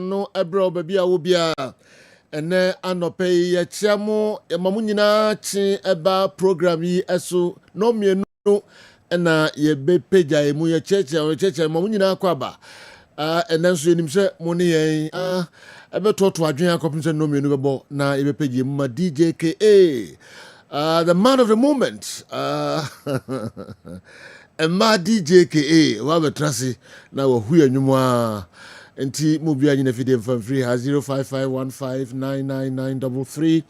no ebro baby a wo bia ene anope ye chiamo mamu nyina chi eba program yi eso no mienu na ye be page emu ye cheche mamu nyina kwaba ene nso enim se mo ne yen ebe toto adwen akopim se no mienu bebo na ye be page emu ma DJKA the man of the moment Emma DJKA wa betrasi na wo hu anwuma enti mo bia nyina fide mfam free ha 0551599933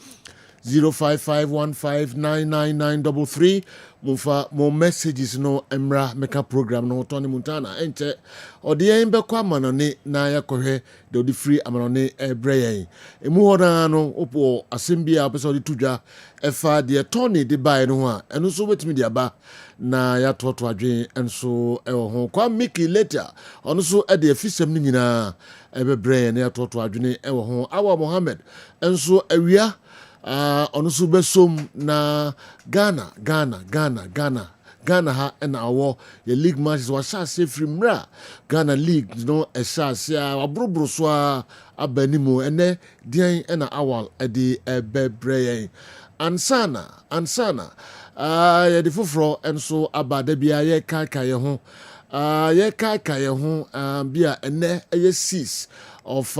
0551599933 mumfa mo messages no emra meka program no Tony Montana enche odiyen be kwa manone na yakohwe de odi free amanone ebreyen emu hoda no opo asembia opese odi tudwa efa de Tony de bai no ho a eno so betimi de aba na ya toto adwen enso ewo ho kwa Mickey later ono so e de afisem ni nyina ebebre na ya toto adwen ewo ho Awa Mohammed enso awia ono so besom na Ghana ha na awo ye league matches wa sha se frimra Ghana league no e sha se abrobro so abanimu ene dian na awal e de ebebre ansana ye de foforo enso abada bia ye kaka ye ho bia ene ye 6 of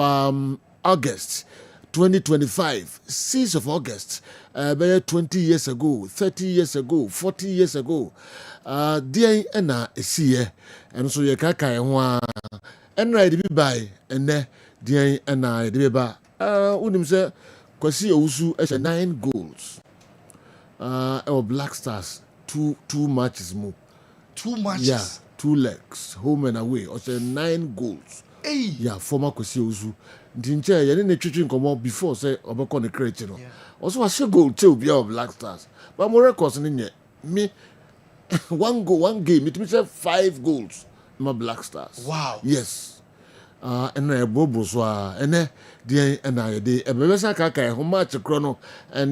August 2025 6th of August 20 years ago 30 years ago 40 years ago dian na esiye enso ye kaka ye ho enra de bi bai ene dian na de bi ba unim se kwasi owusu e 9 goals Black Stars two matches more. 2 matches? Yeah, 2 legs, home and away. Or say 9 goals. Hey. Yeah, former Kosi Ozu. Dinche, you didn't treat come up before say Obako the crate, you know. Also, I say goal too be of Black Stars. But more records in here. Me one game, it means 5 goals. My Black Stars. Wow. Yes. And I bobo so and the and I de ebesa kaka ho match krono and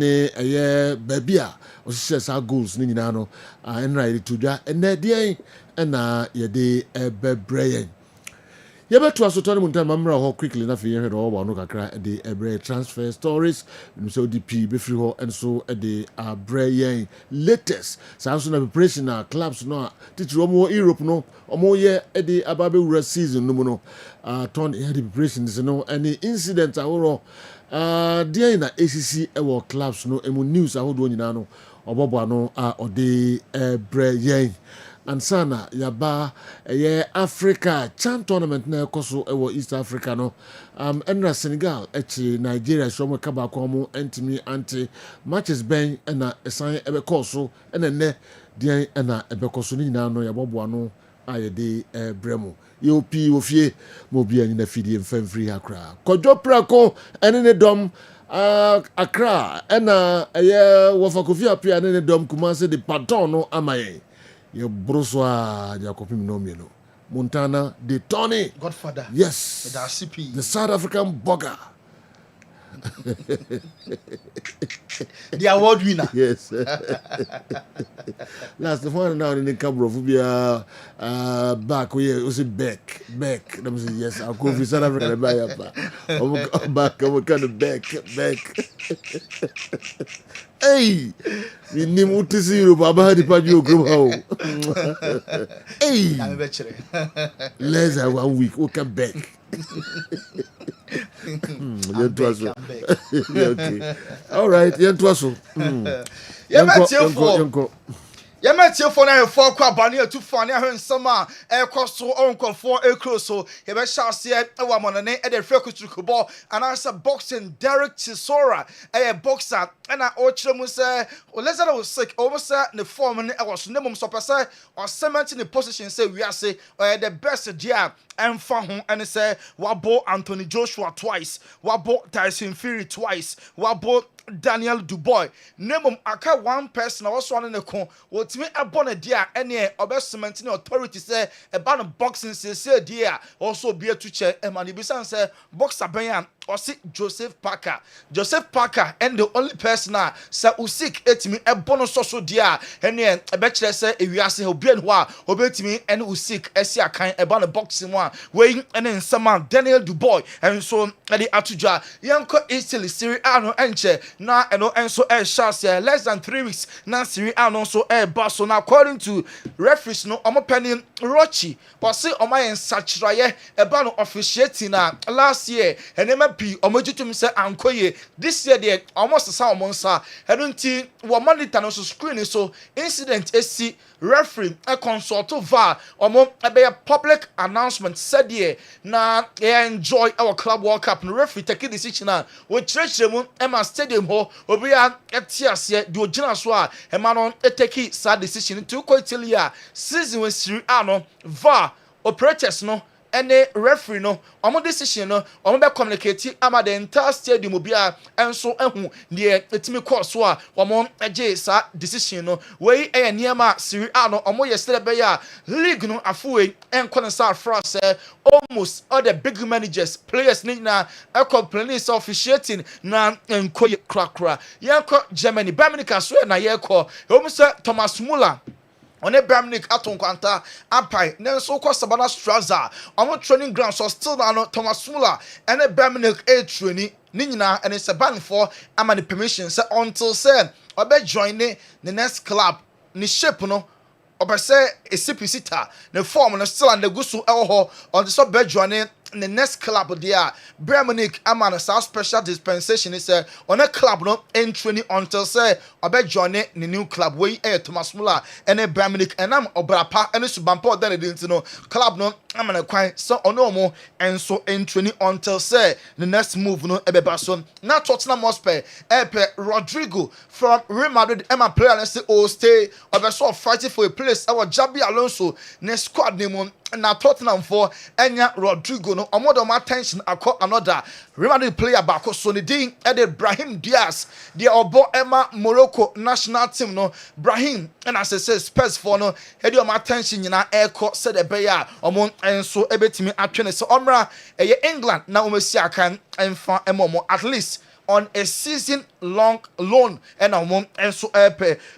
baby a o says our goals ni nyina no and right to dwa and the and ye de ebebre ye beto aso Tony Montana mamra ho quickly na fe ye do no kakra de ebre transfer stories so DP be free ho and so de abre latest so na preparation na clubs no titiro mo Europe no omo ye de ababe wura season no no turn the preparations no any incident ahoro there na ACC ewo clubs no emu news ahodo nyina no obobo no ode ebre ansana yaba Africa Chan tournament na ekoso ewo East Africa no enra Senegal echi Nigeria so mo kaba ko mo entimi anti matches ben na esan ebe koso ene dia na ebe koso nyina no yabobo no ayede bremo yopi ofie mobia ni na fidie mfamfiri akra kojo prako ene ne dom akra ena wofa kofi apia ene ne dom Kumase de Patton no amaye ye broswa Jakopim no mieno Montana de Tony Godfather. Yes, the South African bugger. The award winner. Yes. Last the one now in the camera for be back we was back. Let me say yes. I'll go visit Africa buy up. Back I'm kind of back. Hey, we need to see you baba di padio group how. Hey. Let's have 1 week. Okay, back. Okay. All right, Yamatie for na for kwa bani to fani ahensama ekoso onkonfo ekroso ye be shase e wa monane e de frekutukubo anasa boxing Derek Chisora boxer na o kiremu se o lezara o sick o se ne form ne e was ne mum so pese o cement ne position say we are say the best dia emfa ho ene say wabo Anthony Joshua twice, wabo Tyson Fury twice, wabo Daniel Dubois. Name aka one person also on the con. What me abon a dia any obesiment authority say about boxing say dear also be to check and man bisan say boxer ben ɔsi Joseph Parker and the only person a sɛ usik etimi ɛbɔ no so dia ɛne ɛbɛkyerɛ sɛ ewiase obi ɛn hɔ a obetimi ɛne usik ɛsi akan ɛba no boxing mu a wei ɛne nsɛm Daniel Dubois ɛnso ɛde atudwa yɛnkɔ Italy Serie A no ɛnkyɛ na ɛno ɛnso ɛhyɛ aseɛ less than 3 weeks na Serie A no nso ɛɛba so na according to referees no ɔmo panyin Rochi ɔsi ɔmo ayɛ nsakyerɛeɛ ɛba no officiating na last year ɛnɛma pii ɔmo gyitum sɛ ankoye this year deɛ ɔmo sesa ɔmo nsa ɛno nti wɔ monitor no so screen so incident esi referee consult VAR ɔmo ɛbɛyɛ public announcement sɛdeɛ na enjoy our club world cup no referee take decision a wɔkyerɛkyerɛ mu ɛma stadium hɔ obi a ɛte aseɛ de ogyina so a ɛma no take saa decision to kɔ Italy a season wɔ Serie A no VAR operators no ɛne referee no ɔmo decision no ɔmo bɛ communicate ama the entire stadium obi a ɛnso ɛhu deɛ etimi kɔ so a ɔmo ɛgye saa decision no wei ɛyɛ nneɛma Serie A no ɔmo yɛ sɛ bɛyɛ a league no afoe ɛnkɔ ne sa afra sɛ almost all the big managers players ne nyinaa ɛkɔmplain sɛ officiating na nkɔ yɛ korakora yɛnkɔ Germany Birmingham so na yɛkɔ ɛwɔ mu sɛ Thomas Muller on a Bramnik aton kwanta apai nenso kwa Sabana Straza omo training ground so still na Thomas Muller and a Bramnik a training ni nyina and it's a ban for ama the permission say until say obe join the next club ni shape no obe say a CPC the form no still and the gusu elho on the sub join the next club there Bramnik ama no special dispensation is on a club no entry until say obe join the new club we Thomas Muller and a Bramnik and am obrapa and subampo then didn't know club no am na kwan so ono mo and so entry until say the next move no ebebason na Tottenham Hotspur Rodrigo from Real Madrid Emma player and say oh stay obe so fighting for a place our Jabi Alonso ne squad name na Tottenham for Enya Rodrigo no omodo ma attention akọ another Real Madrid player back so ne din ede Brahim Diaz the obo Emma Morocco national team no Brahim and as I say Spurs for no ede ma attention nyina ekọ said ebeya omo enso ebetimi atwene so omra eye England na omesi akan emfa emomo at least on a season long loan and so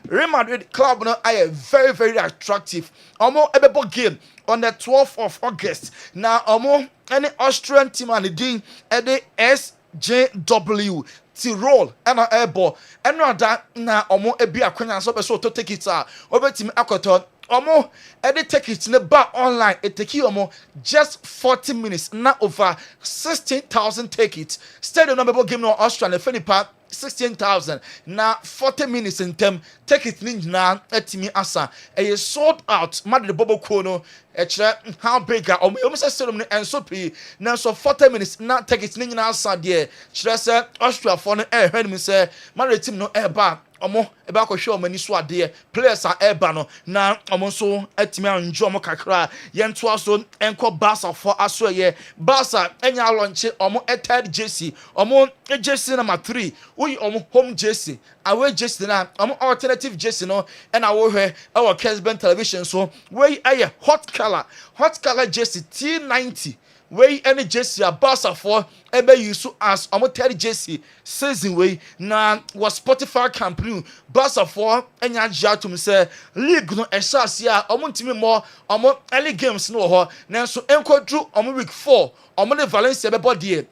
Real Madrid club no are very very attractive omo ebebo game on the 12th of August now omo any Austrian team and the dean at the SJW Tirol and Herbal and that na omo ebi akwanya so to take it obetimi akoto omo edi take it ne ba online it take omo just 40 minutes na over 16,000 take it stadium number game no Austria na Fenipa 16,000 na 40 minutes in term take it ni na etimi asa e sold out Madrid bobo ko no e kire how big omo say stadium ni enso pe na so 40 minutes na take it ni na asa de kire say Austria for no e hwani mi say Madrid team no e ba omo ebe akɔhwɛ omo ani so ade players a eba no na omo so atimi anjo omo kakra yento aso enko Barca for aso ye Barca enya launch omo third jersey omo jersey number 3 we omo home jersey away jersey na omo alternative jersey no and awo hwe our Kessben television so we aye hot color jersey T90 wey any jersey a Barca for ebe use as omo third jersey season wey na was Spotify campaign Barca for enya jatum say league no esase a omo ntimi mo omo early games no ho nanso enkodru omo week 4 omo le Valencia be body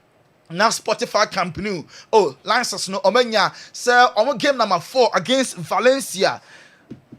na Spotify campaign license no omenya say omo game number 4 against Valencia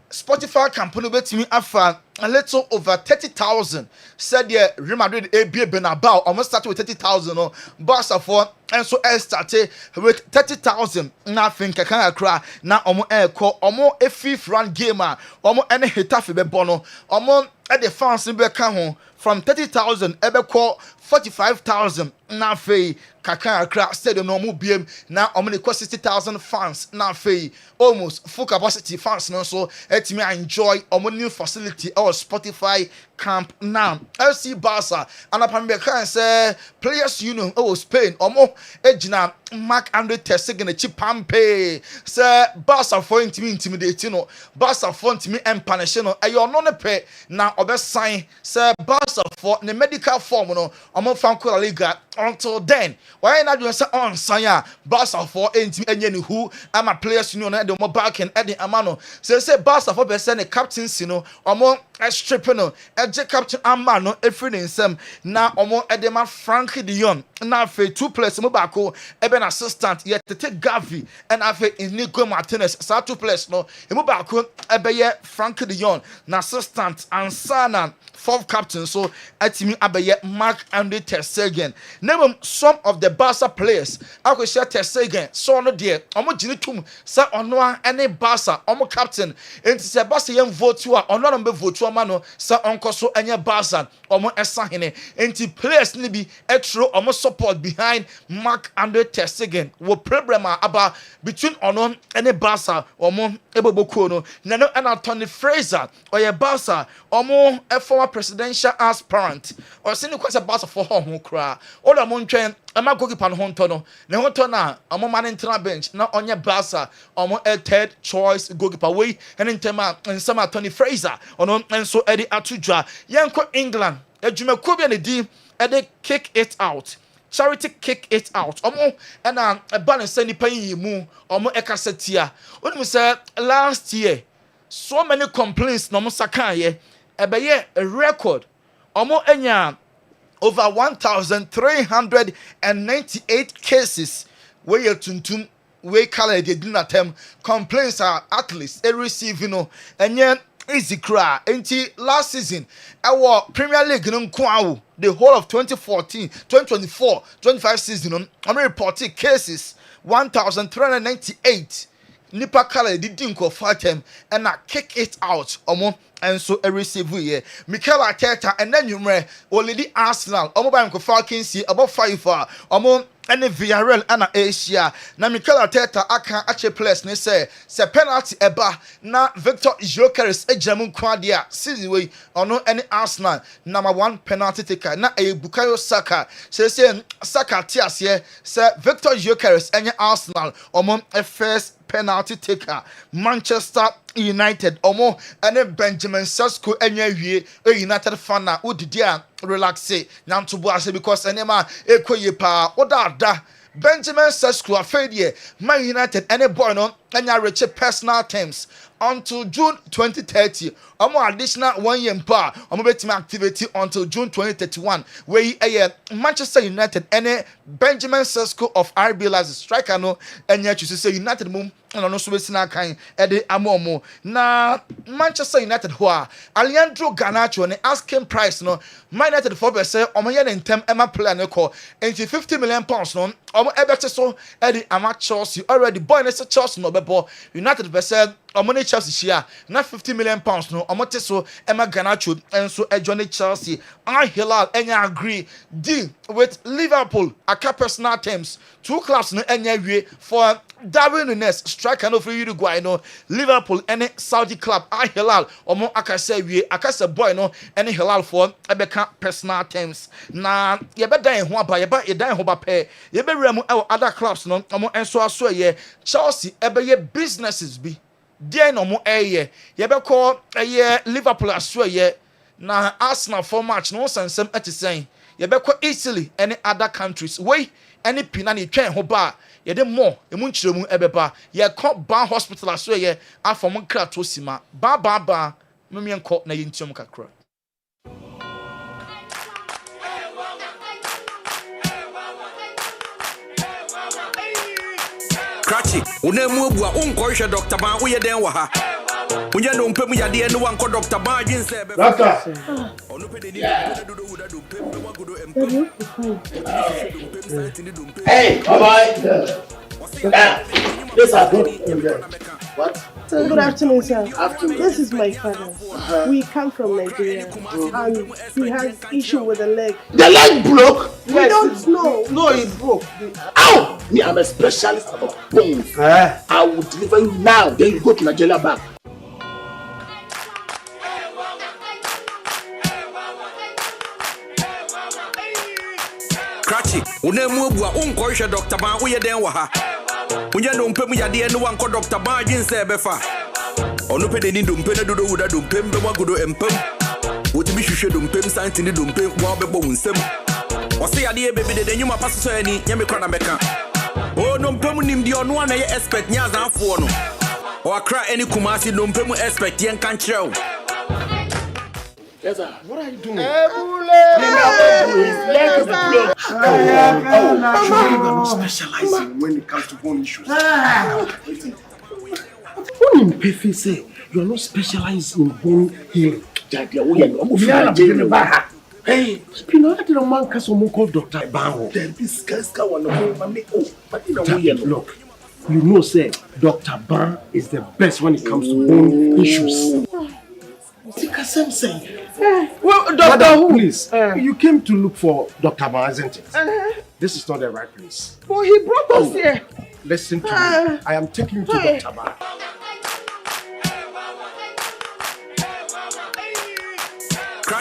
Spotify campaign betimi afa a little over 30,000 said the Real Madrid AB Benabao almost started with 30,000 no Barca for and so started with 30,000 nothing can cry now omo call omo a fifth round gamer omo any hitafi be bono omo at the fans be can from 30,000 ebe call 45,000 na fei kaka akra stadium no mu biem na omo ne 60,000 fans na fei almost full capacity fans no so etimi enjoy omo new facility or Spotify Camp Nou. FC Barca and upon the can say Players Union Spain omo ejina Mark Andre ter Stegen echi pampe say Barca for intimidate no Barca for intimi empanish no ayo no ne pe na obesan say Barca for the medical form no omo fan La Liga until then why na do say on san Barca for intimi enye ni who ama Players Union na de mo back and the amano say Barca for be say the captaincy no omo strip no eje captain ama no efri ne nsem na omo edema Frankie de Jong na fe 2 players mo baako ebe na assistant yet tete Gavi and afe Inigo Martinez sa 2 players no mo baako ebe ye Frankie de Jong na assistant ansana 4th captain so atimi abeye Mark Andre ter Stegen. Name some of the Barca players akwehia ter Stegen so no de omo gini tum sa ono ane Barca omo captain enti se Barca yem vote a ono no be vote ama no sa onko so anya Barca omo esa hene enti players ni bi etro omo support behind Mark Andre ter Stegen wo problem aba between ono ane Barca omo eboboko no na no ana Tony Fraser oye Barca omo e former presidential aspirant or sini kwase Barca for ho kra ola mo ntwen ama goalkeeper no honto no ne honto na omo man internal bench na onye Barca omo a 3rd choice goalkeeper we and ntema nsema Tony Fraser ono enso edi atudwa yenko England adwumako bia ne di edi kick it out charity kick it out omo na balance nipa yimu omo ekasetia onu say last year so many complaints no mo sakaye ebeye a record omo enya over 1,398 cases where you tuntum we color they did not complaints are at least a receive enye easy cry enti last season our Premier League nko the whole of 2014 2024 25 season I'm reporting cases 1,398 nipa color didn't go fight him and I kick it out omo and so a receive here Mikel Arteta and then you already Arsenal omo ba nko Falcons about 5 omo any Villarreal and Asia na Mikel Arteta aka ache players ne say penalty eba na Victor Gyökeres ejamu kwadia season we ono any Arsenal number 1 penalty taker na Bukayo Saka say Saka tiase say Victor Gyökeres any Arsenal omo first penalty taker Manchester United omo ene Benjamin Sesko enye wie United fan na odidi a relax na ntobo ase because enema ekoye pa oda Benjamin Sesko afedie Man United ene boy no enya reach personal terms until June 2030 omo additional 1 year pa omo betime activity until June 2031 where Manchester United ene Benjamin Sesko of RB Leipzig striker no enya choose say United mum no so besina kan ede amomo na Manchester United ho a Alejandro Garnacho ne asking price no Man United for be say omo ye ntem ema player ne call into 50 million pounds no omo ebete so ede ama Chelsea already boy ne say Chelsea no bebo United be say omo ne Chelsea share na 50 million pounds no omo te so ema Garnacho enso ejo ne Chelsea Hilal enya agree deal with Liverpool aka personal terms 2 clubs no enya wie for Darwin Nunes striker no for Uruguay no Liverpool any Saudi club Hilal omo aka say wie aka say boy no any Hilal for ebeka personal terms na ye be dan ho aba ye ba dan ho ba pe ye be remu other clubs no omo enso aso ye Chelsea ebe ye businesses bi dey no mo ye be call Liverpool aso ye na Arsenal for match no sensem atisen ye be call Italy any other countries wey any pina ni twen ho ba ye de more emu nchiremu ebeba ye call ban hospital aso ye afom kra to sima ba memien ko na ye ntiom kakra Cratchy, unemu bua unkoisha Dr. Ban uye den wa ha. Unye no mpemu ya die no wanko Dr. Ban jinse be. Laka. Hey, bye-bye. Yes, I do. What? So good afternoon, sir. Afternoon. This is my father. We come from Nigeria, and he has issue with the leg. The leg broke? We don't know. No, it broke. Ow! Me, I'm a specialist about bones. I will deliver you now. Then you go to Nigeria back. Unemu bua unkoisha Dr. Ban uye den waha. Unye ndompemu ya die no wanko Dr. Ban jinse befa. Onupe de ni dompene dodo wuda dompembe wagudo empem. Wotimi hwehwe dompem santi ni dompem wa bebo wunsem. Ose ya die bebe de nyuma paso so ani nyame kwa na meka. O dompem nim di ono na ye expect nya zanfo no. O akra any kumasi dompem expect yen kan kireo. Yes, sir. What are you doing? Surely you are not specializing when it comes to bone issues. What in Pefe say? You are not specialized in bone healing. Hey, Spino, I did a man cast someone called Dr. Bango. This guy's got one Look, you know, say Dr. Ban is the best when it comes to bone issues. Well, Doctor Madam, who? please, you came to look for Dr. Ban, isn't it? This is not the right place. Well, he brought us here. Listen to me. I am taking you to Dr. Ban.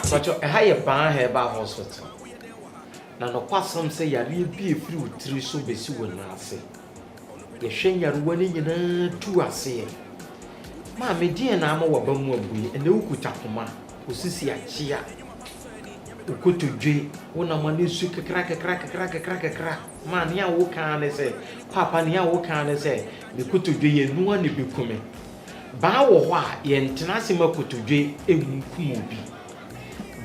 But I have a ban Herbal hospital. Now, no person say you need be a few three so busy when I say. The shame you're winning in two I say. Mammy, dear, I'm a woman, and the Ukutapoma, who sees ya chia. Ukutu J, when a man is crack. Man, ya wo can say, Papa, ya wo can say, the Kutu J and no one be coming. Bow wa, yen tenasima Kutu J, a Kumubi.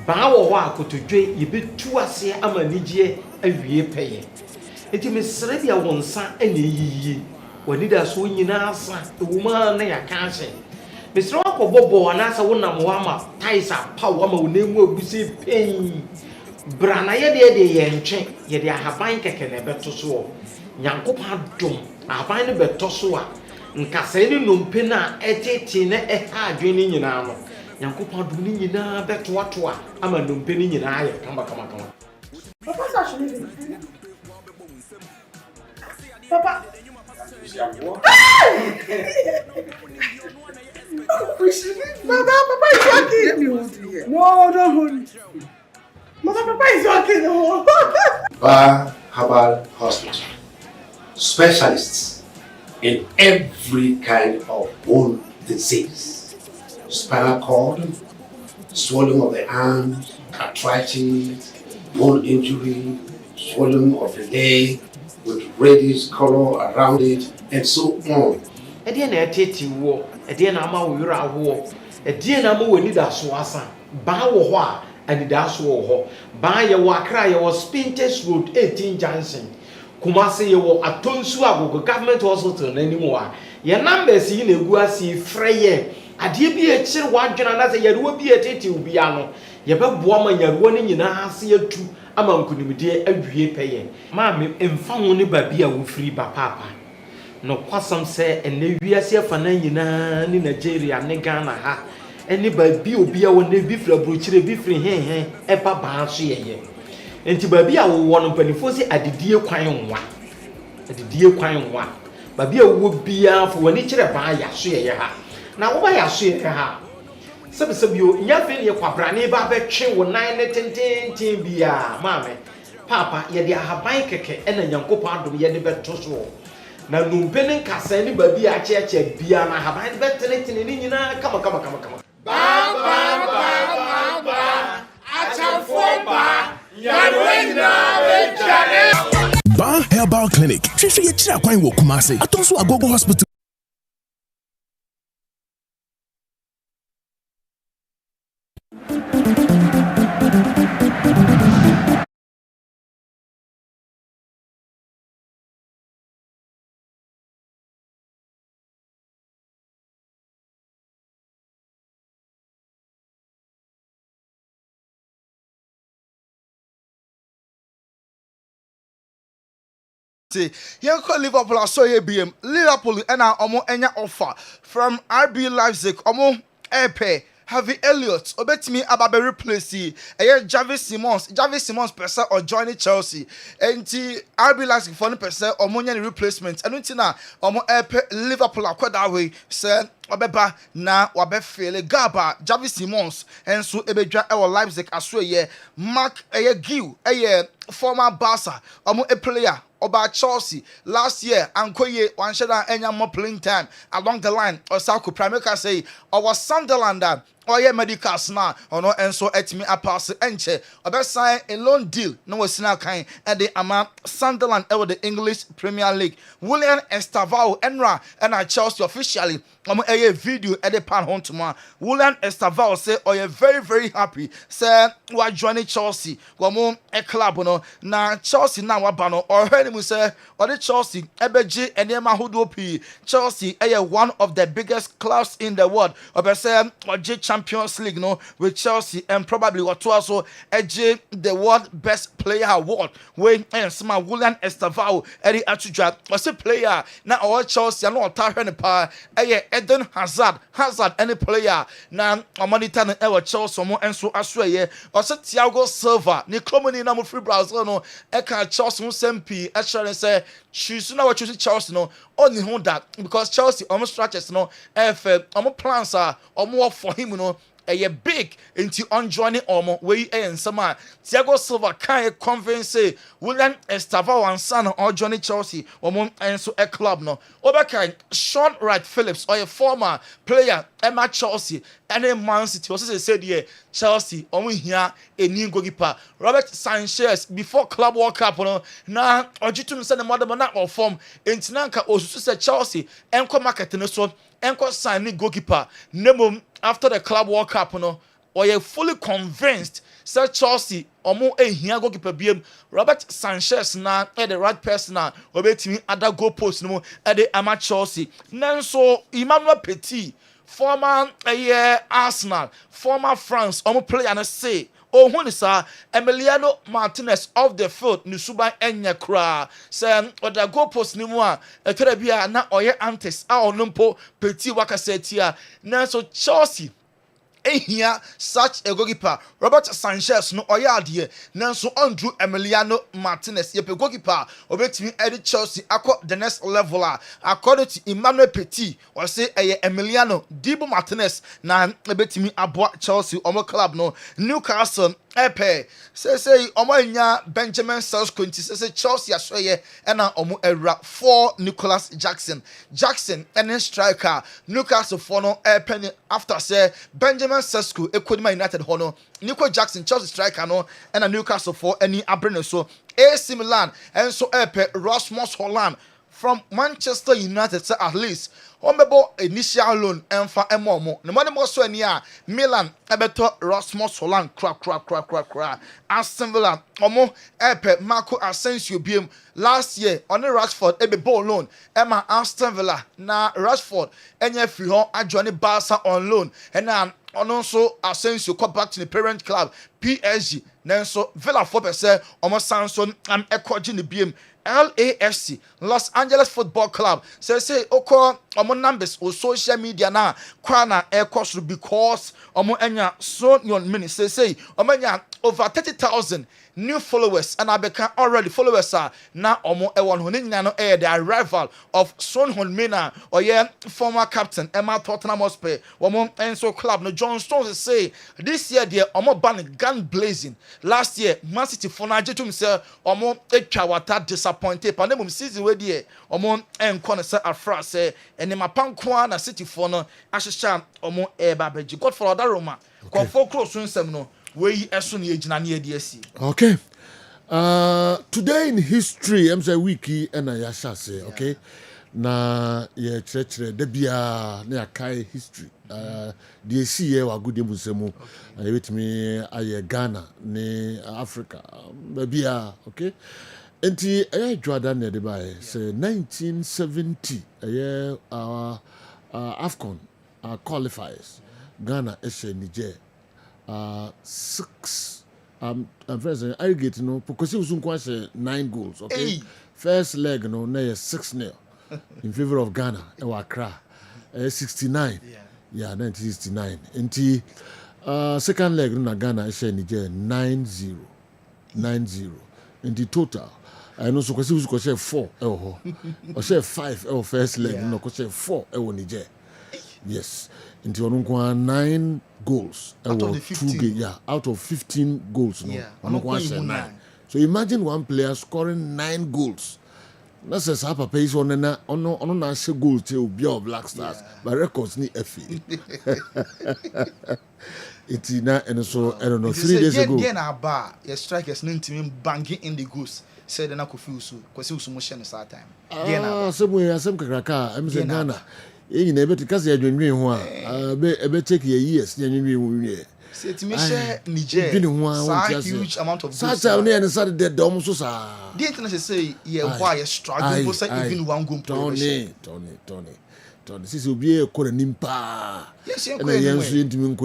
Bow wa Kutu J, you be two I say, I'm a Nigeria, a year pay. It is Serbia one son any ye. When it has won in answer, the woman near cancer. Mr. Uncle Bobo and answer one of Wama, Taisa, Power, name will be say pain. Branaya de Yenche, yet I have been taken a better so. Yankopa dum, I find a better so. Nkaseni numpena etetina eha dwene nyina no Yankopa dum ni nyina beto atoa ama numpeni nyina aye kama Papa actually. Papa. Papa is working. Let me hold you here. No, don't hold me. Papa is working. Herbal Hospital. Specialists in every kind of bone disease. Spinal cord, swelling of the arms, arthritis, bone injury, swelling of the leg with reddish color around it, and so on. Ediana eteti wo, ediana ama wo yura wo, ediana ama wo ni da so asa. Ba wo ho a, ani da so wo ho. Ba ye wo Accra ye wo Spintex Road 18 Junction. Kumasi ye wo Atonsu Agogo Government Hospital na nimu a. Ye numbers yi na egu asi freye. Ade bi e kire wadwena na se ye ruo bi eteti obi ano. Ye beboa ma nyaruo ni nyina ase atu ama nkunimde awie peye. Ma me emfa ho ne ba bi a wo free ba papa. No kwasam se ene wiase afana nyina ni Nigeria ne Ghana ha. Ene ba bi obi a wo ne bi fra brochire bi fri hen e ba ba so yeye. Enti ba bi a wo wo no panifo se adedie kwan nwa. Adedie kwan nwa. Ba bi a wo bia fo wani kire ba ya so yeye ha. Na wo ba ya so yeye ha. Sebio nya fe ne kwabrane ba betwe wo nan ne tenten bia maame. Papa ye de ahaban keke ena Nyankopon adom ye de beto so. Na numpene nkasa ni ba bi a cheche bia na ahaban betene ni nyina kama. Ba achafo ba Ban Herbal Clinic. Hwehwe ye kira kwan wo Kumasi. Atonso Agogo Hospital. Yanko Liverpool I saw BM Liverpool and omo enya offer from RB Leipzig omo epe Harvey Elliott obetimi ababe replace Javi Simons person or joining Chelsea enti RB Leipzig for no person or money replacement enu nti na omo Liverpool akwada we say obeba na wabefele gaba Javi Simons enso ebedwa e Leipzig aso ye Mark Gil former Barca omo player about Chelsea last year Ankoye one shada enya more playing time along the line or South Primeka say our Sunderland or medical now or no and so etimi apass enche sign a loan deal no was now kind and the amount Sunderland over the English Premier League William Estavao Enra and Chelsea officially a video at the pan home tomorrow. William Estavao say you're very very happy say we are joining Chelsea a club no na Chelsea now wabano or heard him say or the Chelsea ebeji enema hudopi Chelsea one of the biggest clubs in the world say or Champions League no with Chelsea and probably what also the world best player award when and some William Estavao Eddie Atuja was a player now all Chelsea no tarhen pa Eden Hazard any player na monitor na ewa Chelsea mo enso asweye or say Thiago Silva ni klomoni na mo free Brazil no e ka Chelsea mo sempi e sure say choose na what choose Chelsea no only who that because Chelsea almost structures no almost plans are almost for him no big into on joining we and sama Thiago Silva can convince William Estavao and son or Johnny Chelsea and so a club no Oberkan Sean Wright Phillips or a former player Emma Chelsea and a Man City also said yeah Chelsea only here a new goalkeeper Robert Sanchez before Club World Cup no na ojitum send the mother not or form intinanka osusu said Chelsea and come market no so and sign goalkeeper nemo after the Club World Cup no or you fully convinced say Chelsea omo ehia goalkeeper biem Robert Sanchez na the right person na obetimi other goal post no e the ama Chelsea nanso Emmanuel Petit former Arsenal former France omo player na say Honisa Emiliano Martinez off the field Nusuba Enya Kra say or the goal post ni mu a eterabia na oye antes a onumpo Petit wakasetia nanso Chelsea ehia such a goalkeeper Robert Sanchez no oyade nanso Andrew Emiliano Martinez ye pe goalkeeper obetimi edit Chelsea akọ the next level according to Emmanuel Petit or say Emiliano Dibu Martinez na obetimi aboa Chelsea omo club no Newcastle say omo Benjamin Sesko nti say Chelsea asoye na omo era for Nicholas Jackson and striker Newcastle for no after say Benjamin Sesko Ekodima United hono Nico Jackson Chelsea striker no and a Newcastle for any abrene so AC Milan and so Rasmus Holland from Manchester United say at least Omebo initial loan and for Emomo. No money more so near Milan ebeto Rasmus Holland crack. Aston Villa Omo Marco Asensio biem last year on the Rashford ebe ball loan Emma Aston Villa na Rashford enye free hon adjoine Barca on loan and now also Asensio come back to the parent club PSG nanso Villa 4% almost Samson am ekoji ni biem LAFC Los Angeles Football Club say oko omo numbers on social media na kwana ekosru because omo enya so yon mini say omo enya over 30,000 new followers and abeka already followers are now omo ewon ho nyina no the arrival of Son Heung-min or former captain Emma Tottenham Hotspur omo enso club no John Stones say this year they omo ban gun blazing last year Man City for na jetum say omo etwa wata disappointed pandemum season we there omo enko say afra say enema pankwa na City for no ahyehyam omo babeji God for other Roma konfo close nsem no we eso na ejina na ediasi. Okay. Today in history I'm say wiki and yasha say okay. Na ye church de bia na yakai history. The see wa good musemu with me aye Ghana ne Africa. Bia okay. Enti Jordan ne de by say 1970 our AFCON qualifiers Ghana Niger 6 first aggregate no because we soon 9 goals okay. Hey. First leg no na 6-0 in favor of Ghana Accra 69 Yeah, 1969. Nti second leg na Ghana share Niger 9-0. 9-0. Nti total I know so kwesi ko share 4 ho. O share 5 first leg no ko share 4 Niger. Yes. Nti ono kwa 9 goals out of the 2 games. Yeah, out of 15 goals no. Ono kwa share 9. So imagine one player scoring 9 goals. That's a sapa pace on na goals to be of Black Stars, but records ni FE. It's na and so I don't know 3 days ago. Again aba your strikers no team banging in the goals. Said na Kofi Usu, kwesi Usu mo share no that time. Somewhere some kakraka am say Ghana. E na beti kase adwenwen ho a be take years na adwenwen ho wie. Say to me share Niger. Huge amount of goals. Such a near and Saturday dom so sa. The internet say why you struggle for say even one goal Tony. This will be a corner nimpa. Yes, and I am swinging to him.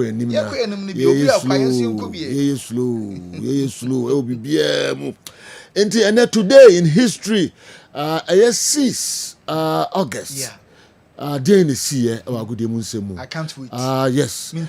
Slow. It will be BM. And today in history, I 6 August. Yeah. Day in the sea, I can't wait. Yes. No,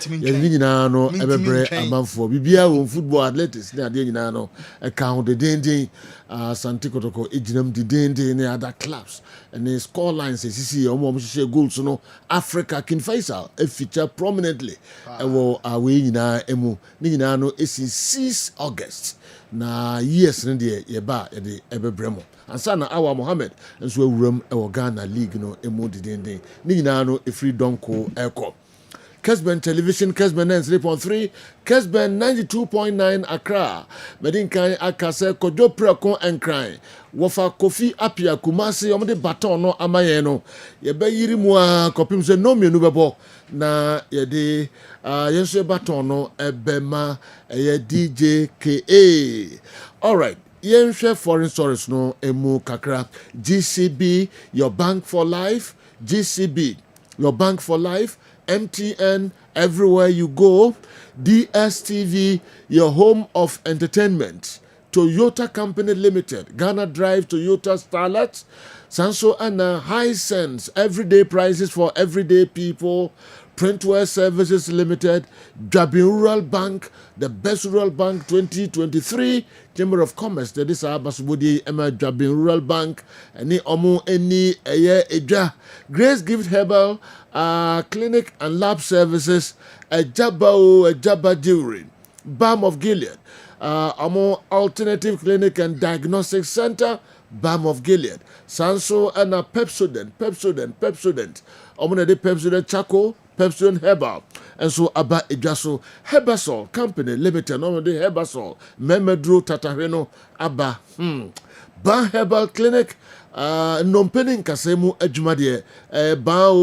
every amount for BBA football athletics. They are doing no account the danger. Santico Toko, Ejinam, the danger in the other clubs. And the score lines, see, almost goals, no Africa King Faisal, a feature prominently. Away in our emu, Ninano is 6 August. Na yes, India, Yeba, the Ebe Bremo. And sana Awa Mohammed, and so room our Ghana League no emodi dende. Ninano a free donko echo. Kessben Television, Kessben 3.3, Kessben 92.9 Accra. Medinkai Akase Kojo Preko and Cry. Wafa Kofi Apia Kumasi omde baton no amayeno. Yebe yiri mwa kopim se no menu bebo. Na yede yenso baton no ebema DJ KA. All right. Yenhwe foreign stories no emu kakra. GCB, your bank for life. GCB, your bank for life. MTN, everywhere you go. DSTV, your home of entertainment. Toyota Company Limited, Ghana Drive Toyota Starlet. Sanso and Hisense, everyday prices for everyday people. Printwear Services Limited, Jabin Rural Bank, the best rural bank 2023, Chamber of Commerce, that is our Basubudi Emma Jabin Rural Bank, any Omo, any Eja, Grace Gift Herbal, Clinic and Lab Services, a Jabba Jewelry, Balm of Gilead, Omo Alternative Clinic and Diagnostic Center, Balm of Gilead, Sanso and a Pepsodent, Omo de Pepsodent Chaco, Pepsodent Herbal, and so Abba Ejaso, Herbasol Company Limited, no de Herbasol, Memedro Tatareno, Abba, Ban Herbal Clinic, Nompening Kasemu Ejumadier, Ban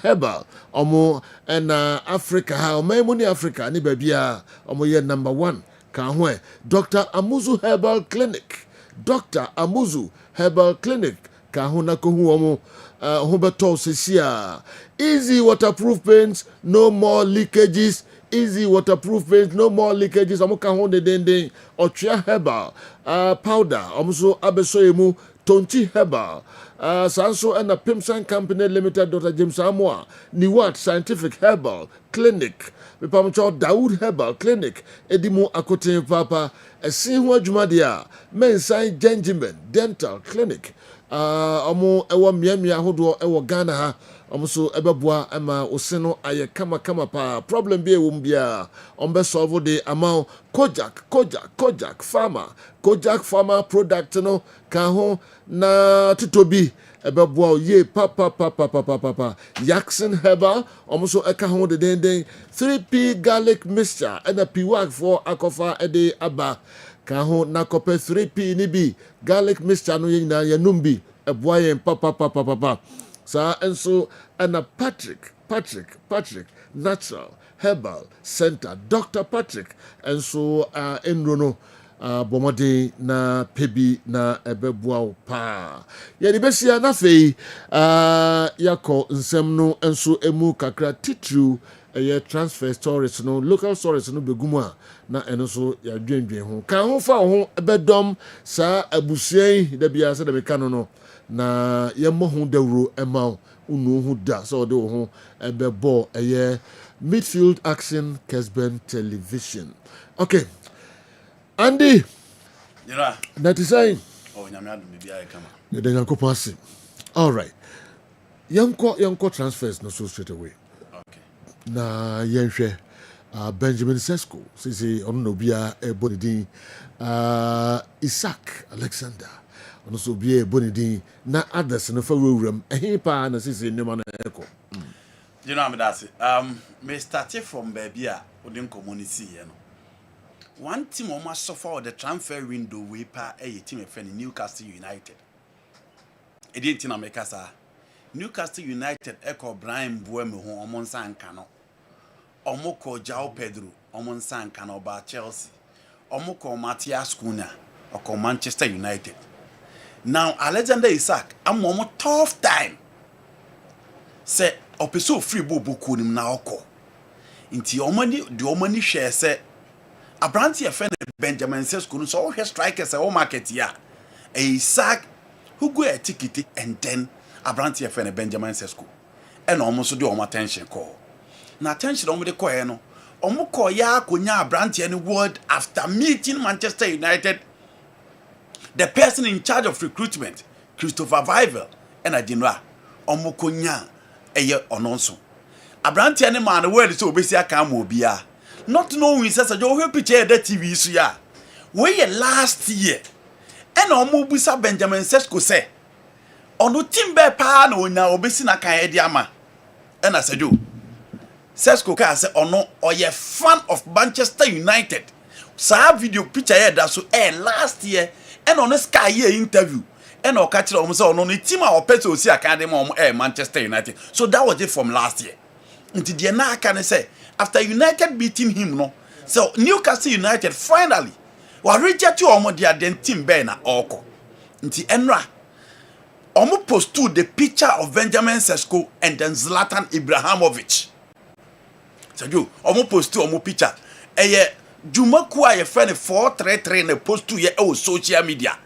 Herbal, Omo, and Africa, how many Africa, ni babia, Omo ye number 1, Kanwe, Dr. Amuzu Herbal Clinic, Dr. Amuzu Herbal Clinic, Kahuna Kohu Omo. Huberto Sisia. Easy waterproof paints, no more leakages. Easy waterproof paints, no more leakages. Amuka honde dende. Ochia Herbal powder. Amuso abesoyemu Tonchi Herbal. Sanso and the Pimsan Company Limited. Dr. James Amwa. Niwat Scientific Herbal Clinic. Mipamucho Daoud Herbal Clinic. Edimu Akote Papa. Esinwa Jumadia. Mensai Gentleman Dental Clinic. Omo ewo miamia hodo ewo Ghana ha omo so ebeboa ama oseno aye kama pa problem bi ewum bia ombe solve the amount Kojak Farmer product no ka ho na tutobi ebeboa ye papa Jackson Herbal omo so eka ho de den 3P garlic mixture and a piwak for akofa ede aba Kaho na kope 3P ni bi garlic mixture no yina ya numbi eboye papa sa enso ana Patrick Natural Herbal Center Dr. Patrick enso enrono bomode na pebi na ebeboa pa ya di besia na fei yako nsem no enso emu kakra titru ɛyɛ transfer stories no local stories no bɛgu mu a na ɛno nso yɛadwendwen ho ka ho fa wo ho ɛbɛdɔm saa abusua yi da biara sɛ da meka no na yɛmmɔ ho dawuro ɛma wo wonu ho da sɛ ɔde wo ho ɛbɛbɔ ɛyɛ midfield action Kessben television. Okay, Andy. Yeah. That is saying. Oh, nyame maybe I come. You then go pass. All right. Yanko transfers no so straight away. Okay. Na yenhwe Benjamin Sesko sisi ono no bia e bonidin Isaac Alexander ono so bia e bonidin na others no fa wewuram ehin pa na sisi nema na eko. You know that's it. Me started from baby a odin community here no. One team almost suffer the transfer window we pa a team friend Newcastle United. It didn't in America sir. Newcastle United echo Brian Buemo ho omonsa nka no. Omoko João Pedro omonsa nka no ba Chelsea. Omoko Matthias Cunha oko Manchester United. Now Alexander Isaac am omo tough time. Say opeso free boku nim na oko. Nti omani share say Abranti a friend Benjamin Sesko so he strikers a market ya. Isaac who go a ticket and then Abranti a friend Benjamin Sesko. And almost do attention call. Na attention on the call no. Omo call ya kunya Abranti any word after meeting Manchester United. The person in charge of recruitment, Christopher Vival, and Adinra. Omo kunya eye ononso. Abranti any man word so obesi aka mo bia. Not knowing says a picture that TV so ya. We last year. And omo busa Benjamin Sesko say. Ono timbe pa na onya obesi na kan ediama. And I said you. Sesko ka say ono oye fan of Manchester United. Sa video picture here that so last year and on a sky year interview. And o catch omo say ono ni team a opeto osi aka dem omo Manchester United. So that was it from last year. Until the na can say after United beating him no. So Newcastle United finally wa reject omo dia den team be na oko. Until enra omo post to the picture of Benjamin Sesko and then Zlatan Ibrahimovic. So you omo post to omo picture. Eye Jumaku a ye friend 433 na post to ye social media.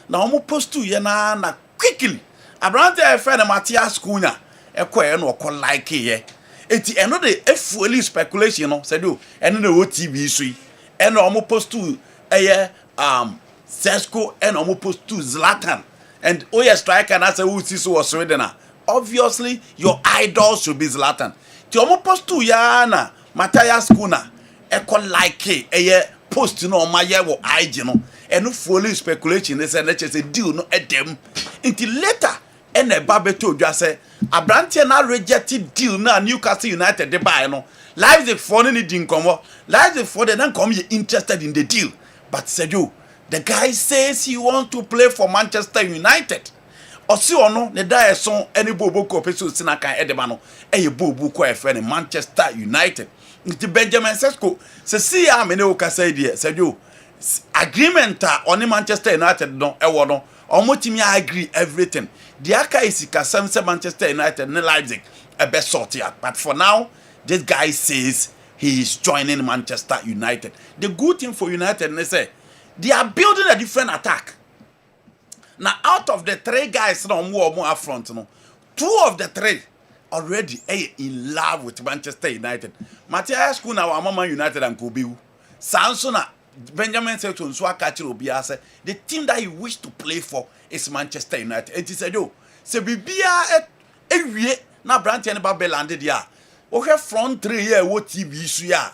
Na omo post to ye na quickly. Abrante a friend Matthias Cunha ekọ no ko like ye. Eti eno de efueli speculation no said you eno na OTV so yi. Eno omo post to eye Sesko and omo post to Zlatan. And oye striker na say who see so was Sweden. Obviously your idol should be Zlatan. Ti omo post to ya na Matthias Cunha eko like eye post no ma ye wo IG no. Eno fueli speculation they say na say deal no edem. Until later ene babeto odwa say Abrantie na rejected deal na Newcastle United de buy no. Live for ni din komo. Live for they don't come interested in the deal. But said you the guy says he wants to play for Manchester United. Osi ono ne da eson eni bobo ko peso sina kan edeba no. Eye bobo ko e friend Manchester United. Nti Benjamin Sesko se si ya me ne o kasa die said you agreement on Manchester United no e wo no. Omo timi agree everything. The aka is kasam se Manchester United ne Leipzig a best sort here. But for now, this guy says he is joining Manchester United. The good thing for United is say they are building a different attack. Now, out of the three guys no more up front, no, two of the three already in love with Manchester United. Matthias Cunha wa Mama United and Kobiu. Sansona Benjamin said to Nswa Kachiro Biase, the team that he wished to play for is Manchester United. And he said, yo, se bibia e na branch and ba landed ya. Okay, front three here what TV issue ya.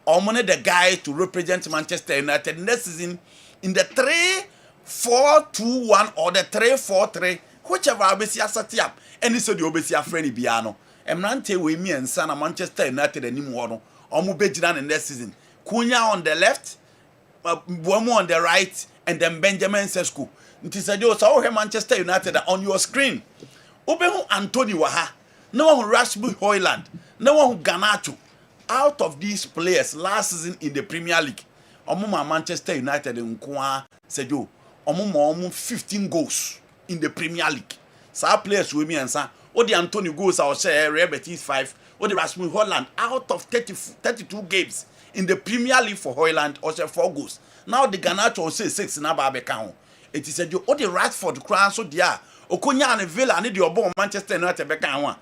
Omone the guy to represent Manchester United next season in the 3-4-2-1 or the 3-4-3, whichever obesi asati up. And he said the obesi friendly biano. Emrante we me and Sana Manchester United anymore no. Omo bejina in next season. Cunha on the left, Buemo on the right, and then Benjamin Sesko. Nti said you saw Manchester United on your screen. Obehu Anthony Waha, no one Rashby Hoyland, no one Ganacho. Out of these players last season in the Premier League, Omuma Manchester United in Kwa said you, Omuma 15 goals in the Premier League. Some players with me and say, oh the Anthony goals I'll share Rebetis 5, What the Rasmus Holland out of 32 games in the Premier League for Holland or say 4 goals. Now the Garnacho will say 6 na ba beka. It is said you all the Rashford crown so dia. Okonya and Villa and the Obo Manchester United beka one.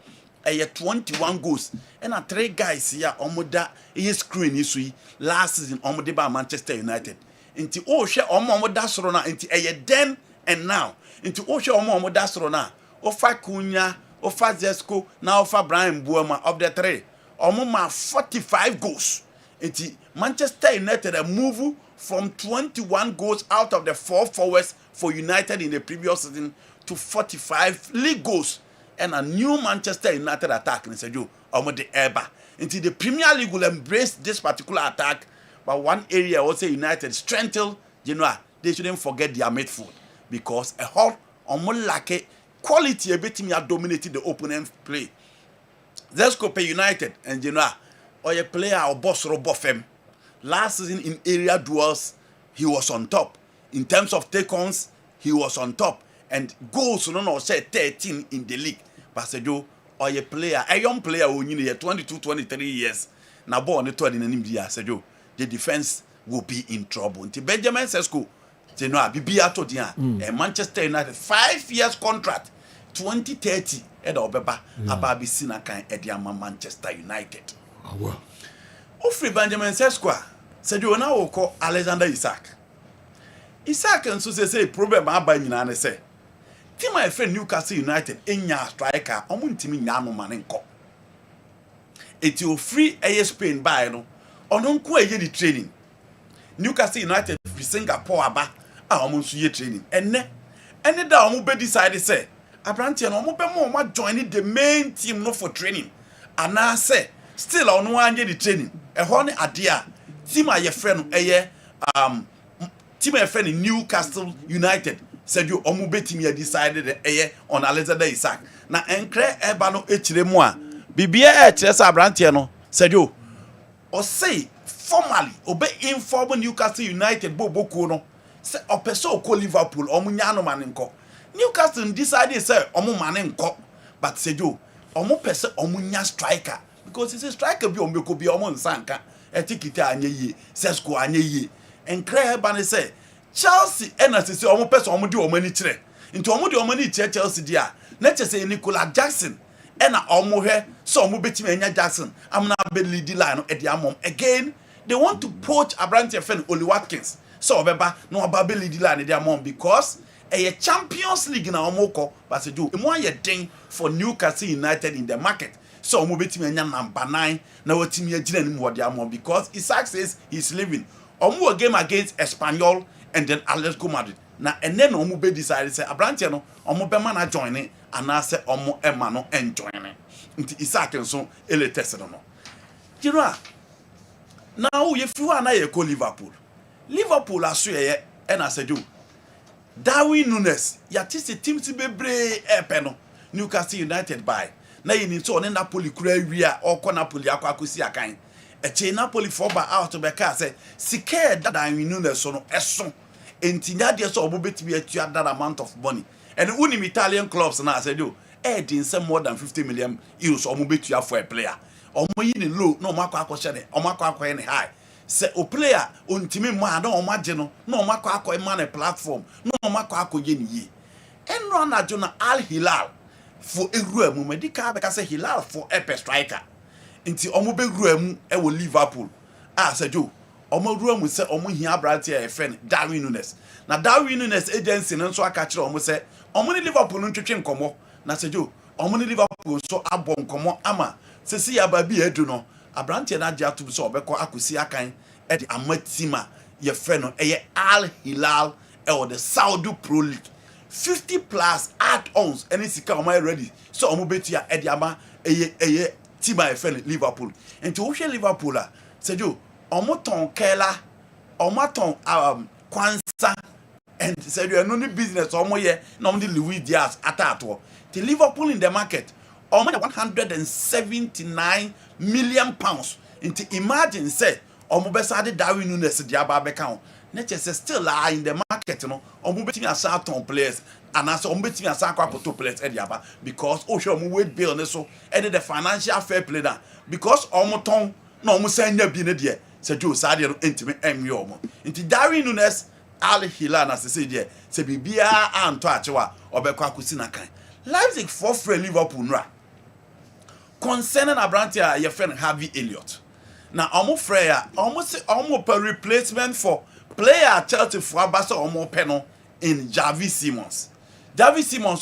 21 goals. And 3 guys here omoda screen isu last season omode ba Manchester United. Inti o hwe omoda soro na inti then and now. Inti o hwe omoda soro na. Ofa Kunya, Ofa Zesco, now Ofa Brian Buema of the 3. Omoma 45 goals. Inti Manchester United a move from 21 goals out of the 4 forwards for United in the previous season to 45 league goals. And a new Manchester United attack in Sejo Omo the Eba. Until the Premier League will embrace this particular attack, but one area also United strengthened, they shouldn't forget their midfield because a whole Omo like quality a bit me dominated the opponent play. Let's go pay United and or a player or boss Robofem. Last season in area duels, he was on top. In terms of take-ons, he was on top. And goals, say 13 in the league. But Sejo, or a player, a young player who you 22, 23 years. Now born the 20 in India, Sejo, the defense will be in trouble. Until Benjamin Sesko, Bibia to dia, a Manchester United 5 years contract, 2030, Ed Obeba, Ababi Sinakan, Ediama Manchester United. Oh, well. Ofri Benjamin Sesko, Sejo now will call Alexander Isak. Isak and so say problem about you say. Team my friend Newcastle United enya striker omo ntimi nya no mane nko. Eti o free AS Spain buy no ono nko eye di training. Newcastle United free Singapore aba a omo nso ye training. Enne da omo be decide say Abrante no omo be mo join the main team no for training. Ana say still ono anye di training. E ho ne ade a team a ye friend no eye team a friend Newcastle United said you omu betimi decided on Alexander Isak. Na enkre eba no echire mu a bibia echire sa Abrante no said you or say formally obe inform Newcastle United boku no say opeso ko Liverpool omu nya no mane nko. Newcastle decided say omu mane nko but said you omu pese omu nya striker because it's a striker bi omu ko bi omu nsanka etikita anye yi Sesko anye yi enkre eba ne say Chelsea and as say omo person omo di omo ni kire nti omo di omo ni kire Chelsea dia na chese Nicola Jackson and omo he so omo betimi anya Jackson amna be lead line no e dia mom again they want to poach Abrante fan Oli Watkins so obeba no oba be lead line dia mom because a Champions League na omo ko but do emo aye den for Newcastle United in the market so omo betimi anya number 9 na watimi agina ni mo dia mom because Isaac says he's leaving omo a game against Espanyol and then Atletico Madrid. Na and then omo be decide say Abrante no omo be man join it and na say omo ema no enjoy it. Nti Isaac nso ele test no. Now if you are na ye call Liverpool aso ye e na say do. Darwin Nunes ya tisi team ti bebre epe no Newcastle United by. Na ye ni so on Napoli kura wi a okọ Napoli akwakosi akan. Eche Napoli for ba out be ka say scared that Darwin Nunes so no eso entinya de so obo betimi atua that amount of money and unim Italian clubs na said you din say more than 50 million euros omo betua for a player omo yi ni low no makọ akọ ne omo akọ ne high say o player ontimi ma na omo age no na omo akọ ma na platform na omo akọ ye ni yi enro na jo na Al Hilal for eru amu medical be ka say Hilal for a striker nti omo be ru amu e wo Liverpool said you omo ruamu se omo hia Abrante e friend Darwin Nunes na Darwin Nunes agency nso aka kire omo se omo ni Liverpool ntwetwe nkomo na sejo omo ni Liverpool so abọ nkomo ama sesi ya ba bi edu no Abrante na agya to so obekọ akosi akan e de amatima ye friend no e Al Hilal e o the Saudi Pro League 50 plus add-ons any sika omo ready so omo betia e de ama eye tima e friend Liverpool enti wo hwe Liverpool a sejo omoton kela omoton kwansa and said you no business omoye no the Louis Diaz atato the Liverpool in the market almost 179 million pounds into imagine say omobesa de Darwin Nunes de aba beka na chese still are in the market no omobetimi asaton players and as ombetimi asakwa koto players ediaba because o hwe weight bill ne so and the financial fair play that because omoton na omo sanya bi ne de se jo sa de no entimi enwe omo nti Darwin Nunes Al Hilal na se de se bibia anto achewa obekwa kusi na kan Leipzig for free Liverpool nra concerning Abrantia your friend Harvey Elliott na omo freya omo se omo per replacement for player Chelsea for abasa omo peno in Javi Simons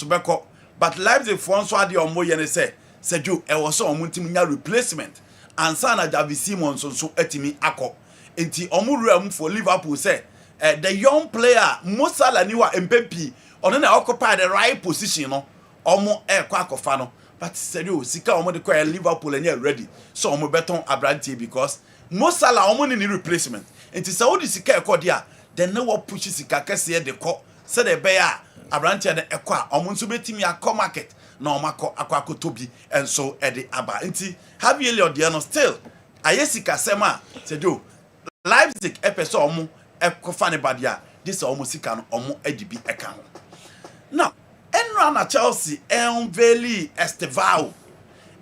beko but Leipzig for so ade omo ye ne se Seju e was so omo ntimi nya replacement ansa na Javi Simons so etimi akọ enti omo ruam for Liverpool say the young player Mosala ni wa MPP ono na occupy the right position no omo kwa akofa no but Seju sika omo de kwa Liverpool anya ready so omo beton Abrantie because Mosala omo ni replacement enti se wodi sika ekọ dia then no push sika kese de kọ se de be a Abrantie de ekọ a omo nso betimi akọ market na omako akwakotobi and so edi aba nti have you the no still ayesika sema sejo Leipzig epeso omo ekofa ne badia this omo sika no omo edibi eka ho now enra na Chelsea enveli Estevao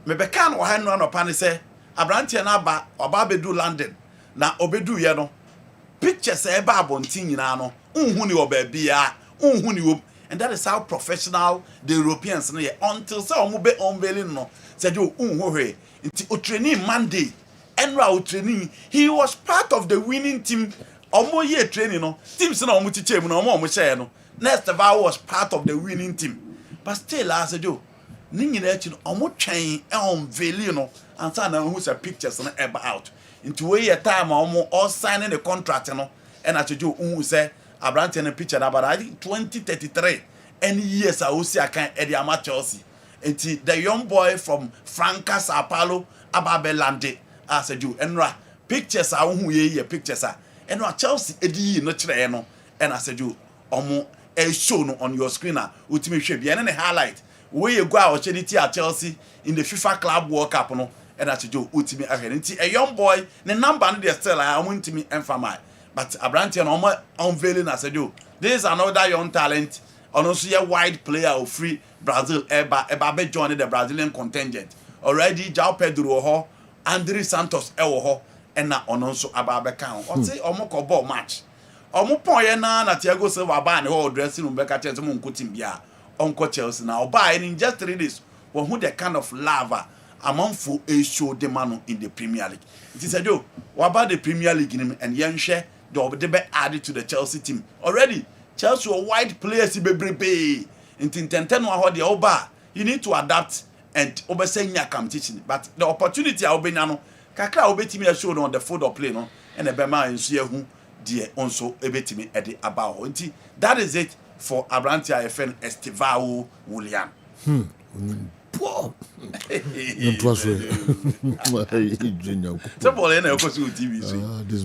mebeka no ha enra no pa ne se Abrantie na aba oba bedu London na obedu ye no pictures e ba abontin nyina no unhu ni obabia unhu ni and that is how professional the Europeans no until say omo be unveiling no said you unhohe nti o training Monday enra o training he was part of the winning team omo ye training no teams na omo tiche mu no omo share no next was part of the winning team but still as said you ni nyina achi no omo twen unveiling no ansa na who say pictures no eba out nti we ye time omo all signing the contract no and achi you who say Abrantie na picture about I think 2033 any years I will see I can Eddie Ama Chelsea. And the young boy from Franca Sao Paulo Ababelande as a Jew enra pictures are who ye pictures are enra Chelsea Eddie no chere no and as a Jew omo e show no on your screen na ultimate hwe bia na highlight we you go out at Chelsea in the FIFA Club World Cup no and as a Jew ultimate ahead nti a young boy the number no dey still I want to me enfamai. But Abrantie no unveiling as I do. This is another young talent. Also a wide player of free Brazil eba be joining the Brazilian contingent. Already João Pedro ho, André Santos ho, and na ononso ababe kan. O say omo ko ball match. Omo pon ye na Thiago Silva ba ne ho dressing room be ka chance mo nkotim bia. Onko Chelsea na oba in just 3 days. Won who the kind of lava amanfo e show the man in the Premier League. It is do what about the Premier League and yen share they be added to the Chelsea team. Already, Chelsea are wide players in Bebrebe. In Tintenten or the Oba, you need to adapt and obey your competition. But the opportunity I obey now, Kaka obey me showed on the football play, no, and the Bema and see who dear also obey me at the about. That is it for Abrantie FN Estevao William. Poor. This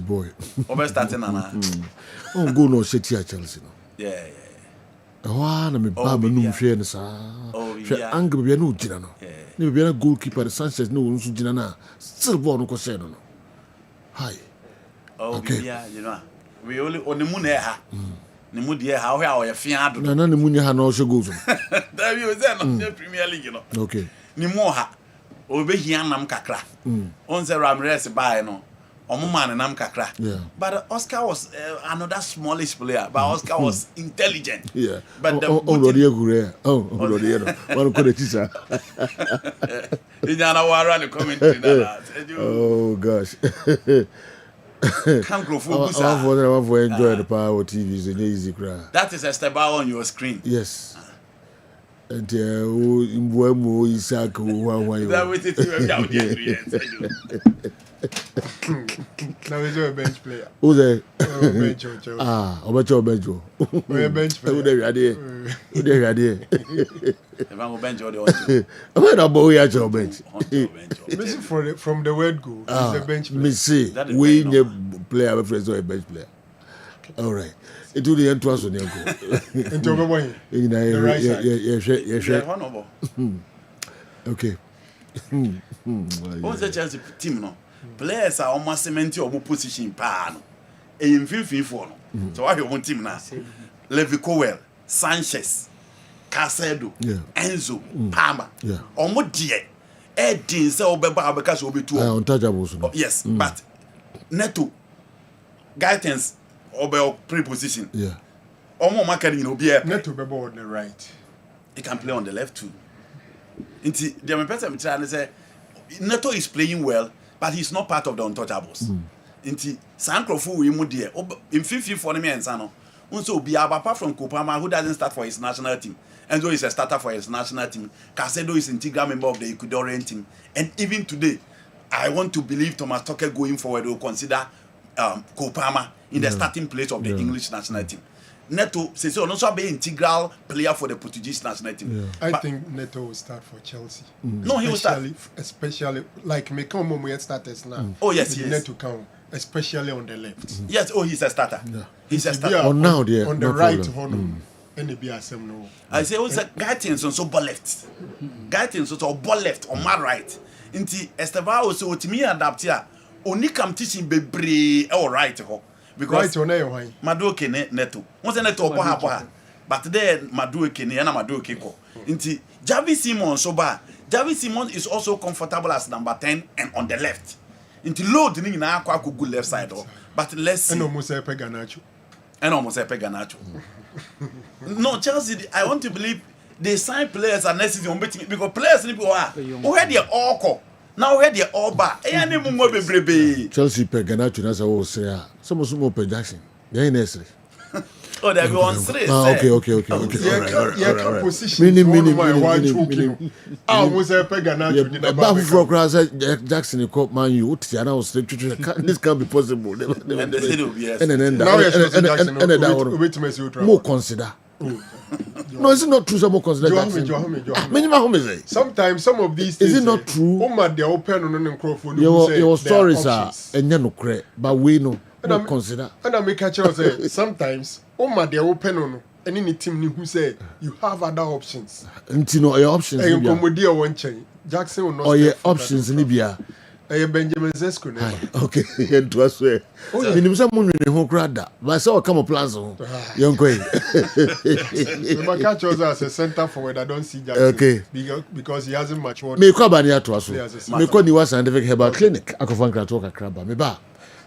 boy. Oh, go no shit here, Chelsea. Yeah. Oh, na me ba me no hwe ne sa. Hwe angle be no gina no. Ne be na goalkeeper Sanchez no nso gina na. Still ball no ko say no. Hi. Oh, yeah, you know. We only on the moon ha. Ne mu de ha ho ya fia do. Na ne mu nya ha na o hwe goals. That you say no Premier League no. Okay. Ni mo ha. Obe hia nam kakra. On say Ramirez buy no. Omo man nam kakra. Yeah. But Oscar was another smallish player, but Oscar was intelligent. Yeah. But the One could it is. Oh gosh. Can't grow I want to enjoy the power of TVs in easy cry. That is Estebao on your screen. Yes. And in Buemo Isaac that was Now he's a bench player. Who's a bench? Bench. Bench player. Who they are there? Bench or I'm not a boy at your bench. Missing from the word go. He's a bench player. Me see, we need player friends or a bench player. All right. It will the entrance on your go. Into the way. The right side. Okay. What's the Chelsea team no? Players are almost cemented or position pan. A in 50 for no. So I want team now. Levi Cowell, Sanchez, Casedo, Yeah. Enzo, Palmer. Yeah. Omo die. Edin say obeba abeka so obetu. Untouchables. No. Yes, but Neto guidance obe preposition. Yeah. Omo market you know be a Neto bebo on the right. he can play on the left too. Inti the person trying say Neto is playing well, but he's not part of the untouchables. Inti Sankrofo we mu there in 50 for me and Sano. Also be apart from Kopama who doesn't start for his national team. Enzo is a starter for his national team. Casedo is an integral member of the Ecuadorian team. And even today, I want to believe Thomas Tuchel going forward will consider Kopama in the starting place of the English national team. Neto says also be integral player for the Portuguese national team. I think Neto will start for Chelsea. No, he will start. Especially like Mekong we starters now. Oh yes, yes. Neto count, especially on the left. Yes, oh he's a starter. Yeah. He's a starter. Oh, now there, on the no right problem. no. I say also guidance on so ball left. Guidance also ball left on my right. Inti Esteva also otimi adapt here. Oni kam teaching bebre all right ho. Because Right on there why? Maduoke Neto. Once Neto opo but then Maduoke na Maduoke ko. Inti Javi Simon so ba. Javi Simon is also comfortable as number 10 and on the left. Inti load ni na akwa good left side ho. But let's see. And almost a Peganacho. No, Chelsea, I want to believe they sign players are necessary because players need to who had their all call. Now we had their all back. Any more baby. Chelsea Peganacho na say o say some more per Jackson. They necessary. Oh, they go on straight. Okay. Yeah, position. Meaning. Almost a Peganacho. But for cross Jackson called Man U. This can't be possible. And then more consider. No, it's not true. Some more consider. Sometimes some of these things. Is it not true? They open on microphone. Your stories are and you know, but we know. Not consider. And I make a choice. Sometimes, they open on any team who say you have other options. And you know your options. And you come with your one chain. Jackson will not. Or your options in Libya. Benjamin Zesko. Okay, and to us where. In someone in who cried that. But I saw a come of plaza. Young Quay. My catch was as a center forward. I don't see Jackson. Okay. Because he hasn't much work. Me kwa bani ya to us. Me kwa niwa scientific herbal clinic. Akofanga toka kraba. Me ba.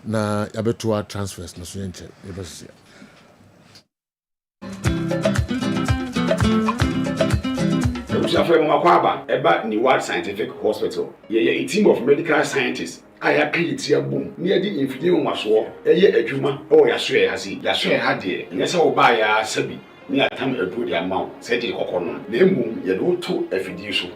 Na yabetua transfers na so yenche yebesia Usafre mo makwaba eba ni World Scientific Hospital ye a team of medical scientists aya create ya boom ni edi infidie mo maso eye adwuma o ya so ya hasi ya so ya hade nyese wo ba ya sabi ni atam edu di amaw se di kokono na emum ye do to afidie so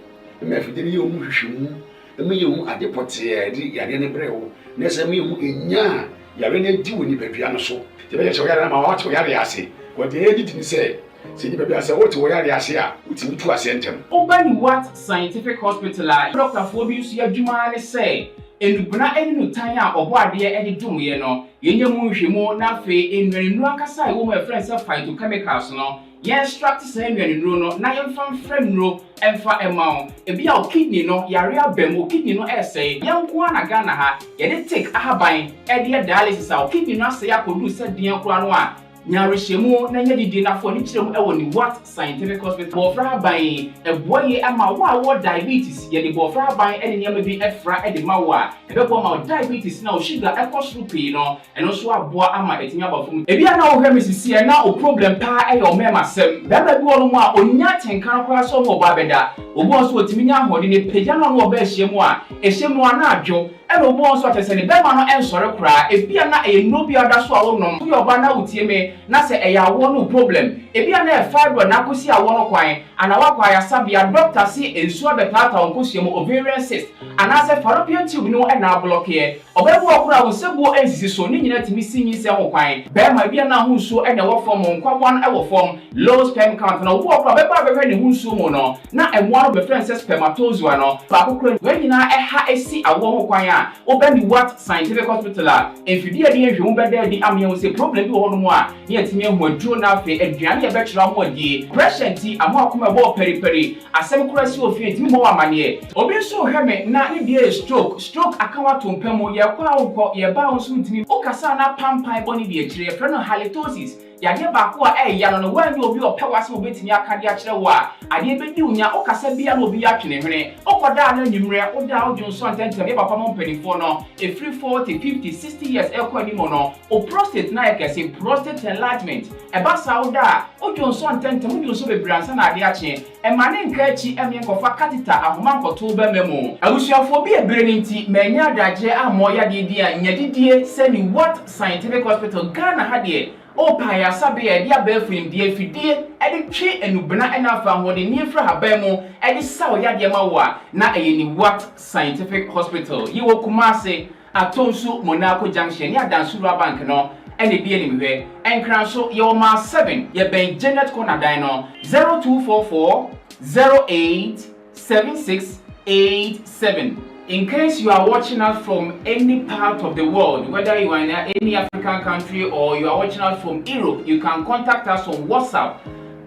me afidie ni omu hwehwemu me ye hu adepote ya di yare ne brewo na se me hu enya yare ne di woni badua no so te be che yare na ma wa to yare ase ko de edit ni se ni badua se wo to yare ase a utimi tu ase ntem Obani What Scientific Hospital Dr. Fobius Yadjuma say enubuna eni no tan a obo ade edi dumye no yenye mu nhwemu na fe enwenu akasa e wo ma friends phytochemicals no ye extract say enwenu no na ye mfa frem no emfa emao ebi a kidney no yare abem kidney no essay yanko na Ghana ha ye de take ahaban edi dialysis a kidney no say produce den kura no a nyarehemu na nya didi na fo ni kirem ewo ni What Scientific Hospital bofra ban eboye ama wo diabetes ye de bofra ban ene nyama bi efra ede ma wo a ebebo ma diabetes na o sugar ekosrupi no eno so aboa ama etinya abafum ebi na wo hwe misisi e na o problem pa e yo mema sem baba bi wo no a onya tenkan kora so ho ba beda obo so otimi nya hode ne pagya no wo ba ehyemu a ehyemu ana adwo eno obo so atese ne bema no ensore kora ebi na e no bi oda so a wo no yo ba na utie me na se eya wo no problem ebi na e fibro na kosi a wo no kwan ana wa kwa ya sabia doctor si ensu abetata onkosie mo ovarian cyst ana se fallopian tube no e na block ye obebu okura wo sebu ensisi so ni nyina timi sinyi se ho kwan be ma bia na ho nsuo e na wo form nkwawan e wo form low sperm count na wo okura be ba be ne ho nsuo mo no na emwa no be friend se spermatozoa no ba kokura we nyina e ha esi awo ho kwan a obani What Scientific Hospital a enfidie de ehwe be da di amye wo se problem bi wo no mo a ne atimi ehu aduro na afi aduane e be kyerɛ mo adi pressure ti amo akoma bo periperi asem kura si ofi etimi mo amane obi nso hweme na ne die stroke akawa tompam ye kwa wo ye ba wo so ntimi okasa na pampan boni die kyerɛ frɛ no halitosis yade ba ko a ya no wan bi obi opewase obetimi akade a kire wo a ade be di unya okasa bia no obi atwene hwene okoda na nyimre oda odwonso antentem ye papa mo mpanifo no e free 40 50 60 years ekwani mo no o prostate na yakase prostate enlargement e ba sa oda odwonso antentem odwonso bebransa na ade ache e mane nka achi enkofa catheter ahoma nkoto ba memo abusuafo bi ebere nti manya adaje amo ya de dia nyadidie seni what scientific hospital Ghana hade o pa ya sabe ya dia ba fim die fidie ede twe enubena enafa hode ni efra habemu ede saw ya de ma wa na eyeni what scientific hospital yiwo Kumase atonsu Monaco junction ya dansura bank no ene bi eni mhwe enkran so yo ma 7 ye ben Janet Corner no 0244 087687. In case you are watching us from any part of the world, whether you are in any African country or you are watching us from Europe, you can contact us on WhatsApp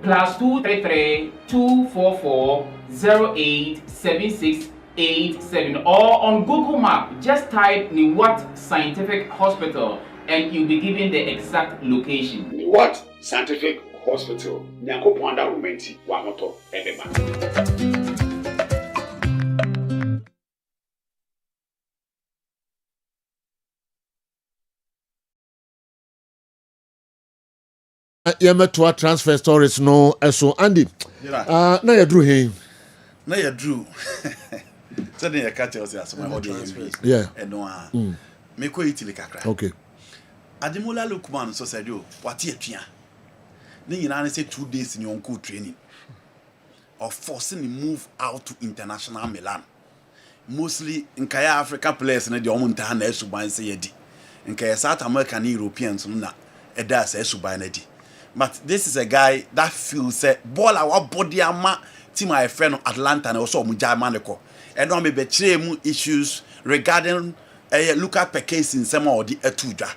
+233 244 087687 or on Google Map. Just type Niwat Scientific Hospital and you'll be given the exact location. Niwat Scientific Hospital. Nyako Pwanda Rumenti Wamoto Edema. Yamatua transfer stories no so Andy. Na ya drew him. Na ya drew. So then you catch us as my body. Yeah. And no me ko Italy kakra. Okay. Ademola Lukman so said you what tua. Ni nyina say 2 days in your uncle training. Of forcing him move out to international Milan. Mostly in Kaya African players na the omunta na esuban say yedi. In Kaya South American Europeans na eda say esuban na di. But this is a guy that feels say ball our body ama team my friend Atalanta na also mu Germanico. And no me be mu issues regarding Luka Pekes in some of the etuja.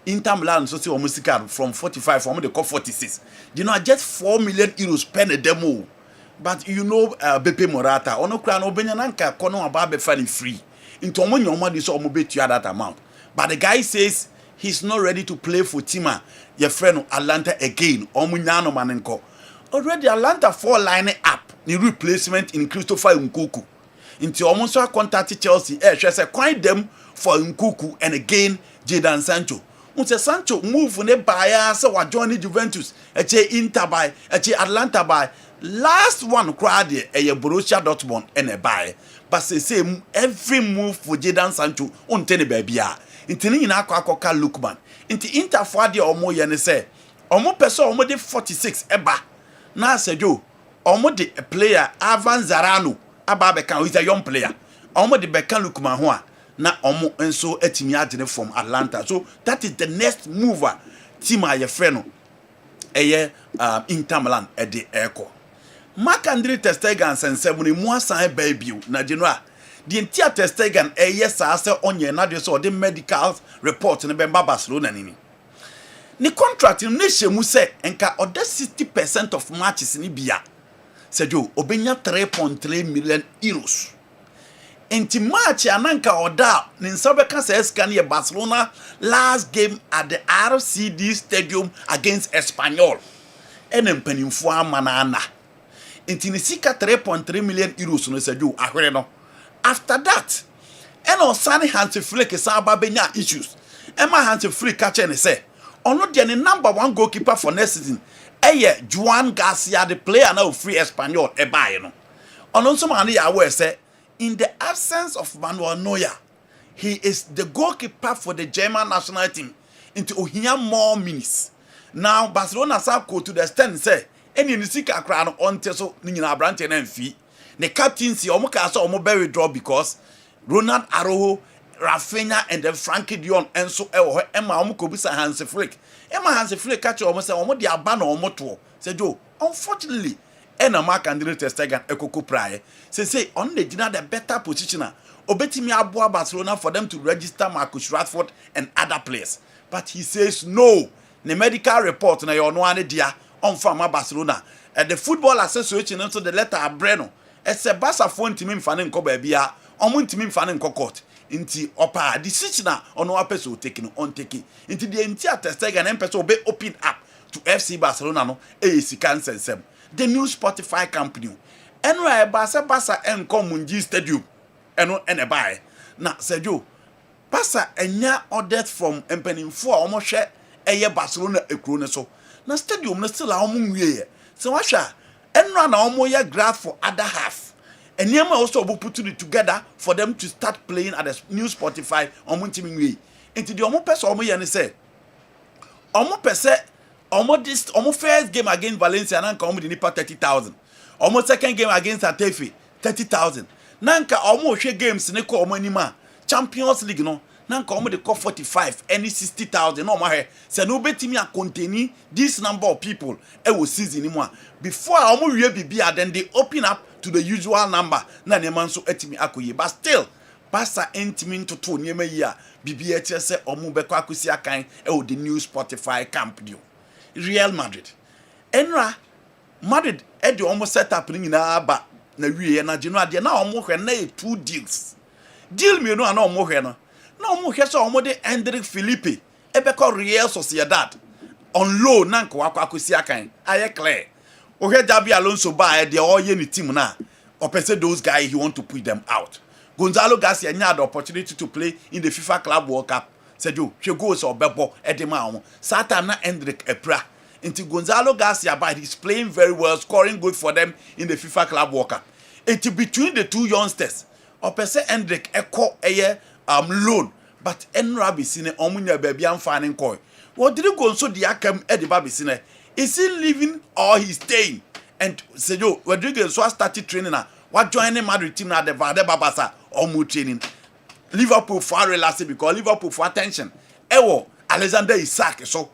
Inter Milan so say almost from 45 from the 46. You know just 4 million euros spend a demo. But you know Bepe Morata ono kra no benya nanka kono aba be fan free. Into omo nyoma dis omo betu that amount. But the guy says he's not ready to play for Tima, your friend Atalanta again. Omunyano manenko. Already Atalanta 4 lining up the replacement in Christopher Nkunku. Into almost contact Chelsea. She say quite them for Nkunku and again Jadon Sancho. Unse Sancho move ne buy so wa join Juventus. Eche Inter by eche Atalanta by. Last one crowd Borussia Dortmund and a buy. But say every move for Jadon Sancho on ten baby. Intini ina kwa Lukman. Inti Inter for the omo yene say. Omo person omo de 46 eba. Na sejo. Omo de a player Avan Zarano. Aba bekan is a young player. Omo de bekan Lukman ho a. Na omo enso etimi adene from Atlanta. So that is the next mover. Tima ye friend no. Eye Inter Milan e de eko. Marc-André ter Stegen sensebuni mu asan baby na general. The entire ter Stegen yes say onye na de so the medical report ne be Barcelona nini. Ni contract ni shemu say enka other 60% of matches ni bia. Sejo obenya 3.3 million euros. Enti match ananka oda ni nsabeka say scan ye Barcelona last game at the RCD Stadium against Espanyol. Enem penimfo amanana. Inti ni sika 3.3 million euros no seju ahwere no. After that, eno sani Hansi Flick sa benya issues. Emma Hansi Flick catch ne say, ono de ne number 1 goalkeeper for next season. Eye Juan Garcia the player now free Espanyol e buy no. Ono so man ya we say in the absence of Manuel Neuer, he is the goalkeeper for the German national team into ohia more minutes. Now Barcelona sa go to the extent say any nisika kra no onte so ni nyina abrante na mfi the captaincy omo ka so omo be withdraw because Ronald Araujo, Rafinha and then Frankie de Jong enso e wo ema omo ko bisa Hansi Flick Hansi Flick catch omo say omo de aba na omo to say Joe unfortunately ena Marc-André ter Stegen ekoko praye say on the gina the better positioner obetimi aboa Barcelona for them to register Marcus Rashford and other players but he says no the medical report na yo no ane dia on from Barcelona and the football association into the letter Breno ese Barca fo ntimi mfa ne nko ba bia omo ntimi mfa ne nko court nti opa decision na ono apeso take no on take nti the entire ter Stegen na peso be open up to FC Barcelona no sika nsensem the new Spotify company enra Barca enkomunji stadium eno ene bae na Sergio Barca enya ordered from empanimfo a omo hwe eye Barcelona ekro ne so na stadium no still a omo nwie se wahwa enra na omo ye grass for other half and Niama also put it together for them to start playing at the new Spotify on Muntiminwe. Into the Omo Pesa Omo Yan say Omo Pesa Omo first game against Valencia Nanka Omo Nipa 30,000. Omo second game against Atefe 30,000. Nanka Omo share games Neko Omo Nima Champions League no Nanka Omo de call 45 any 60,000 no mahe say no betimi a containing this number of people will season anymore. Before Omo we bibia then they open up to the usual number na neman so etimi akoye but still Barca entimi to niema yi a bibia tie se omu beko akosi akan the new Spotify camp dio Real Madrid enra Madrid de omu set up ni nyina ba na wie na genu ade na omu hwe na 2 deals deal me no na omu hwe no na omu hwe so omu de Endrick Felipe ebeko Real Sociedad on loan na nko akosi akan aye clear Ohe Javi Alonso ba the all ye team na opese those guys he want to put them out. Gonzalo Garcia had the opportunity to play in the FIFA Club World Cup. Said you she goes or bebo edema Satan na Endrick Epra. Into Gonzalo Garcia but he's playing very well, scoring good for them in the FIFA Club World Cup. It's between the two youngsters. Opese Endrick Echo loan but Enra Bisine omunya baby am fanning koi. What did you go so the akam ediba Bisine? Is he leaving or he's staying? And Sergio Rodriguez so started training now. What joining Madrid team now the Vade Babasa or more training. Liverpool for relaxed because Liverpool for attention. Ewo Alexander Isak so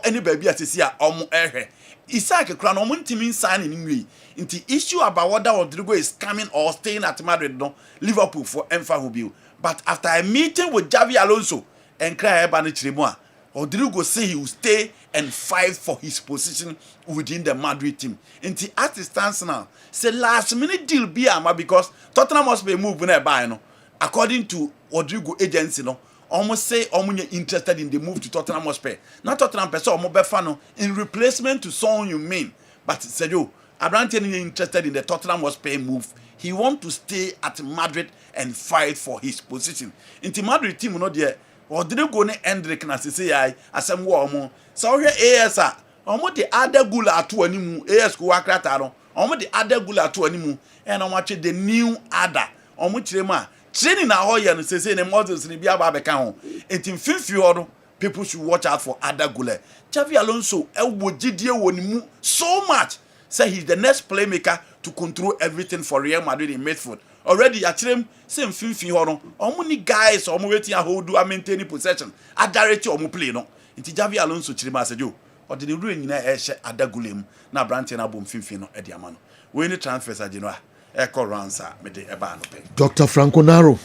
any baby as see omo ehe. Isak crown omo team sign in way. Into issue about whether Rodrigo is coming or staying at Madrid no Liverpool for Enfa Hubio. But after a meeting with Javi Alonso and cry Ebani Chirimoa, Rodrigo say he will stay and fight for his position within the Madrid team. Until at the stance now, say last minute deal be ama because Tottenham must be moving by no. According to Rodrigo agency no, almost say almost interested in the move to Tottenham Hotspur. Not Tottenham person almost be fan in replacement to Son you mean. But said you, Abraham interested in the Tottenham Hotspur move. He want to stay at Madrid and fight for his position. Until Madrid team no there. Or didn't go ne Endrick na say I asem wo omo so hwe AS a omo de other goal ato animu AS ko wakrata no omo de other goal ato animu e na omo the new ada omo kire ma training na ho ye no say ne models ni bia ba beka ho etim finfi ho no people should watch out for other goal Xavi Alonso e wo gidie wo ni mu so much say he's the next playmaker to control everything for Real Madrid in midfield. Already atrem same finfi ho no omo ni guys omo wetin a hold do maintain possession a direct omo play no nti Xavi Alonso chire ma sejo o de ru nyina e hye adagulem na brante na bom finfi no e de ama no we ni transfers ageno a e call ransa me de e ba no pe Dr. Franco Naro.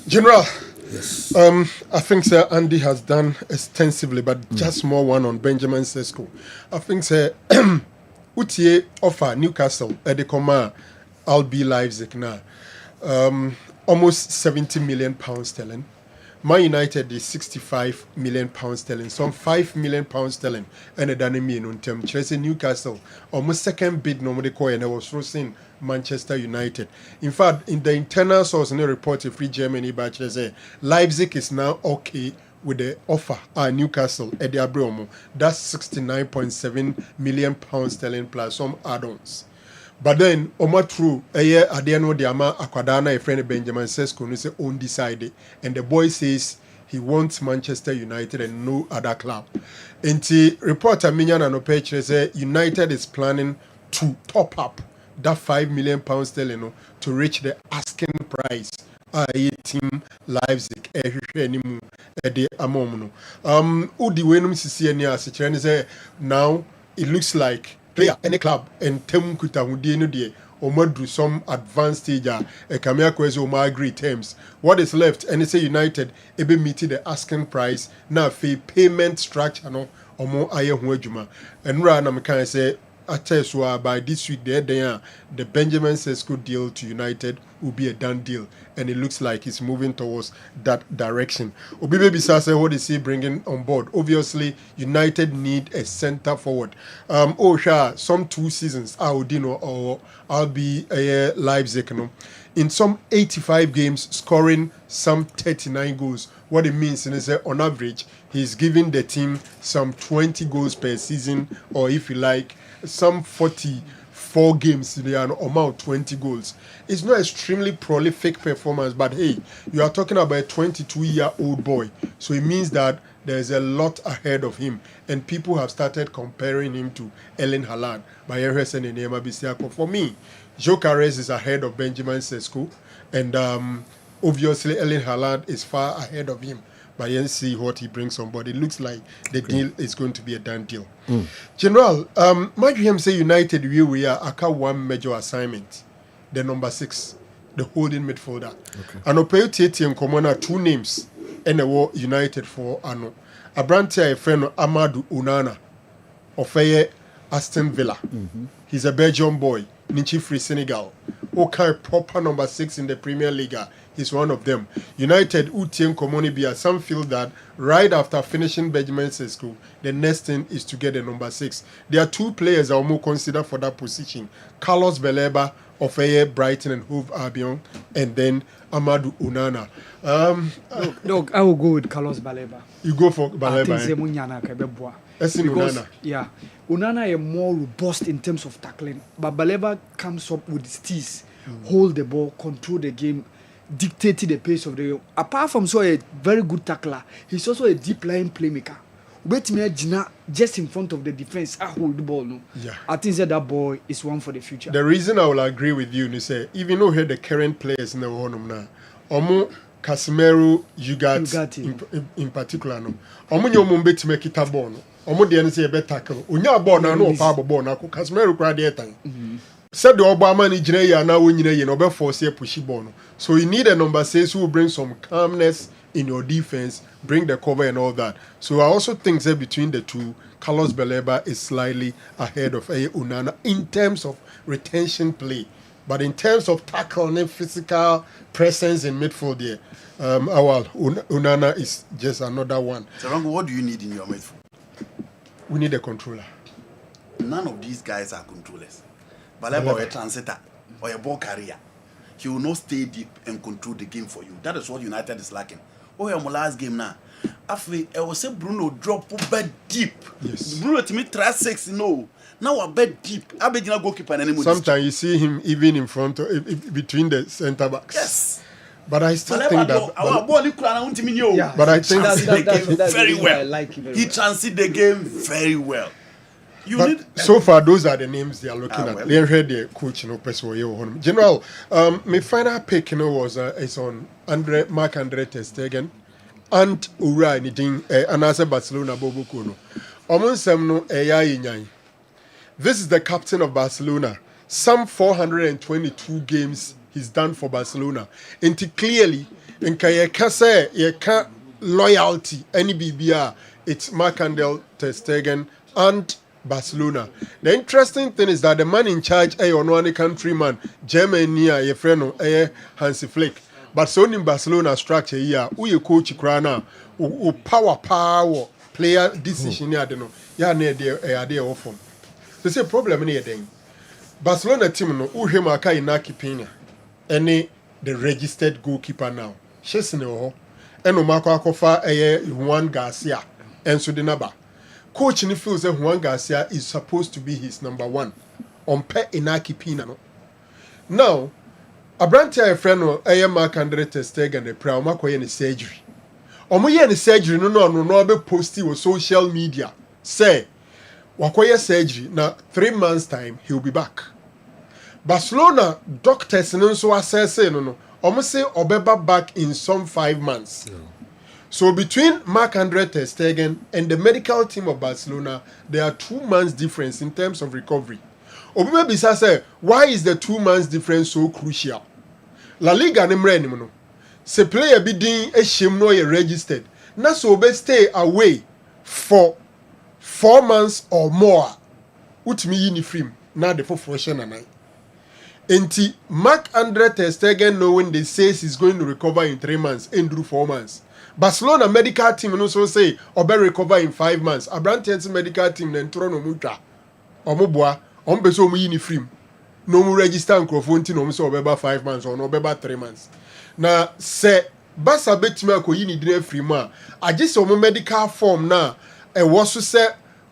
General. Yes. I think Sir Andy has done extensively, but just more one on Benjamin Sesko. I think Sir Utie offer Newcastle at the Command RB Leipzig now. Almost 70 million pounds sterling. Man United is 65 million pounds sterling. Some 5 million pounds sterling. And a dynamic on term. Chelsea Newcastle almost second bid no more and I was roasting Manchester United. In fact, in the internal source in the report of Free Germany by Chelsea, Leipzig is now okay with the offer Newcastle at the Abromo. That's 69.7 million pounds sterling plus some add-ons. But then, Oma true, a year at the end of the Ama Aquadana, a friend of Benjamin Sesko, who say undecided. And the boy says he wants Manchester United and no other club. And the reporter Minyan and Opeche say United is planning to top up that 5 million pounds sterling to reach the asking price. Team Leipzig, anymore at the Amomuno. Udi Wenum Sicilia, say now it looks like player any club and tem kuta hudie de omadu some advanced stage a kamia kwese o agree terms what is left and say United ebe meet the asking price na fe payment structure no omo aye ho adwuma enra na me kan say attest by this week the Benjamin Sesko deal to United will be a done deal, and it looks like it's moving towards that direction. Obibe Bisase, what is he bringing on board? Obviously, United need a centre forward. Some 2 seasons, Audino or I'll be Leipzig, in some 85 games, scoring some 39 goals. What it means is that on average, he's giving the team some 20 goals per season, or if you like, some 44 games, they are amount 20 goals. It's not extremely prolific performance, but hey, you are talking about a 22-year-old boy, so it means that there's a lot ahead of him, and people have started comparing him to Erling Haaland. For me, Gyökeres is ahead of Benjamin Sesko, and obviously Erling Haaland is far ahead of him. But let's see what he brings on board. It looks like the deal is going to be a done deal. General, Madrid say United we are aka one major assignment, the number 6, the holding midfielder. And Opeyoti and Komona 2 names and the war United for Ano. Abrantia a friend Amadou Onana of Aston Villa. He's a Belgian boy, Ninchi Free Senegal. Okay, proper number 6 in the Premier League. He's one of them. United, Utien Komonibia, some feel that right after finishing Benjamin Sesko, the next thing is to get a number 6. There are 2 players I will more consider for that position. Carlos Baleba of Brighton and Hove Albion, and then Amadou Onana. Look, I will go with Carlos Baleba. You go for Baleba. Because, yeah, Onana is more robust in terms of tackling, but Baleba comes up with steez, hold the ball, control the game, dictating the pace of the game. Apart from so a very good tackler, he's also a deep line playmaker. Wait me just in front of the defense, I hold the ball. No, yeah. I think that boy is one for the future. The reason I will agree with you is even though here the current players in the world now, Casemiro, Ugarte in particular, no, you bet to make it a ball. They say a better tackle. Unya ball na no power ball na Casemiro crowd there time. Said the Obama Nigeria now when you know force a pushy ball. So you need a number 6 who will bring some calmness in your defense, bring the cover and all that. So I also think that between the 2, Carlos Baleba is slightly ahead of Onana in terms of retention play. But in terms of tackle and physical presence in midfield there, Onana is just another one. Sarango, what do you need in your midfield? We need a controller. None of these guys are controllers. Baleba or a transitor or a ball carrier. He will not stay deep and control the game for you. That is what United is lacking. Oh, yeah, my last game now. After I was say Bruno drop bed deep. Yes. Bruno to me try 6 no. Now a bed deep. I bet you not goalkeeper anymore. Sometimes you see him even in front of between the centre backs. Yes. But I still think that. Yeah. But I think that's very well. I like him very he well. transit the game very well. So far, those are the names they are looking at. They heard the coach, General, my final pick, was is on Marc-Andre ter Stegen and Ura Nidin, and as a Barcelona Bobo Kuno. This is the captain of Barcelona. Some 422 games he's done for Barcelona. And clearly, in Kayakase, loyalty, any BBR, it's Marc-Andre ter Stegen and Barcelona. The interesting thing is that the man in charge, one countryman, Germany, a friend, Hansi Flick. But so in Barcelona structure here, who coach Krana, who power player decision here, don't know. Yeah, near often. There's a problem in here then. Barcelona team no who him aka Inaki Pena. Any the registered goalkeeper now. Chesne ho. Eno mako akofa Juan Garcia. Enso de naba. Coach in feels that Juan Garcia is supposed to be his number 1 on pe Inaki Pina. No? Now, Abrantia friend no Marc-Andre ter Stegen the prayer mako ye surgery. Omo ye surgery no be posti on social media. Say wakoye surgery na 3 months time he will be back. Barcelona doctors nso assess no. Omo say obeba back in some 5 months. Yeah. So between Marc-Andre ter Stegen and the medical team of Barcelona, there are 2 months difference in terms of recovery. Obube Bisa say, why is the 2 months difference so crucial? La Liga nemre ni no. Se player be din ehiem no ye registered. Na so be stay away for 4 months or more. utumi yi ni free na de for hye nanan enti Marc-Andre ter Stegen knowing they says he's going to recover in 3 months and do 4 months. Barcelona medical team no so say obe recover in 5 months. Abrantians medical team then throw no mutra. Omoboa, ombeso mu yi ni free. No mu register microphone ti no mu so obeba 5 months or no obeba 3 months. Na se Barca betime akoyi ni dire free ma. Agise omo medical form na e wo so se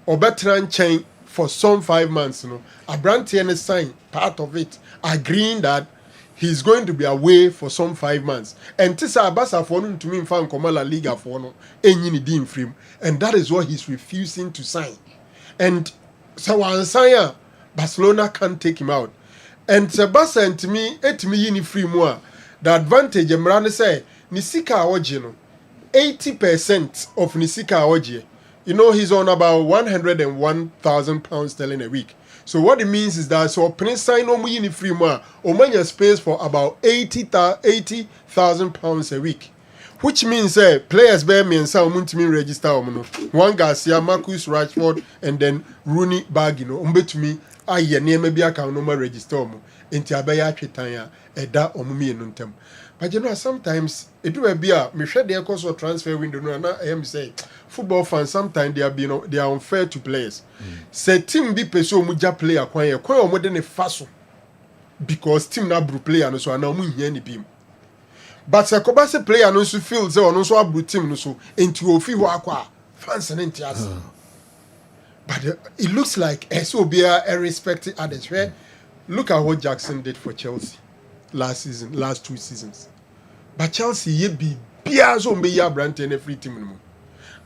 obetra nchen for some 5 months no. Abrantian sign part of it agreeing that he's going to be away for some 5 months. And Tisa Abasa for him to me fan Komala Liga for no any dim frame. And that is what he's refusing to sign. And so ansaya Barcelona can't take him out. And Sebasa and to me, yini free more. The advantage Emrane say Nisika Awojino 80% of Nisika Awoje. You know he's on about £101,000 sterling a week. So what it means is that so Prince sign no money free more or money space for about £80,000 a week. Which means players bear me and some to register one Garcia, Marcus Rashford, and then Rooney Bagino. To me, I maybe I can no register into Abaya Chitanya, Eda or Mumi and Untem. But you know, sometimes it will be a Michelle de course of transfer window. No, I am saying football fans sometimes they are unfair to players. Say team be peso muja player kwanye more than a faso because team na bru player no so na mu hia ni bim. But say kobase player no so feel say ono so abru team no so enti ofi ho akwa fans na ntias. But it looks like SOBA respected others. Right? Look at what Jackson did for Chelsea last 2 seasons. But Chelsea ye be biazo mbe ya brand and every team.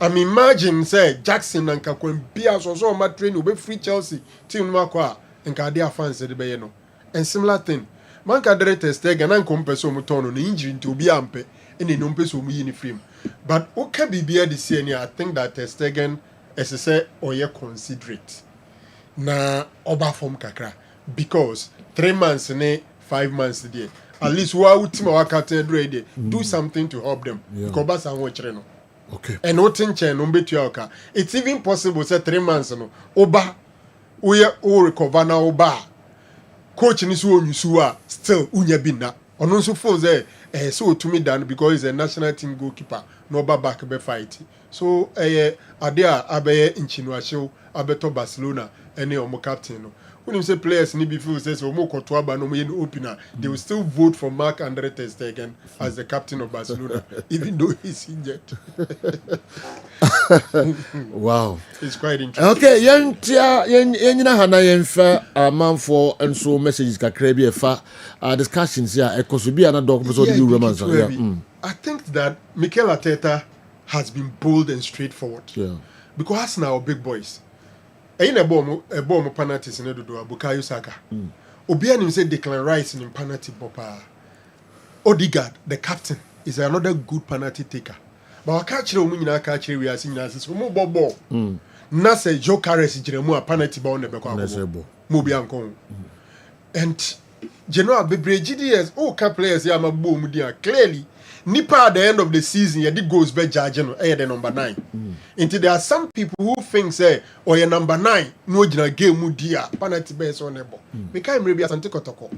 I mean, imagine say Jackson and Kakwen biazo so ma train ube free Chelsea team no kwa nka dia fans de be no. And similar thing. Man ka Ter Stegen and compeso mutono ni injury to obi ampe ene no mpeso mu yini frame. But okay bibia this year I think that Ter Stegen as I say oye considerate. Na oba form kakra because 3 months ne 5 months there. At least who are ultima wakati ready do something to help them. Because no. Okay. And nothing change no betu oka. It's even possible say 3 months no. Oba we recover na oba. Coach ni so onyusu still unya bina. Ono so feel say so to me down because he's a national team goalkeeper. No oba back be fight. So adia abeye inchinuasho abeto Barcelona any omo captain no. When you say players need be feel says omo kotoaba no mo opener, they will still vote for Marc-Andre ter Stegen as the captain of Barcelona even though he's injured. Wow. It's quite interesting. Okay, yenina hana yenfa man for and so messages kakra bi efa discussions here ekoso na dog so the romance. I think that Mikel Arteta has been bold and straightforward. Yeah. Because now big boys. Ain't a bomb penalties in Edo Bukayo Saka. Obianim said Declan Rice in penalty papa. Odegaard, the captain, is another good penalty taker. But I catch you when I catch you, we are seeing as more ball. Nasa Joe Carres Jeremu a penalty ball on the back of Mobianco. And General Bebrejidi players here, my boom, dear. Clearly, Nipa at the end of the season, yeah, it goes by judging the number 9. Until there are some people who think say, oh, your number 9, no game mudia, penalty base on the ball. We can't maybe as Antikotoko.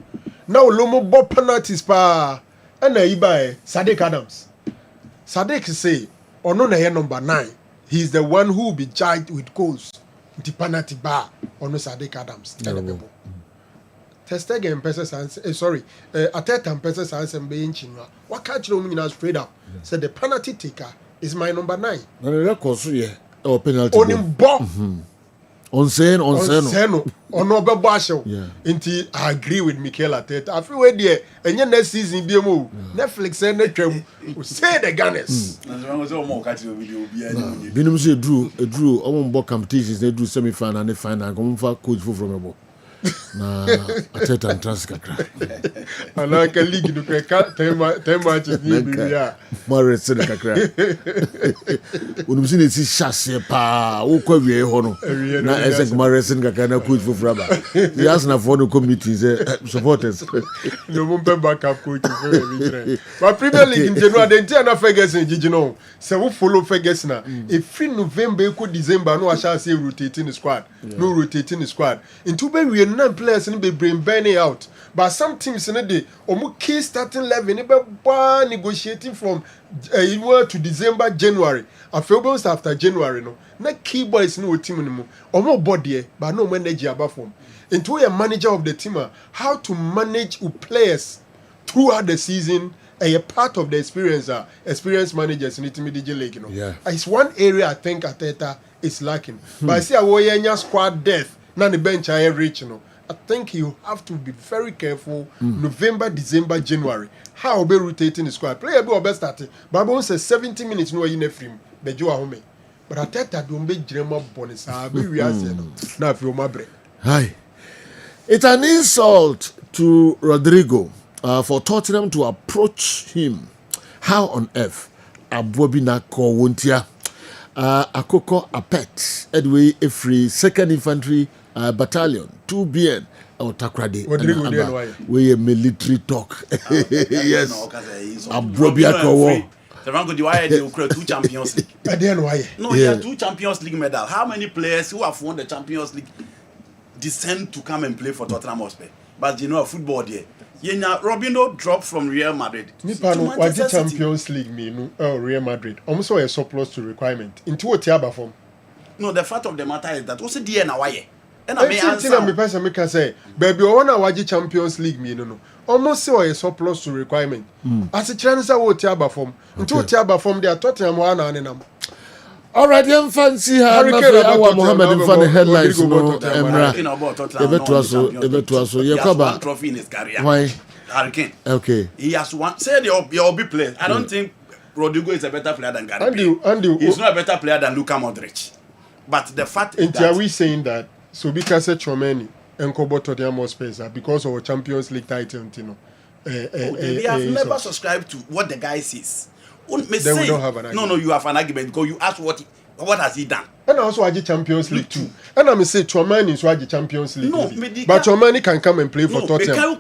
Now Lomo ball penalties pa and Ibai Sadiq Adams. Sadiq say, or no number 9. He's the one who will be judged with goals. The penalty bar on no Sadiq Adams. Ter Stegen Arteta and answer being chinwa. What catch you mean straight up? Said the penalty taker is my number 9. No record or penalty. On him bomb. On seno. On no basho. Inti I agree with Mikel Arteta. I feel where there and next season be mo. Netflix and Netflix say the Gunners. Binum say drew omo competitions they do semi final and final come for coach from na Ateta ntrans kakra. Anaka league no kweka 10 matches ni bibia. More se kakra. Unumsi ne si hyase pa, wo kwa wie ho no. Na esek more se kakra na coach for ba. The Arsenal for no committee supporters. No mumpe backup coach for every. But Premier League in January den tia na Ferguson gigi no. Se wo follow Ferguson na e free November ko December no asha say rotating the squad. No rotating the squad. Into be we na players ni be bring burning out. But some teams in the omu key starting 11 be negotiating from to December, January. I feel after January no. Na key boys no team no. Omo body but no manager above them. Into a manager of the team, how to manage players throughout the season. A part of the experience, experienced managers in the DJ League, you know. Yeah. It's one area I think Ateta is lacking. But I see a Woyenya squad depth, now the bench I reach, you know. I think you have to be very careful. November, December, January. How be rotating the squad? Player be best starting. But once 70 minutes no in a frame. But you are home. But Ateta don't be dreamer bonus. I be reasonable. Now if you my break. Hi. It's an insult to Rodrigo for Tottenham to approach him. How on earth? Abobina Kowuntia. Akoko Apet. Edway Efri 2nd Infantry Battalion 2BN. Takrade. We a military talk. Yes. Abobia Kowo. The why they create 2 Champions League. Then why? No, he has 2 Champions League medals. How many players who have won the Champions League descend to come and play for Tottenham Hotspur? But you know, football there. Robinho dropped from Real Madrid. Nipano, why the Champions League mean Real Madrid? Almost a surplus to requirement. Into what tiaba form? No, the fact of the matter is that also the NY. And I may say, baby, I want to watch Champions League me no. Almost so a surplus to requirement. As a chance I will tiaba form. Into tiaba form they are Tottenham one and all right, young fancy Mohammed in front of headlines. No, Emra. He has one trophy in his career. Why? Hurricane. Okay. He has one. Say the big player. I don't think Rodrigo is a better player than Gary. Andy, he's not a better player than Luka Modric. But the fact is that... Are we saying that? So because Chomeni and Kobo Tottenham Spurs because of a Champions League title, you know. They have never subscribed to what the guy says. Then we don't have an argument. No, you have an argument because you ask what has he done. And also I Champions League too. And I'm say Chomani is why the Champions League. No, but Chomani can come and play for Tottenham.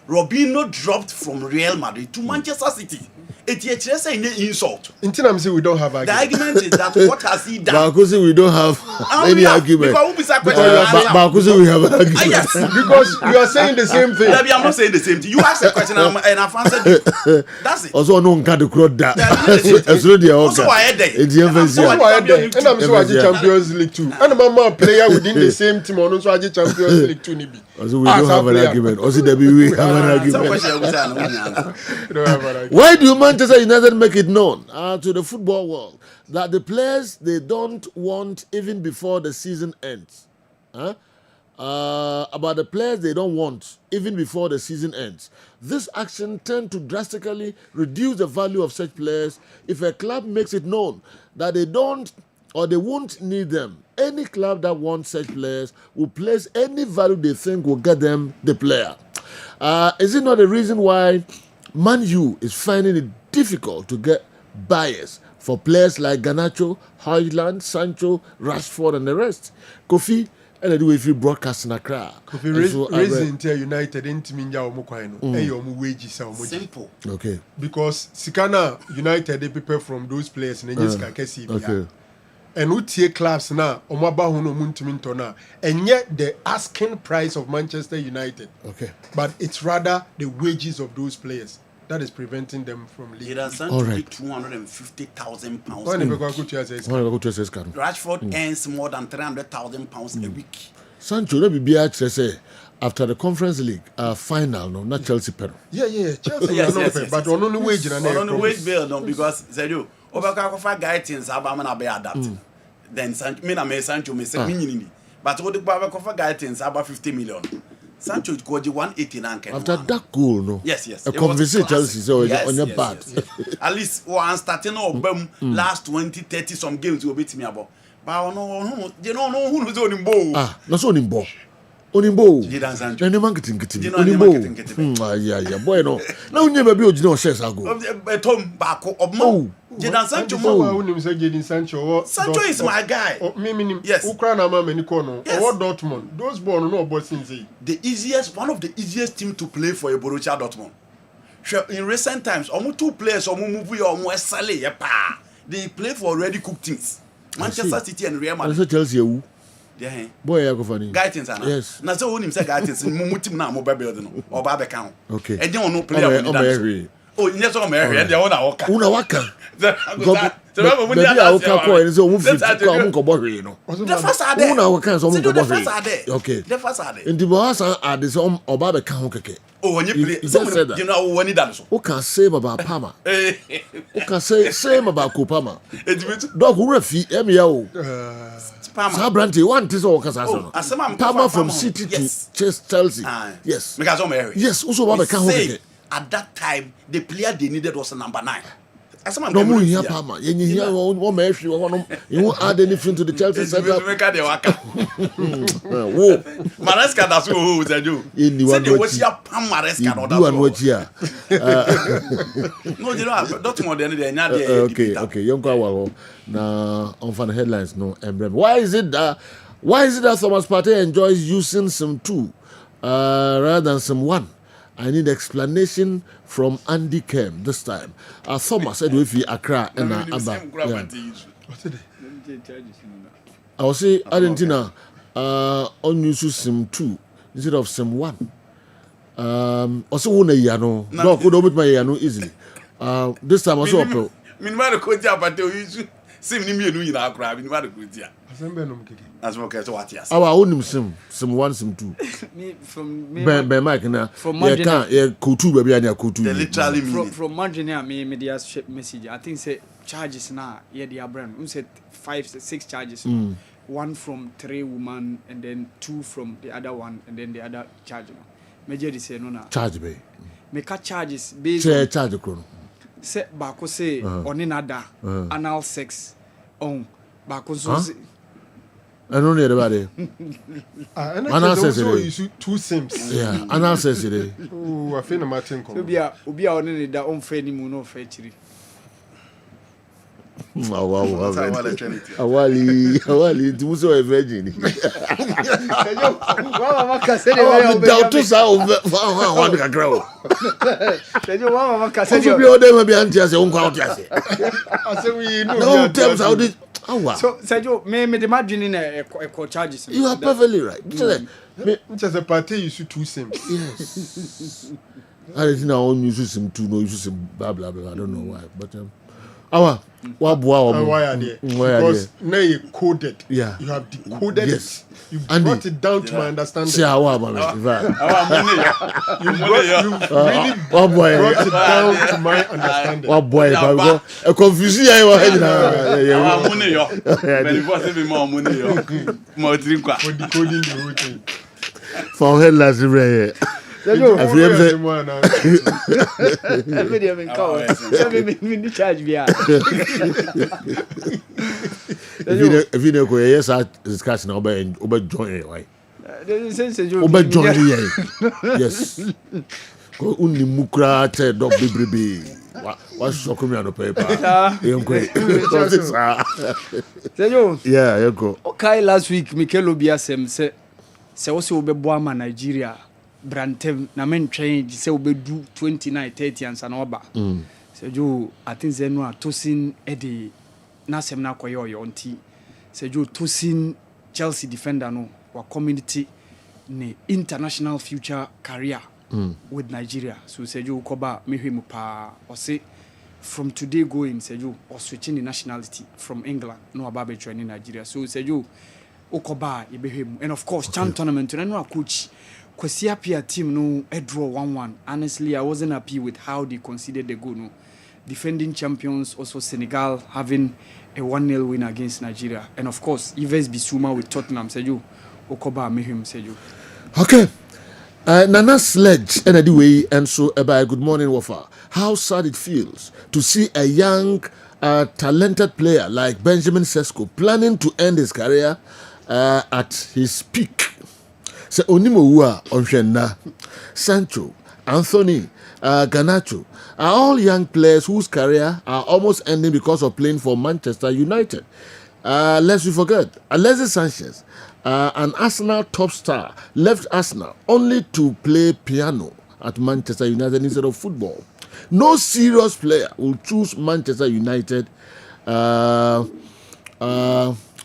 Robinho dropped from Real Madrid to Manchester City. It's an insult. Until I'm saying we don't have argument. The argument is that what has he done? Bakusi, we don't have any argument. Bakusi, we have an argument. Yes, because you are saying the same thing. Maybe I'm not saying the same thing. You asked a question and I've answered you. That's it. Also, no one can do that. Also, why are they? And I'm so the Champions League too. And I'm a player within the same team. I'm also the Champions League too. Also, we don't have an argument. Also, we have an argument. Why do Manchester United make it known to the football world that the players they don't want even before the season ends? About the players they don't want even before the season ends. This action tends to drastically reduce the value of such players if a club makes it known that they don't or they won't need them. Any club that wants such players will place any value they think will get them the player. Is it not the reason why Man U is finding it difficult to get buyers for players like Garnacho, Højlund, Sancho, Rashford, and the rest? Kofi, and I do if you broadcast in Accra. Kofi, raising United into Minja or Mukwaino, wages. Simple. Okay. Because Sikana United, they prepare from those players and just can okay. And we take clubs now, and yet the asking price of Manchester United. Okay. But it's rather the wages of those players that is preventing them from leaving. All right. £250,000. Rashford earns more than £300,000 a week. Sancho, let me be say after the Conference League final, no, not Chelsea, pero. Yeah, Chelsea. Yes. But on only wage, on wage bill, no, because Sergio. Obaka guidance abamana be adapt. Then Sancho me say minimum. But what the Obaka guidance about 50 million. Sancho go 189. After that goal, no. Yes. A conversation Chelsea so on your bad. At least one starting last 20-30 some games will beat me about. Ba no, you know who knows on bo. Ah, na so onimbo. Onimbo. Jidan Sancho. Na ne mankitin. You know the marketing kete. Yeah, boy no. Na unye baby ogina o shares ago. Tom baako obmo. Jidan Sancho mo. Sancho is my guy. Yes. Ukraine ama many corner. Or Dortmund. Those born no boys since. One of the easiest team to play for a Borussia Dortmund. Sure, in recent times, almost 2 players move almost sale pa. They play for already cooked teams. Manchester City and Real Madrid. So Chelsea who? Yeah. Boy ya go funny. Guidance ana. Yes. Na so woni say guidance mu team na mo build no. Oba be kan. Okay. E dey on player we need. Oh, yes o me here dey una waka. Una waka. So we mo dey waka ko en so mo fit ko mo ko bo hwe no. The first are there. Una waka so mo ko bo hwe. Okay. The first are there. Ndi bo asa ade so oba be kan ho keke. Oh, when you play, you know when you done so. Who can say about Palmer? Who can say same about Kopama? Dog who refi MYO. Sabranti one tis all Casano. Palmer from City to Chelsea. Yes. Yes, also about the count. At that time, the player they needed was a number 9. No more here, Palmer. You hear one match, you won't add anything to the Chelsea setup. Whoa, Maresca, that's who said you. In the one was your Pam Maresca or that one. No, you know, not more than the okay, young Kawa. Now, on fan headlines, no emblem. Why is it that Thomas Partey enjoys using some 2 rather than some 1? I need explanation from Andy Kem this time. Thomas said if he Accra and Abba. I will say Argentina on use sim 2 instead of sim 1. Also one yano. No, could omit my yano easily. This time also pro. Meanwhile, coach Partey sim ni me no in Accra. Meanwhile, coach. As well as what yes. Our own sim 1, sim 2. Me from Ben Mike na. From Margin. Yeah, kutu baby and kutu. They literally mean from margin me media message. I think say charges now. Yeah, they are brand. We said 5, 6 charges. 1 from 3 women and then 2 from the other one and then the other charge. Major say no na. Charge be. Make charges based on charge chrono. Say bako say on another anal sex on bako so. I don't know anybody. And also you 2 sims. Yeah, anal says it. Oh, I feel Martin. Obi a only that on fair ni mu no fair chiri. Awali, tu so a virgin. Mama kase de we doubt to sa one ka grow. Sejo mama kase de. Obi o dem be anti ase on kwa anti ase. Ase we know. No terms how this. So Sejo me the margin in a charges. You are perfectly right. Just a party you should 2 sims. Yes. I didn't know you use sim 2 no use sim blah blah blah. I don't know why, but why are they? Because now you coded. Yeah. You have decoded it. You brought it down to my understanding. See how you really brought it down to my understanding. What boy? A confusion. For decoding the whole thing. For headlines, right? If you know, yes, discussion over join why? Over join yes. Go only mukra te dog baby. What's so coming on the paper? Yeah, you go. Okay, last week Mikel Obiasem said, "Se also be boama Nigeria." Brantem na men train say we do 29 30 and sanoba so jo I think say no tosin e de na sem na koyo yo nti say jo tosin Chelsea defender no wa community ne international future career with Nigeria so say jo koba mehwemu pa o say from today going say jo or switching the nationality from England no aba joining Nigeria so say jo okoba ebehwemu and of course chan tournament no coach Kwesi Appiah team no draw 1-1. Honestly, I wasn't happy with how they conceded the goal. No, defending champions, also Senegal having a 1-0 win against Nigeria, and of course, Yves Bissouma with Tottenham. Seju Okoba Mehim Seju. Okay, Nana Sledge and so by good morning, Wafa. How sad it feels to see a young a talented player like Benjamin Sesko planning to end his career at his peak. So Onimowua Onshena, Sancho, Anthony, Garnacho are all young players whose career are almost ending because of playing for Manchester United. Lest we forget, Alexis Sanchez, an Arsenal top star, left Arsenal only to play piano at Manchester United instead of football. No serious player will choose Manchester United at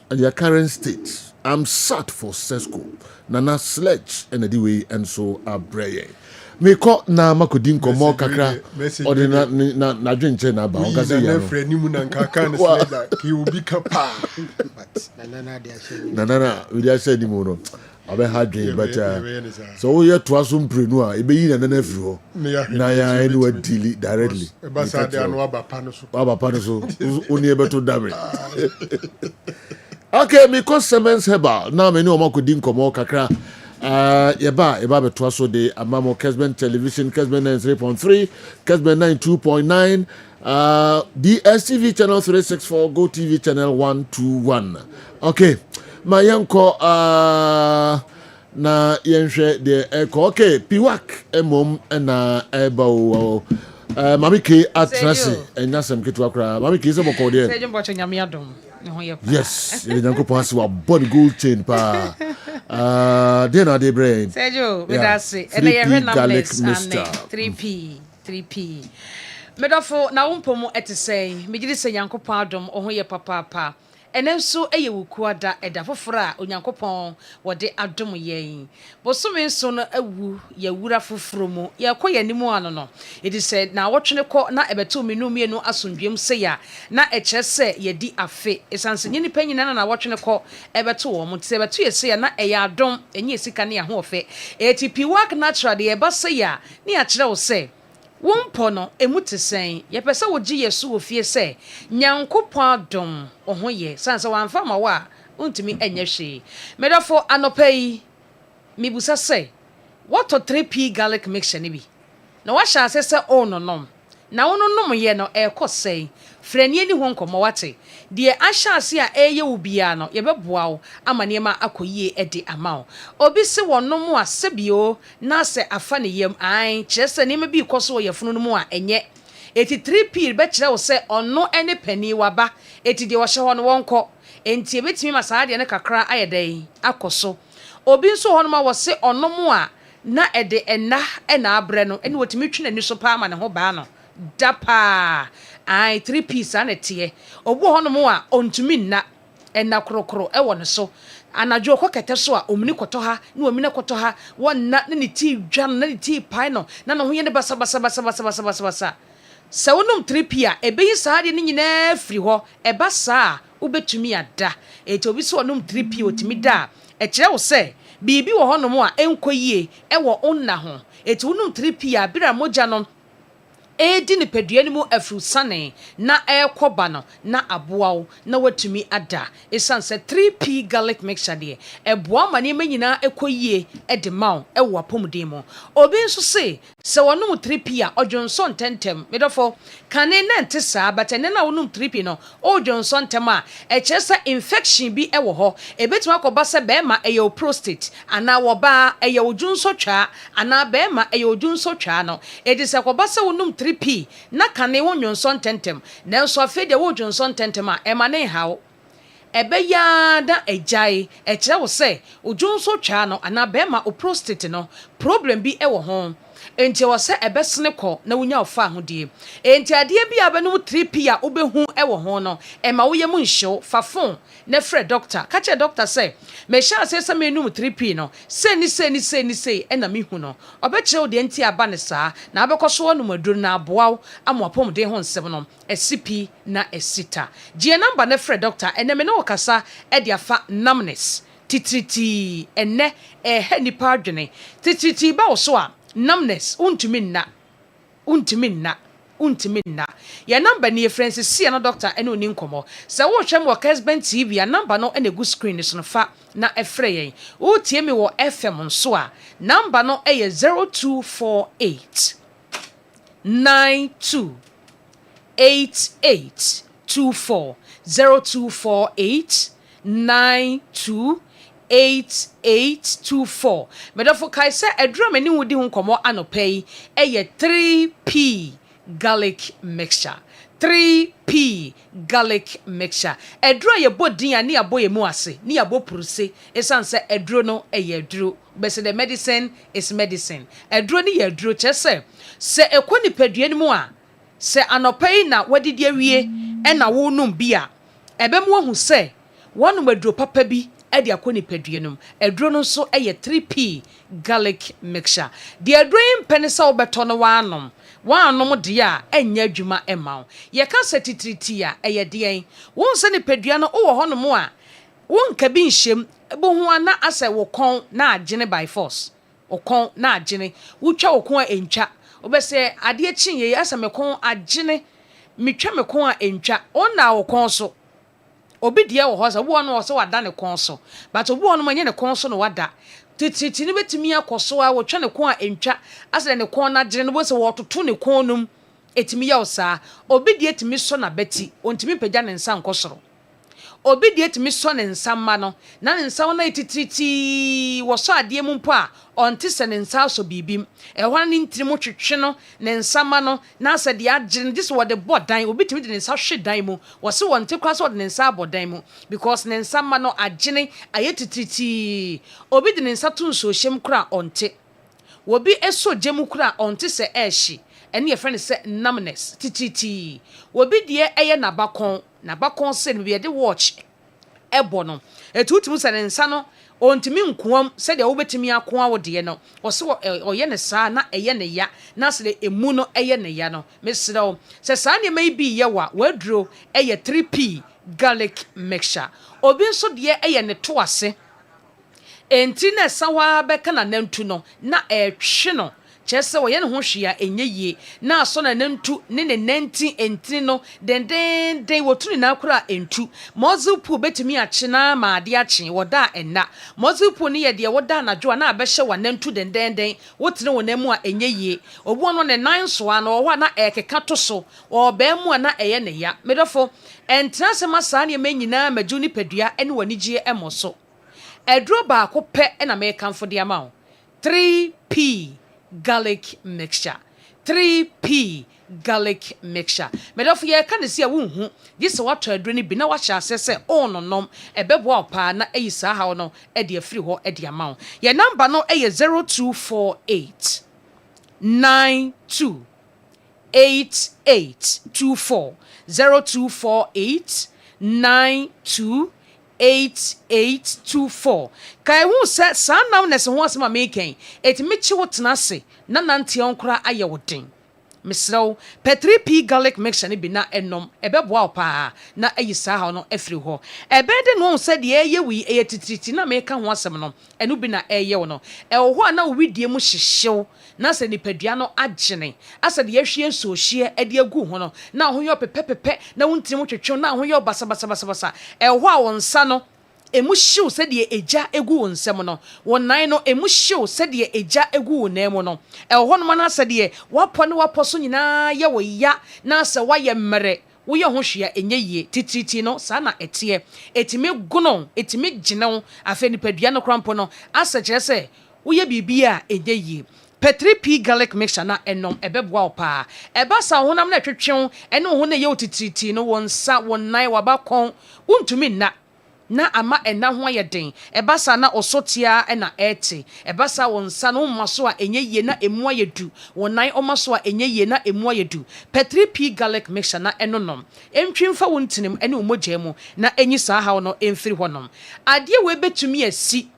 their current state. I'm sad for Sesko, Nana Sledge, and the way and so are Breye. Me ko na makodin komo kakra odi na dwenche na ba on kase ya no he will be kapa but nana we dey say ni mo no abe hard dream but so we here to asum prenu a ebe yi nana afiri ho na ya any deal directly ba sa de anu aba pa no so oni ebe to dabre. Okay, me ko Siemens Herbal na me ni o makodin komo kakra. Yeba betwa so de amamo Kessben television, Kessben 93.3, Kessben 92.9, DSTV channel 364, Go TV channel 121. Okay, my yanko na yenhwe de eko. Okay, piwak emom na eba Mami K atrasi enyasem ketu akra. Mami K se boko de. Sejo mbocho nyame adom. Yes, yanko pasi wa body gold chain pa. Dinner de brain. Sejo, we da say. And I heard numbers and 3P. Medofo na umpomo ete say, me gidi say Yankopon adom ohun ye papa. Enen so eye wuku ada eda fofora Onyankopon wode adom yen. Bosome so no awu ye wura foforo mu. Ye koye nimu ano no. It is said na wotwene ko na ebeto menu mienu asondwem se ya na eche se ye di afe. Esanse nyini panyina na wotwene ko ebeto wo mu se ebeto ye se ya na eye adom enye sika ne ho ofe. ATP work natural de eba se ya ne a kire wo se wompo no emutesen ye pese wo gi yesu wo fie se Nyankopon adom oho ye sanse wanfa ma wa untimi enye hwe medofo anopai mibusa se what 3P garlic mixture ni bi na wa sha se ononom na wononom ye no ekosei franie ni ho nkomo wate de ahyase a eye wo bia no ye beboa wo amane ma akoyie ede amawo obi se wonom a sebio na se afa ne yam an kyese ne ma bi koso ye funu no mu a enye 3P be kire wo se ono ene pani waba eti de wo hye ho no wonko enti ebetimi masade ne kakra ayedai akoso obi nso ho no ma wo se onom a na ede ena abre no ene wotimi twene ni so pa ma ne ho ba no dapa ai 3P anete obu hono mu a ontumi nna enna krokro e won so anajo kokete so a omini koto ha na omini koto ha wonna na ni ti dwan na ni ti pai no na no ho ye ne basa se wonum 3P a ebeyi saade ni nyina firi ho eba saa ubetumi ada eti obi so wonum 3P otimi da e kire wo se bibi wo hono mu a enkoyie e wo onna ho eti wonum 3P a bira moja no edi ni peduani mu afrusane na ekoba no na aboawo na watumi ada esanse 3P garlic mixture de eboa mane manyina ekoyie ede mawo ewo apomden mu obi nso se wonum 3P a odwonso tentem medofo kane na ntesa batene na wonum 3P no odwonso ntem a echesa infection bi ewo ho ebetuma akoba se be ma eyo prostate ana woba eyo odwonso twa ana be ma eyo odwonso twa no edise akoba se wonum 3P na kane wonwonso tentem nanso afi de wonwonso tentem a emane hawo ebe ya da ejai ekire wo se odwonso twa no ana be ma o prostate no problem bi ewo ho enti wo se ebesene ko na wonya ofa ahodie enti ade bi abenu 3P a obehu ewo ho no ema wo yemu nhyew fa phone na frɛ doctor ka che doctor sɛ me sha se me num 3P no se ni ena me hu no obekire wo de enti aba ne saa na abekoso wonu maduru na aboaw amopom de ho nsem no SCP na esita gie number na frɛ doctor ene me no kasa e de afa numbness titriti enne nipa adwene titriti ba wo so a numbness untumi nna ya number ni Francis see na doctor ene oni nkomo se wo hwem wo Kessben TV ya number no ene go screen so no fa na efre yen wo tie me wo FM nso a number no eye 0248 92 88 24 0248 928824 medafo kai se edro mani wudi hu komo anopai eye 3p garlic mixture 3p garlic mixture edro ye bodin ani abo ye mu ase ni abo puruse esanse edro no eye edro bese the medicine is medicine edro ni ye edro chese se ekoni padua ni mu a se anopai na wadidi awie na wo num bia ebemu hu se wonu medro papa bi edi akoni padua num edro no so eye 3p garlic mixture the edro impenisa obeto no wanom wanom de a enya adwuma emaw ye ka se titriti a eye de won se ne padua no wo ho no mo a won ka bi nhyem bo ho ana ase wo kon na agene by force wo kon na agene wutwa wo kon a entwa obese ade chinye ase me kon agene metwa me kon a entwa ona wo kon so obi de wo ho so wo no wo so wada ne kon so but obi wo no manye ne kon so no wada tititi ni betimi akoso a wotwa ne kon a entwa ase ne kon na agene no bo se wo toto ne kon num etimi ya osa obi de etimi so na beti ontimi pagya ne nsa nkosoro obi de etimi so ne nsa ma no na ne nsa wona etitriti wo so ade mu mpo a onti se ne nsa so bibim ehwan ne ntiri mu twetwe no ne nsa ma no na ase de agene dis wo de bodan obi timi de ne nsa hwe dan mu wo se wonte kwa so de ne nsa bodan mu because ne nsa ma no agene ayetitriti obi de ne nsa to nso hyem kura onte wobi eso gemu kura onte se ehye ene ye friend se numbness tititi wobi de eye nabakon se no be de watch ebo no etutum se ne nsa no ontimi nkuam se de wobetimi akoa wo de no wo se oye ne saa na eye ne ya na se de emu no eye ne ya no mesrew se saa ne mai bi ye wa waduro eye 3p garlic mixture obi nso de eye ne to ase enti na sawa be kana nantu no na ehwe no chese wo ye ne ho hwea enye yie na aso na nantu ne nanti enti no den wotuni na akura entu mozupu betimi ache na ma ade ache woda enna mozupu ne ye de woda na dwo na abehye wa nantu den wotene wo na mu a enye yie obu no ne nan so a no ho na ekeka to so wo ba mu na eye ne ya medofo entra se masa ne manyina maju ni padua ene wanigye emoso edro ba ko pe na me kanfo de ama 3p garlic mixture 3p garlic mixture medofo ye ka ne se wonhu gise wato adro ni bi na wa hya asese ononom ebebo opa na eyisa ha no e de afiri ho e de ama ye number no e 0248 92 8824 0248 92 8824 kai hu se sanam nese ho asema meken etimi chi wotena se na nante onkra aye woden misrew p garlic mixture ni bi na enom ebeboa opa na ayisa ha no afiri ho ebede no se de eye wi eye titriti na meka ho asem no enu bi na eye wo no ho na widie mu hyehyew na se ni padua no agene ase de yehwie nsohie ede agu ho no na ho yo pepepepe na wonti mu twetwe na ho yo basa ho a wonsa no emu hyew se de eja egu wonsem no wonan no emu hyew se de eja egu wonam no ho no na se de wapo so nyina ye wo ya na se wa ye mmere wo ye ho hwea enye yie titriti no sa na etie etime guno etime gine afa nipadua no krampo no ase kire se wo ye bibia enye yie 3p garlic mixture na enom ebeboa opa ebasa honam na twetwe ene ho na ye otitriti no wonsa wonan wabakon untumi na ama ena ho ayeden ebasa na osotia na ete ebasa wonsa no maso a enye ye na emu ayedu wonan omaso a enye ye na emu ayedu 3p garlic mixture na enonom entwimfa wontinem ene omogye mu na enyi saa ha no emfiri honom ade we betumi asi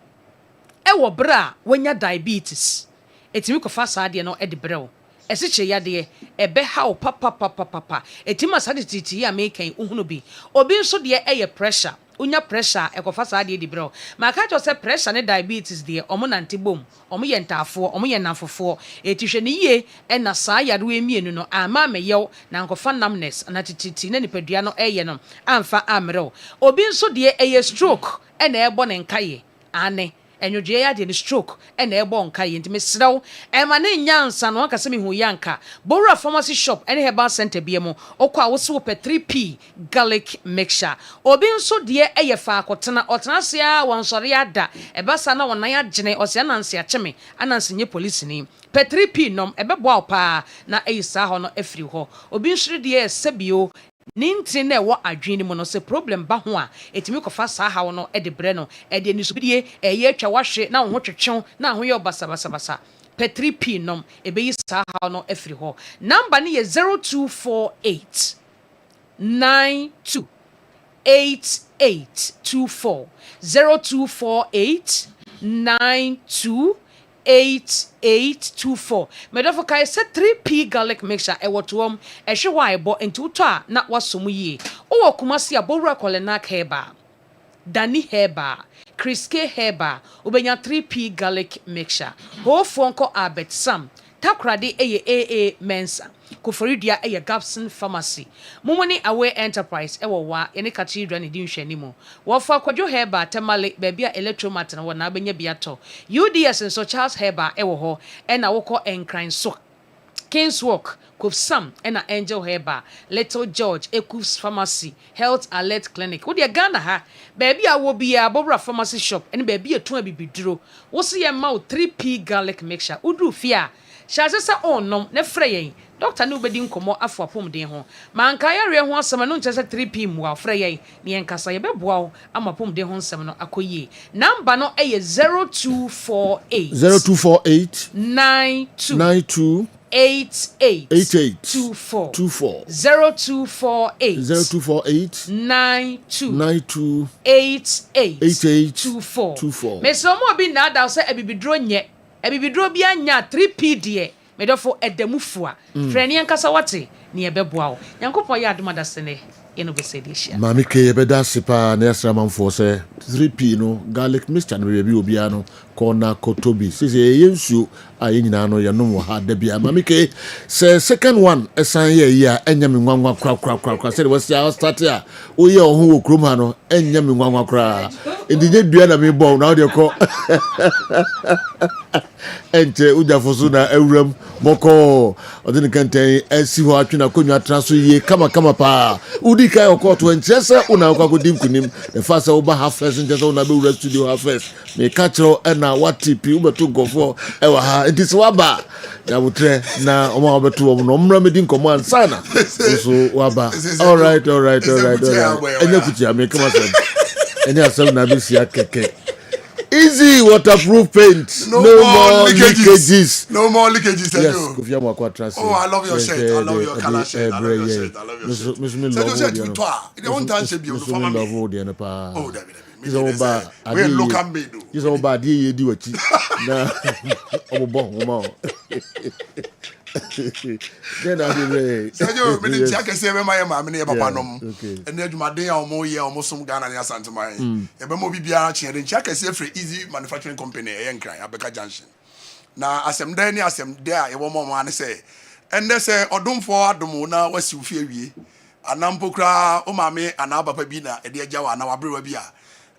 ewo bra wonya diabetes etimi kofa saade no ede brew esiche yade ebe ha papa etima saade titi ya mekan uhunu bi obi nso de eye pressure unya pressure ekofa saade de brew maka cho se pressure ne diabetes de omo nante bom omo ye ntafo omo ye nafofo etihwe ne ye na saa yade we mienu no ama meyew na nkofa numbness na titi na nipadua no eye no amfa amrew obi nso de eye stroke na ebo ne nkaye ane enwodwe ya de stroke e na ebo nka ye ntime srew e ma ne nyansa no aka se me hu yanka Bora pharmacy shop and Herbal center biemo okwa wo so pe 3p garlic mixture obi nso de e ye fa akotena otena se a wonsore ada e basa na wonan agene ose ananse acheme ananse nye police ni pe 3p nom e bebo pa na e sa ho no afiri ho obi nsure de sebio Ninti na wo adwene mu no se problem ba ho a etimi kofa sa ha wo no e de bre no e de nisubidie e ye atwa wahwe na wo twetwe na ho ye basa pe 3p nom e be yi sa ha no afiri ho number ni ye 0248 92 8824 0248 92 8824 medofo kai se 3p garlic mixture e wotom e hwe wa ebo enti to a na wasom yie o Kumasi abowura kolena Herbal Dani Herbal Kriske Herbal obenya 3p garlic mixture ho fonko Albert Sam takrade eye AA Mensa Koforidia eye Gapson Pharmacy Mumoni Away Enterprise ewo wa ene cathedral ne din hwani mu wo fa kwadwo Herbal temale babia electromat na wona benya biato UDS nso Charles Herbal ewo ho ena wokọ enkran so Kingswalk Kofsam ena Angel Herbal Little George Ekufs Pharmacy Health Alert Clinic wo de Ghana ha babia wo bia Bobra Pharmacy Shop ene babia to abibiduro wo se ye ma 3p garlic mixture udu fia Shazesa onom ne freyen Doctor no bedi nkomo afo apom den ho manka yare ho asem no nchese 3p mu wa freyen ne enkasa ye beboa wo amapom den ho nsem no akoyie number no eye 0248 92 8824 0248 92 8824 Meso mo bi na da so abibidro nye abibidro bi anya 3p de medofo edamufua freni ankasa wate ne ebeboa wo yankopon ya adoma dasene eno besedishia mami ke ebeda sipa na yasra manfo se 3p no garlic mixture no bi obia no kona kotobi sese yensu aye nyina no yenom wo ha da bia mami ke se second one esan ye ya enya me nwanwa kra se we start ya oye ohun wo krom ha no enya me nwanwa kra edije dua na me bo na de ko ente ujafoso na awuram moko odin kanten asi ho atwena konwa traso ye kama pa udi kai okoto enchese una akwago kunim the first over half first enchese una be wura studio half first me catcho na watipi ubeto gofo ewa ha it is waba ya butre na omo obeto omo no mra medi nkomo ansana so waba all right enya kuti ame kama sen enya asem na be sia keke easy waterproof paint. No more leakages. Yes, oh, I love your shirt. I love your color shirt. I love your shirt. I love your shirt. We're local made. He's all bad. You do it. Nah, oh, bon, then I did. Sergio, me didn't check and say, my mamma, papa, no. And then my day or more year, almost some Ghana and Santa Maria. And then be and check and say for easy manufacturing company, and cry, Abeka Junction. Now, as I'm there, a woman want to say, and they say, or don't for Adomona, was you fear ye. A nampokra, o mame, and Abba Pabina, a dear Jawa, and our brewer.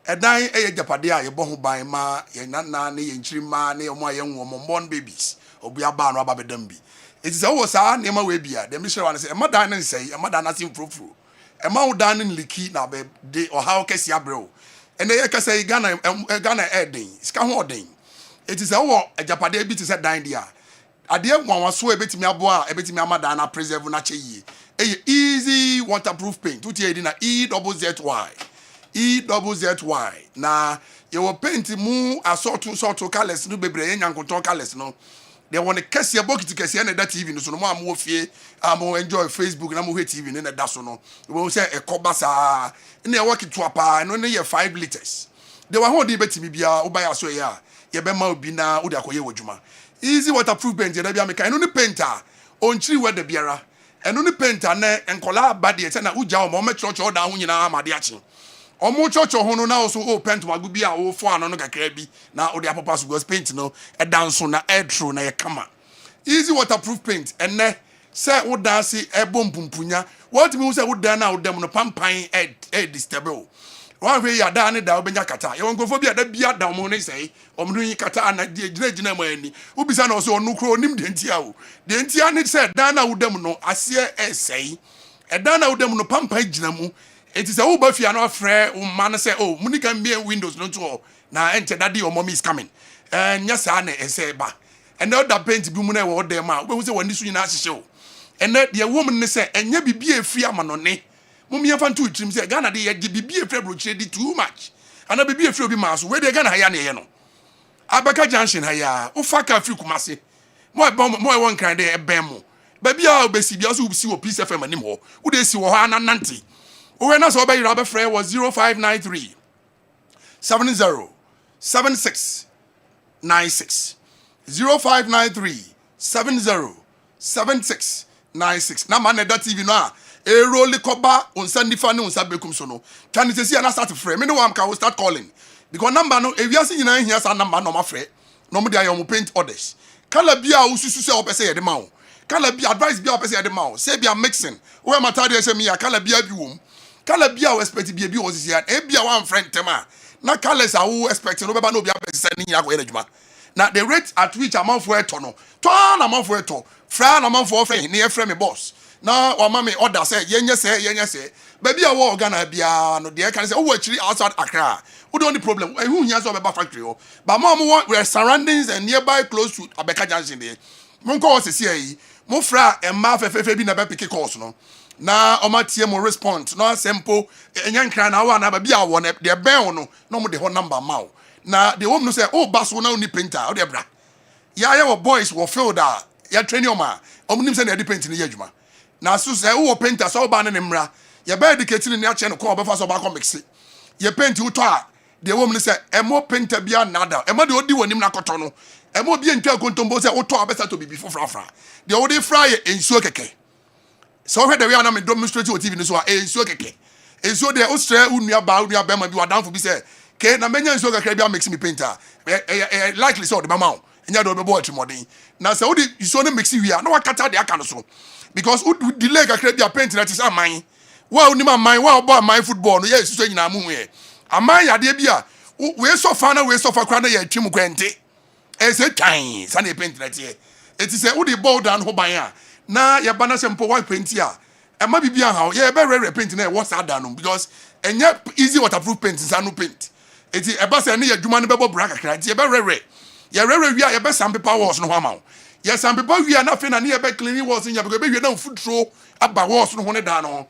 A dying a japadia, a bon by ma, a nanny, and chimani, or my young woman, born babies, or be a barn rubber dumby. It is always our name away beer. The mission one say, a madana say, a madana sim proof. A mount down in Liki now, day or how Cassia bro. And they can say Ghana adding, Scamording. It is our a Japade bit is a dine there. A dear one was so a bit me a boa, a bit me a madana preserve nachi. A easy waterproof paint, 2 years in a EZZY. EZZY. Now, you will paint mu a sort of colors, no baby, and control colors, no. They want to catch your bucket to catch any that TV, so no more fear. I'm more enjoy Facebook and I'm more TV and that's no. We will say a cobasa and they work it to a pa and only 5 liters. They were holding betty me be a by a so ya. Yabema bina udakoye wajuma. Easy waterproof paint, Yabia make and only painter on tree where the beera and only painter and collab body and uja or church or down in our madiachi. Or more church or hono now so open to Magubia or for another crabby. Now, the papas was paint no a dance on a air through na kama. Easy waterproof paint and ne say what dance a bomb pumpunya. What means I would done out them on a pampine head stable. one way ya da ne da obenya kata ye wonkofo bia da bia da mo ne sei omno yi kata ana de gina mo ani ubisa na so onu kro onim de ntia wo de ntia ne se da na wudam no ase sei da na wudam no pampa gina mu enti se wo ba fia no afre wo ma no se oh muni kan be windows no to na ente daddy your mommy is coming nya sa na ese ba and other paint bi mu na wo dem a wo se wani su nyina ahye wo and de woman ne se enya bibia efi amanone mummy fan to trim say Ghana dey ye bibia efi brochire di too much ana bibia efi obi ma so we dey Ghana ha ya na ye no abeka junction ha ya wo fa ka fi kumase mo e won kan dey e ben mo ba bia obesi bia so obisi wo peace fm anim ho wo dey si wo ha na nante wo na so be yira be frɛ was 0593 70 76 96 0593 70 76 96 na man that TV no a e roll koba onsa nifa ne onsa bekum so no twan se si na start frɛ me no am ka we start calling because number no e wiase nyina hia sa number no ma frɛ no mo dey ayom paint orders kala bia ususu se opese ye de ma wo kala bia advice bia opese ye de ma wo say bia mixing we matade ye se me ya kala bia bi wom kala bia we expect bia bi wo sisi ya e bia one friend tema na colors a wo expect no be ba no bia pese ni nyina ko ye adwuma na the rate at which amount for eto no to na amount for eto fra na amount for frɛ ne ye frɛ me boss na wa ma me order say yenye say baby a wo Ghana bia no de kan say wo actually outside Accra we don't need problem who here so be factory o but mo we are surroundings and nearby close to Abeka Junction there mo ko se see yi mo fra emma fefefe bi na be pick calls no na o ma tie mo response no simple enya nkran na wa na ba bia wo na de ben no no mo de ho number ma o na the woman no say oh baso na oni painter o de bra ya wo boys wo field a ya train o ma o nim say na de paint ni ya adwuma na so say wo painter so ba na ne mra ya ba educate ni ache no ko obefa so ba ko mix ye paint wo to a the woman say emo painter bia nada emo de odi wonim na koto no emo bia ntwa kontombo say wo to abesa to bibi fofrafra de wo de fry ensuo keke so we de we na me demonstrate o TV no so a ensuo keke ensuo de o stre unua ba ma bi wadanfo bi say ke na menya ensuo keke bia mix me painter likely so de mama o enya do be bo atrimodin na say wo de ensuo no mix wi a na wakata de aka no so because wo delay keke bia paint na tisa man wa unima man wa obo man football no ye ensuo nyina mu he aman yade bia we so fa na we so fa kwa na ye twim kwente e se twan sa na paint na tie eti se wo de ball down ho ban a na ye bana se mpo white paint a e ma bibia ha ye be rare paint na e what sad down because enye easy waterproof paint sa no paint eti e ba se na ye dwuma no be bo bra kakra eti ye be rare ye rare wi a ye be sandpaper walls no ho ama ye sandpaper wi a na fe na ye be cleaning walls nya because be wi na food throw aba walls no ho ne da no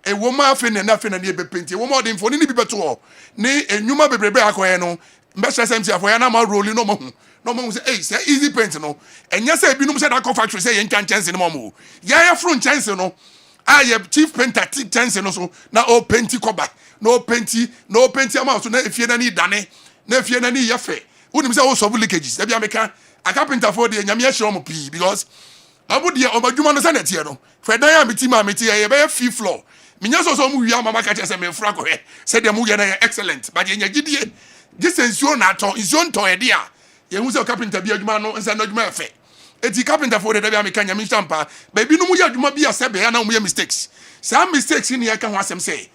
e wo ma fe na ye be paint e wo ma dem fo ni bi beto ni enwuma bebrebe akoye no mbe stress MT afo ya na ma rolling no mo say hey say easy paint no enye say binum say that factory say yen kan chance no mo ya front chance no aye chief painter chance no so na o painti koba no painti ama so na efie na ni dane na efie na ni yefe unim say o solve leakages e bia meka aka painter for de nyame ahye mo pii because abu de o badwuma no say na tie no fe dan ya meti ma meti ye be fee floor minya so mu wi ama maka chese me fra ko he say dem ye na excellent but ye nya gidie this ensure na to ensure to e dia ye hu say carpenter bi adwuma no nsa na adwuma efe eti carpenter for de da bi ameka nya mi stampa ba bi no mu ye adwuma bi asebe ya na mu ye mistakes some mistakes in here can wa asem say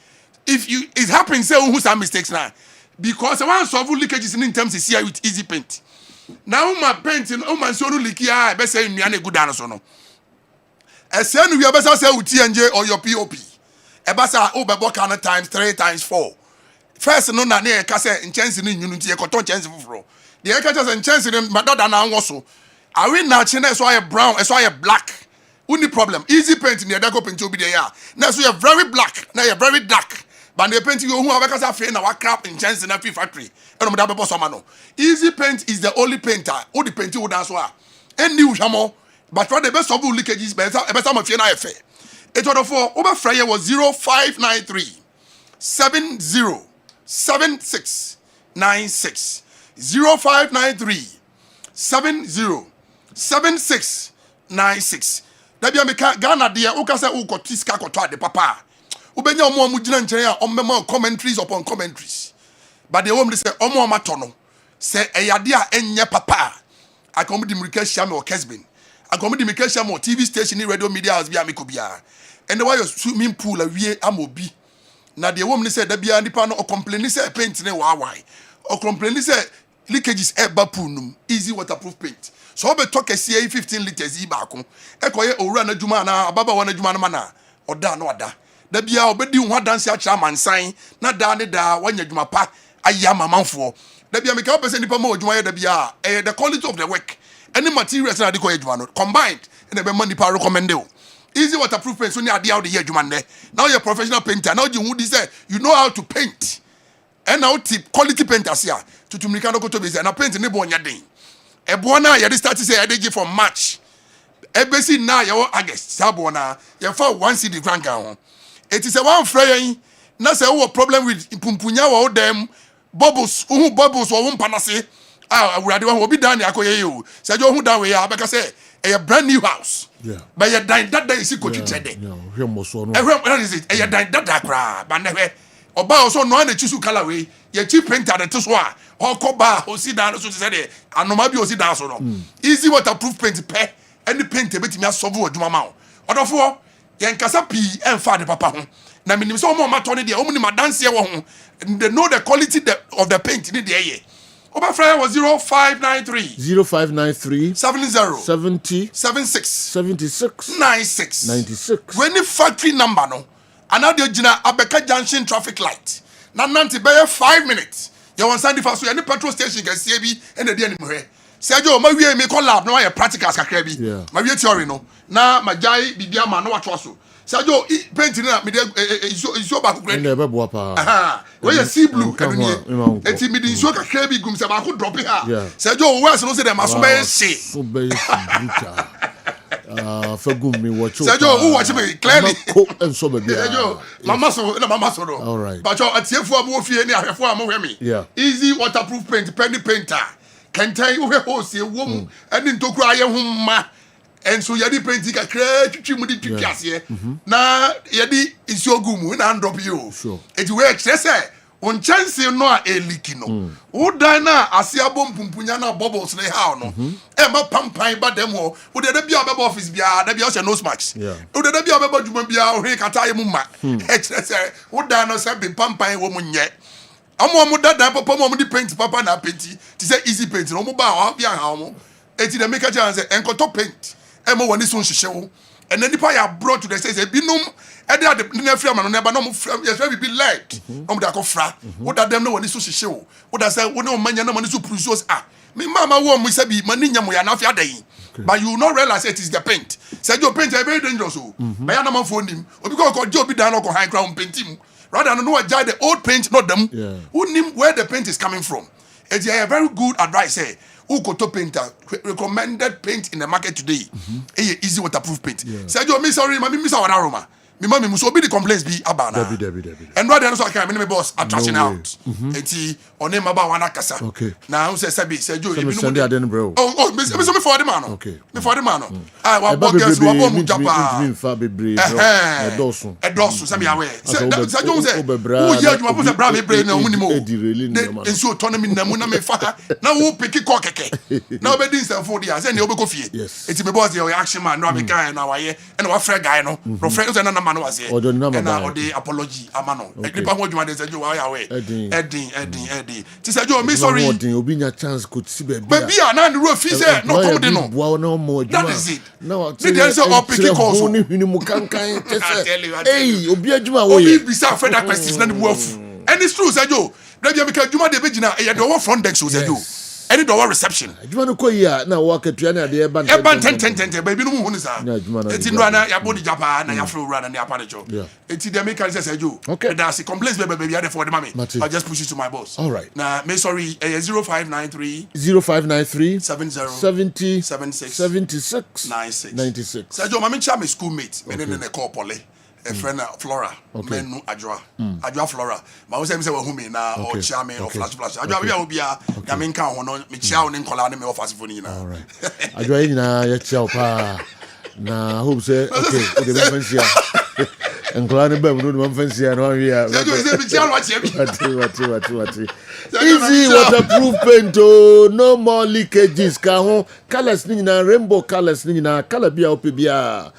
if you it happens say who some mistakes na because one solve leakages in terms is here with easy paint now my paint no man so no leak ya be say nua na gudan so no ese no wi be say uti enje or your pop ebasa obebo can times 3 times 4 first no na na ka say nchance ni nyunu tie koto nchance fufuro de ka say nchance ni madoda na anwoso awe na che na so aye brown so aye black uni problem easy paint ni edako paint obi de ya na so you very black na you very dark but the paint you hu abeka say fe na wa crap nchance na free factory e no mo da bebo so ma no easy paint is the only painter who the paint who dance so a any uhamo but for the best of leakages better ma fe na efe it was for over Friday was 0593 70 76 96 0593 70 76 96 da bia meka Ghana de uka say ukotiska koto ade papa ubenya omo amugina nkyere a ommema commentaries upon commentaries but the woman say omo amato no say eyade a enye papa akomdi mirika shame o Kessben akomdi mirika shame o TV station ni radio media house bia mekobia and why your swimming pool awie amobi na de wom ni say da bia nipa no o complain say paint ne wa why o complain say leakages eba punum easy waterproof paint so be talk say 15 liters yi ba ko e koye owura na djuma na ababa wona djuma na na oda na oda da bia obedi ho adanse a kira mansan na da ne da wanya djuma pa aya mamanfo da bia me ka pese nipa ma djuma ya da bia the quality of the work any materials na de koye djuma no combined and be money pa recommend o easy waterproof paint so ni ade how the year djuma ne now you're a professional painter now you would say you know how to paint and now tip quality painters here to tumika no go to be say na paint ne bo nya den e bo na ye start say e dey give for March ebesi na ye August sabo na ye for 1 cd grand ho it is a one frey na say wo problem with pumpunya wo dem bubbles bubbles wo mpanase awurade wo obi dan akoye yo say jo hu dan we ya beka say a brand new house but ye dan that is ko twitede hwemoso no that is it ye dan that akra ba na hwe oba also no na chisu color we ye cheap painter that so a okoba osi dan so say de anoma bi osi dan so no easy waterproof paint pe any paint betimi asolve odwuma ma odofo ye nkasa pi emfa de papa ho na minim so mo mato ne de o mu ni madanse wo ho they know the quality of the paint ni de ye oba fryer was 0593 70 76 96 when the factory number no another jina abeka junction traffic light na nanti be 5 minutes you want send for so any petrol station can see bi and the anim here Sergio ma wie me call lab no ya practicals kakra bi ma wie theory no na majai bibia ma no watcho so Sergio paint na me iso ba kokra na be boa pa we ya sea blue kanu ni enti me di iso kakra bi gum se ba ko drop ha Sergio we no say dem aso be she so be fagum me watch Sergio who watch me clearly and so be Sergio mama so no all right but your atiefo abo fie ni ahwefo am hwe me easy waterproof paint penny painter kentai wo ho se wom ani ntokura ye ho ma enso yedi paint kakra twitwi mu di twitwiase na yedi isiogumu na drop you eti we kire on chance no a eliki no wo dan na ase abom pumpunya na bubbles ne how no e ma pampan ba dem ho wo de bia obeba office bia da bia o se nose mask wo de bia obeba djuma bia o he kata ye mu ma e kire se wo dan no se be pampan wo mu nye amo dada papa mo di paint papa na painti ti say easy paint no mo ba ho bia ha mo eti the make chance say enkoto paint e mo woni so nhihye wo and then nipa ya brought to the say binum e dey na free am no na ba no mo yes we be light no mo da ko fra wo da dem no woni so nhihye wo da say wo ne o manya na mo so precious me mama wo mo say bi mani nya mo ya na afia dan but you not realize it is the paint say your paint is very dangerous o ba ya na man phone nim obi ko obi dan no ko high crown painting rather than know the old paint, not them. Who knew where the paint is coming from? It's a very good advice. Who go to painter recommended paint in the market today? Easy waterproof paint. Say, "Yo, me sorry, me miss our aroma. Me mama must be the complaints be abana." And rather than so I can me boss attraction out. Eti on name about one akasa. Now say Sabi say Joe. Oh, me so me for the man. Me for the man. Wa bogus wa bom japa. Edosun say me aware. Say Joe say who here you put the bra me brain na mu ni mo. Enso autonomy na mu na me fa. Na wo pick ko keke. Na be din say for dia say ne obeko fie. Eti me boss your action man no be guy na wa ye. And wa frɛ guy no. Pro frɛ say na no was here. And now the apology, amano. Ekripa mo djuma de say you are away. Edding. Ti say you me sorry. Obi nya chance could see baby. Baby na the roof say no come de no. No more. That is it. No, they say up pick calls. Hey, obi adjuma wo ye. Obi bisa friend that questions na the wolf. And it's true say you. Na be make djuma de be gina e de front desk so say you. Any door reception. Adwuma no koyi na work atua na de e ban 10 baby no mu hunu sa. Eti no na ya body japa na ya flow run na ya panecho. Eti de make can say you. That's complaints baby ya for the mommy. I just push it to my boss. All right. Na me sorry 0593 70 76 96. Sergio mama cha me schoolmate me ne call Pole. A friend Flora, menu Adra Flora. Ma wo say me say wo hu me na o chia me o flash. Adra bia obia ya me nka ho no me chia wo ne nkola ne me office phone nyina. All right. Adra nyina ya chia pa. Na hope say okay, o de be fancy. Nkla ne ba mu no man fancy and one here. Easy waterproof paint oh, no more leakages ka ho colors ni na rainbow colors ni na color bia opebia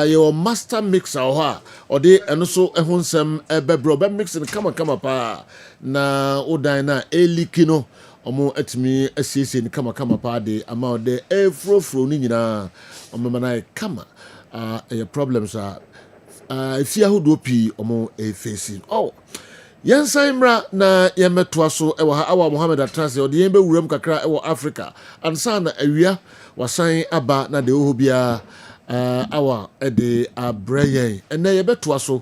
your master mixer ho or de eno so ehun sem ebebro be mixing kama pa na odan na elikino omo etimi asiesi ni kama pa de ama de efrofro ni nyina omo mana kama your problems are if you do pi omo facing Yansa imra na yemetoa so ewa awa Mohammed Atrase odi yembe wuram kakra ewa Africa ansa na awia wasan aba na de ohobia awa ede abrayen ene yebetoa so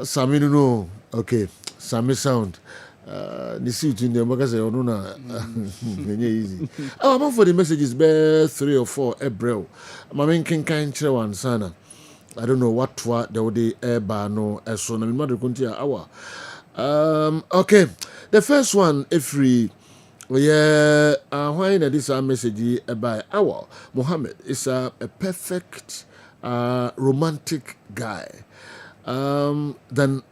Saminu no okay Sami sound the suit in the magazine ono na easy I'm for the messages be 3 or 4 April mamen kinkan kire wan sana I don't know what they would no so na mother kuntia hour. Okay. The first one every why this message by our Mohammed is a perfect romantic guy. Then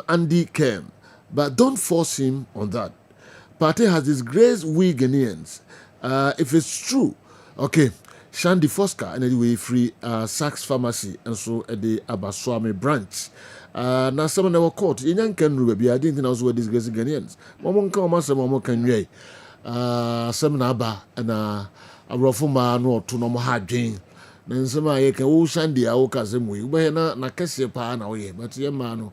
Andy came, but don't force him on that. Party has disgraced we Ghanaians. If it's true, okay. Shandy Foska and anyway free Saks Pharmacy and so at the Abaswame branch. Now some of our court in Yankan Ruby, I didn't think I was with disgracing Ghanaians. Momon come as a moment can ye some naba and a rofuma no to no more hard gain. Then some I can Shandy Aokazim we were not Nakasi pan away, but ye mano.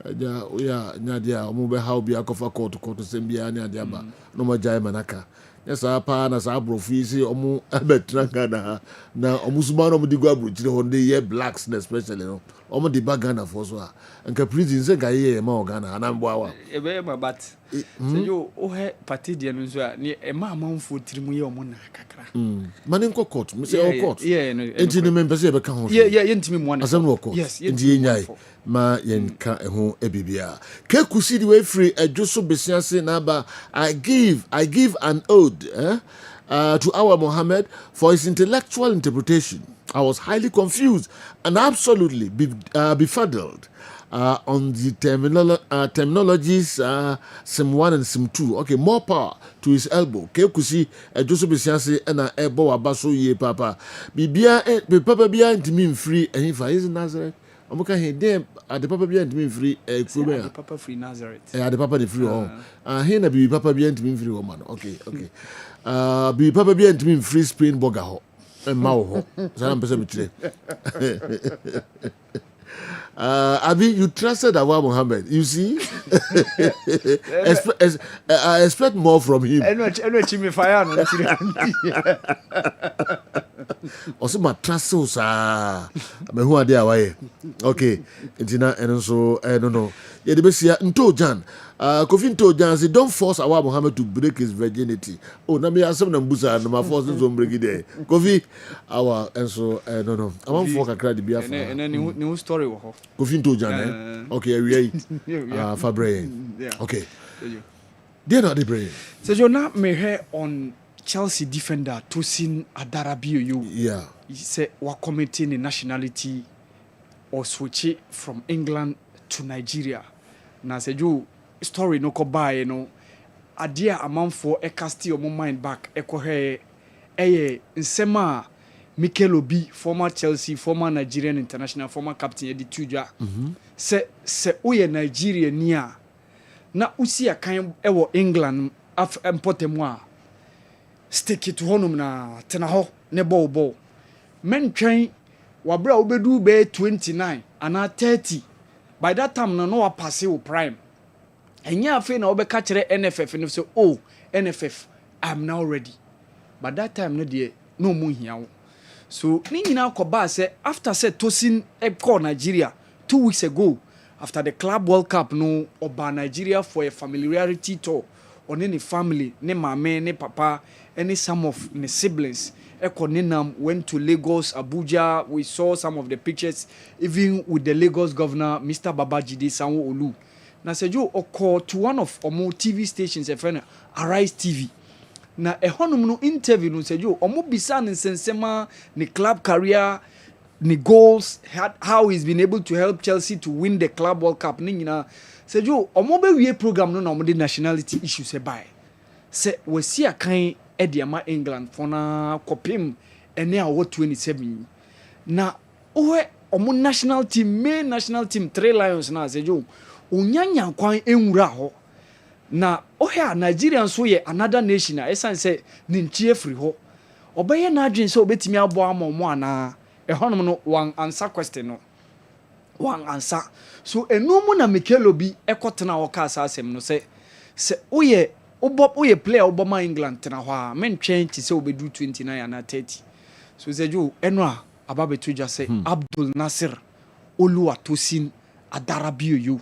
Nadia, Mube how be a cover court to court to Sembia Diaba, no more Jai Manaka. Yes, our partners are profisi omu abetrankana na omusumano mu digwa bruchire honde ye blacks especially no omu di bagana for so and ka prison se ga ye ma ogana anambo awa e be ma bat se yo o he party de no so a ni e ma amanfo tirimu ye omu na kakra mani nko court me say court yeah enti ni member se be ka ho yeah ntimi mo na asem no court yes enti ye nyai ma yenka eho ebibia ke kusi di we free adwoso besiase na ba I give an ode to our Mohammed for his intellectual interpretation. I was highly confused and absolutely befuddled on the terminologies Sim 1 and Sim 2. Okay, more power to his elbow. Kusi Joseph Bisiansi and Ebo Abaso ye papa. Bibia papa bia intimi free and if I is Nazareth. Amuka he dem at the papa bia intimi free the papa free Nazareth. The papa the free he na bi papa bia intimi free man. Okay. Bi papa bia intimi free Spain burger ho. Ma ho. Sana mpese bitire. Abi, you trusted Awa Mohammed. You see, I expect more from him. Also, my trust so sa. Me who are there? Why? Okay, Intina and so I don't know. Yeah, the best here. Nto Jan. Kofi Nto Jan say don't force Awa Mohammed to break his virginity. Oh, na me asem na mbusa na ma force to break it there. Kofi Awa and so I don't know. I want for kakra di bia for. And new story wo. Kofi Nto Jan. Okay, we Fabre. Okay. They not the brain. So you na me hear on Chelsea defender Tosin Adarabio you. Yeah. He said wa committing the nationality or switch it from England to Nigeria. Na said you story no ko buy no adia amanfo e cast your mind back e ko he nsema Mikel Obi, former Chelsea, former Nigerian international, former captain Eddie Tuja. Se uye Nigeria niya na usi ya kan ewo England importe mwa stick it honum na tena ho ne ball. Men train wabra ubedu be 29 ana 30. By that time no wa pass o prime. Enya afi na obeka kire NFF and say oh NFF I'm now ready. But that time no dey no mu hia wo. So ni nyina koba say after say Tosin call Nigeria 2 weeks ago after the Club World Cup no oba Nigeria for a familiarity tour on any family ne mama ne papa any some of the siblings Ekonenam went to Lagos, Abuja. We saw some of the pictures even with the Lagos governor Mr. Babajide Sanwo-Olu. Na sejo oko to one of omo TV stations e friend Arise TV. Na ehonum no interview no sejo omo bisa nsensema ne club career the goals, how he's been able to help Chelsea to win the Club World Cup. Say Joe, omobe we program no na nationality issues e by. Say we see a kind Ediama England for na kopim ene a 27. Na ohe omo national team, main national team 3 Lions na say Joe. Onyanya kwan enwura ho. Na ohe a Nigerian so ye another nation a esan say ninchie free ho. Obeye na adwen say obetimi abo amomo ana ehonom no wan answer question no. Wan answer. So enomu na Mikel Obi ekotena wo ka asasem no say oye player obama England tena ho a mentwen ti say obedu 29 and 30. So say jo eno a ababetu just say Abdul Nasir Oluwatosin Adarabio you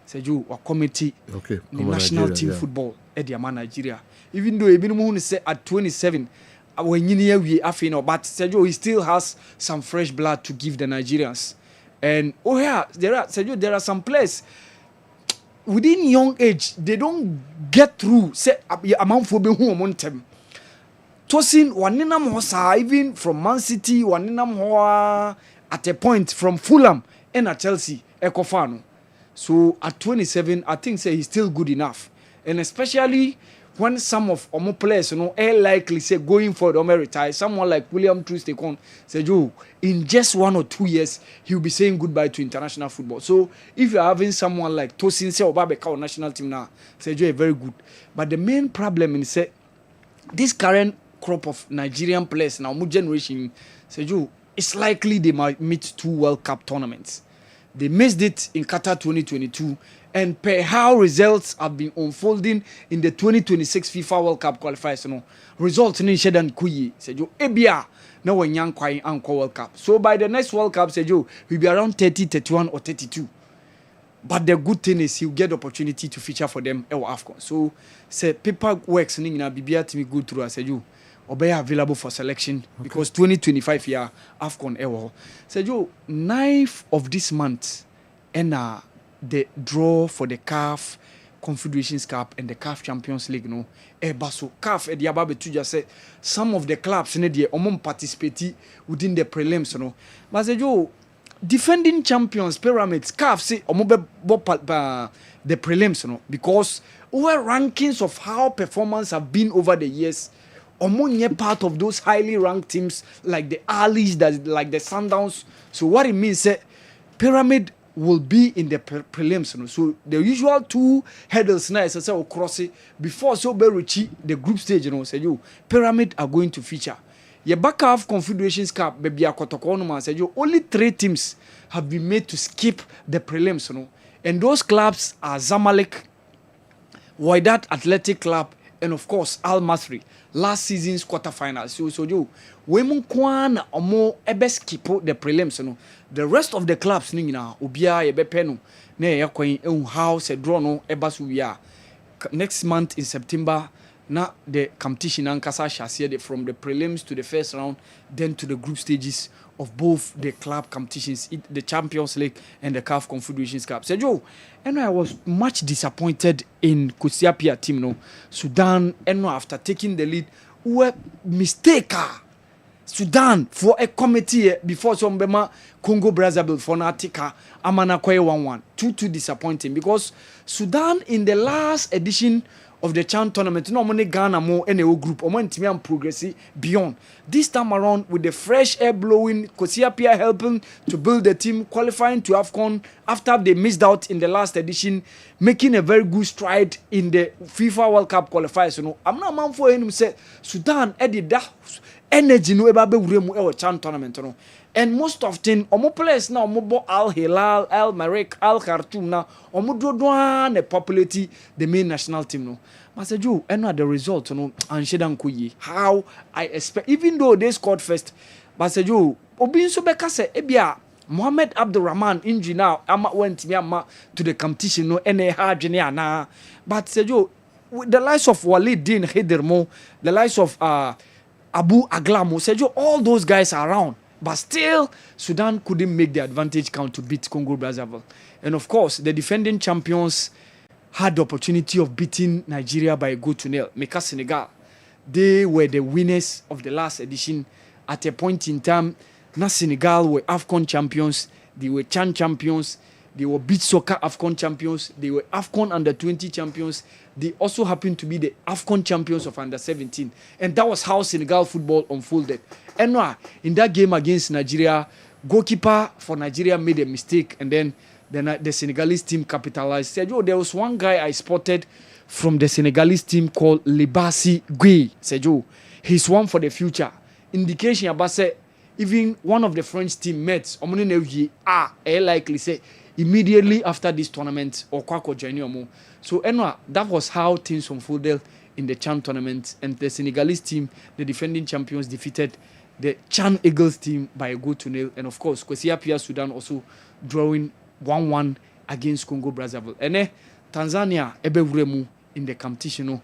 say jo wa committee okay the national Nigeria, team football e dia Nigeria, even though ebinumu say at 27 when you we afi no, but Sergio he still has some fresh blood to give the Nigerians. And there are some players within young age they don't get through. Say amount for be who montem. Tosin waninam hosa even from Man City waninam hoa at a point from Fulham and at Chelsea Ekofano. So at 27 I think say he's still good enough, and especially when some of Omo players, are likely say going for the retire, someone like William Trustekon said, "Joe, in just 1 or 2 years, he'll be saying goodbye to international football." So if you're having someone like Tosin say Obabeka national team now, say Joe, very good. But the main problem is say this current crop of Nigerian players now, new generation, say Joe, it's likely they might meet 2 World Cup tournaments. They missed it in Qatar 2022. And per how results have been unfolding in the 2026 FIFA World Cup qualifiers, results in Shedan Kuyi, said you, Ebia, no one young Kwai Uncle World Cup. So by the next World Cup, said you, we'll be around 30, 31, or 32. But the good thing is you get the opportunity to feature for them at AFCON. So, say, paper works in Bibia to me go through, I said you, obey available for selection because 2025 year AFCON ever. Said you, 9th of this month, and the draw for the CAF Confederations Cup and the CAF Champions League so CAF e dia babe to just say some of the clubs in the participate within the prelims but say yo defending champions Pyramids CAF say the prelims because over rankings of how performance have been over the years part of those highly ranked teams like the Alis, like the Sundowns. So what it means say Pyramid will be in the prelims. So the usual 2 hurdles now is will cross it before so be reach the group stage. Say you Pyramid are going to feature. Your back half Confederations Cup baby akotokono say you only 3 teams have been made to skip the prelims. And those clubs are Zamalek, Wydad Athletic Club, and of course Al Masry. Last season's quarterfinals. So you Wemu Kwan omo ebe skip the prelims. The rest of the clubs obia ebe peno na yakwan how se draw no eba so wia next month in September na the competition ankasa shall from the prelims to the first round, then to the group stages of both the club competitions, the Champions League and the CAF Confederations Cup. So Joe, and I was much disappointed in Kusiapia team Sudan, and after taking the lead, were mistaken. Sudan for a committee before some Bema Congo Brazzaville for Natika Amana Kwe 1-1. 2-2 disappointing because Sudan in the last edition of the Chan tournament, no money Ghana more NAO group, or Timian progressing beyond. This time around with the fresh air blowing, Kosiapia helping to build the team, qualifying to AFCON after they missed out in the last edition, making a very good stride in the FIFA World Cup qualifiers. I'm not man for him say Sudan edit that energy no eba be wuremu e Chan tournament and most often omo players na omo bo Al Hilal, Al Marek, Al Khartoum na omo dodoa na populate the main national team Maseju and the result and shedan kuyi how I expect even though they scored first Maseju obi so beka se ebia Mohamed Abdulrahman injury now ama went me ama to the competition ene ha dwene ana but Seju the likes of Walid Din Khidirmo, the likes of Abu Aglamo, Sergio, all those guys are around. But still, Sudan couldn't make the advantage count to beat Congo Brazzaville. And of course, the defending champions had the opportunity of beating Nigeria by a goal to nil. Meka Senegal, they were the winners of the last edition. At a point in time, na Senegal were AFCON champions, they were CHAN champions, they were beach soccer AFCON champions, they were AFCON under 20 champions, they also happened to be the AFCON champions of under 17. And that was how Senegal football unfolded. And in that game against Nigeria, goalkeeper for Nigeria made a mistake, and then the Senegalese team capitalized. Said, there was one guy I spotted from the Senegalese team called Libasi Gueye. Said, he's one for the future. Indication about say, even one of the French teammates, likely say immediately after this tournament or Kwako Janiomo. So that was how things unfolded in the CHAN tournament, and the Senegalese team, the defending champions, defeated the CHAN Eagles team by a goal to nil. And of course, Kwesi Appiah Sudan also drawing 1-1 against Congo Brazzaville. And Tanzania ebewuremu in the competition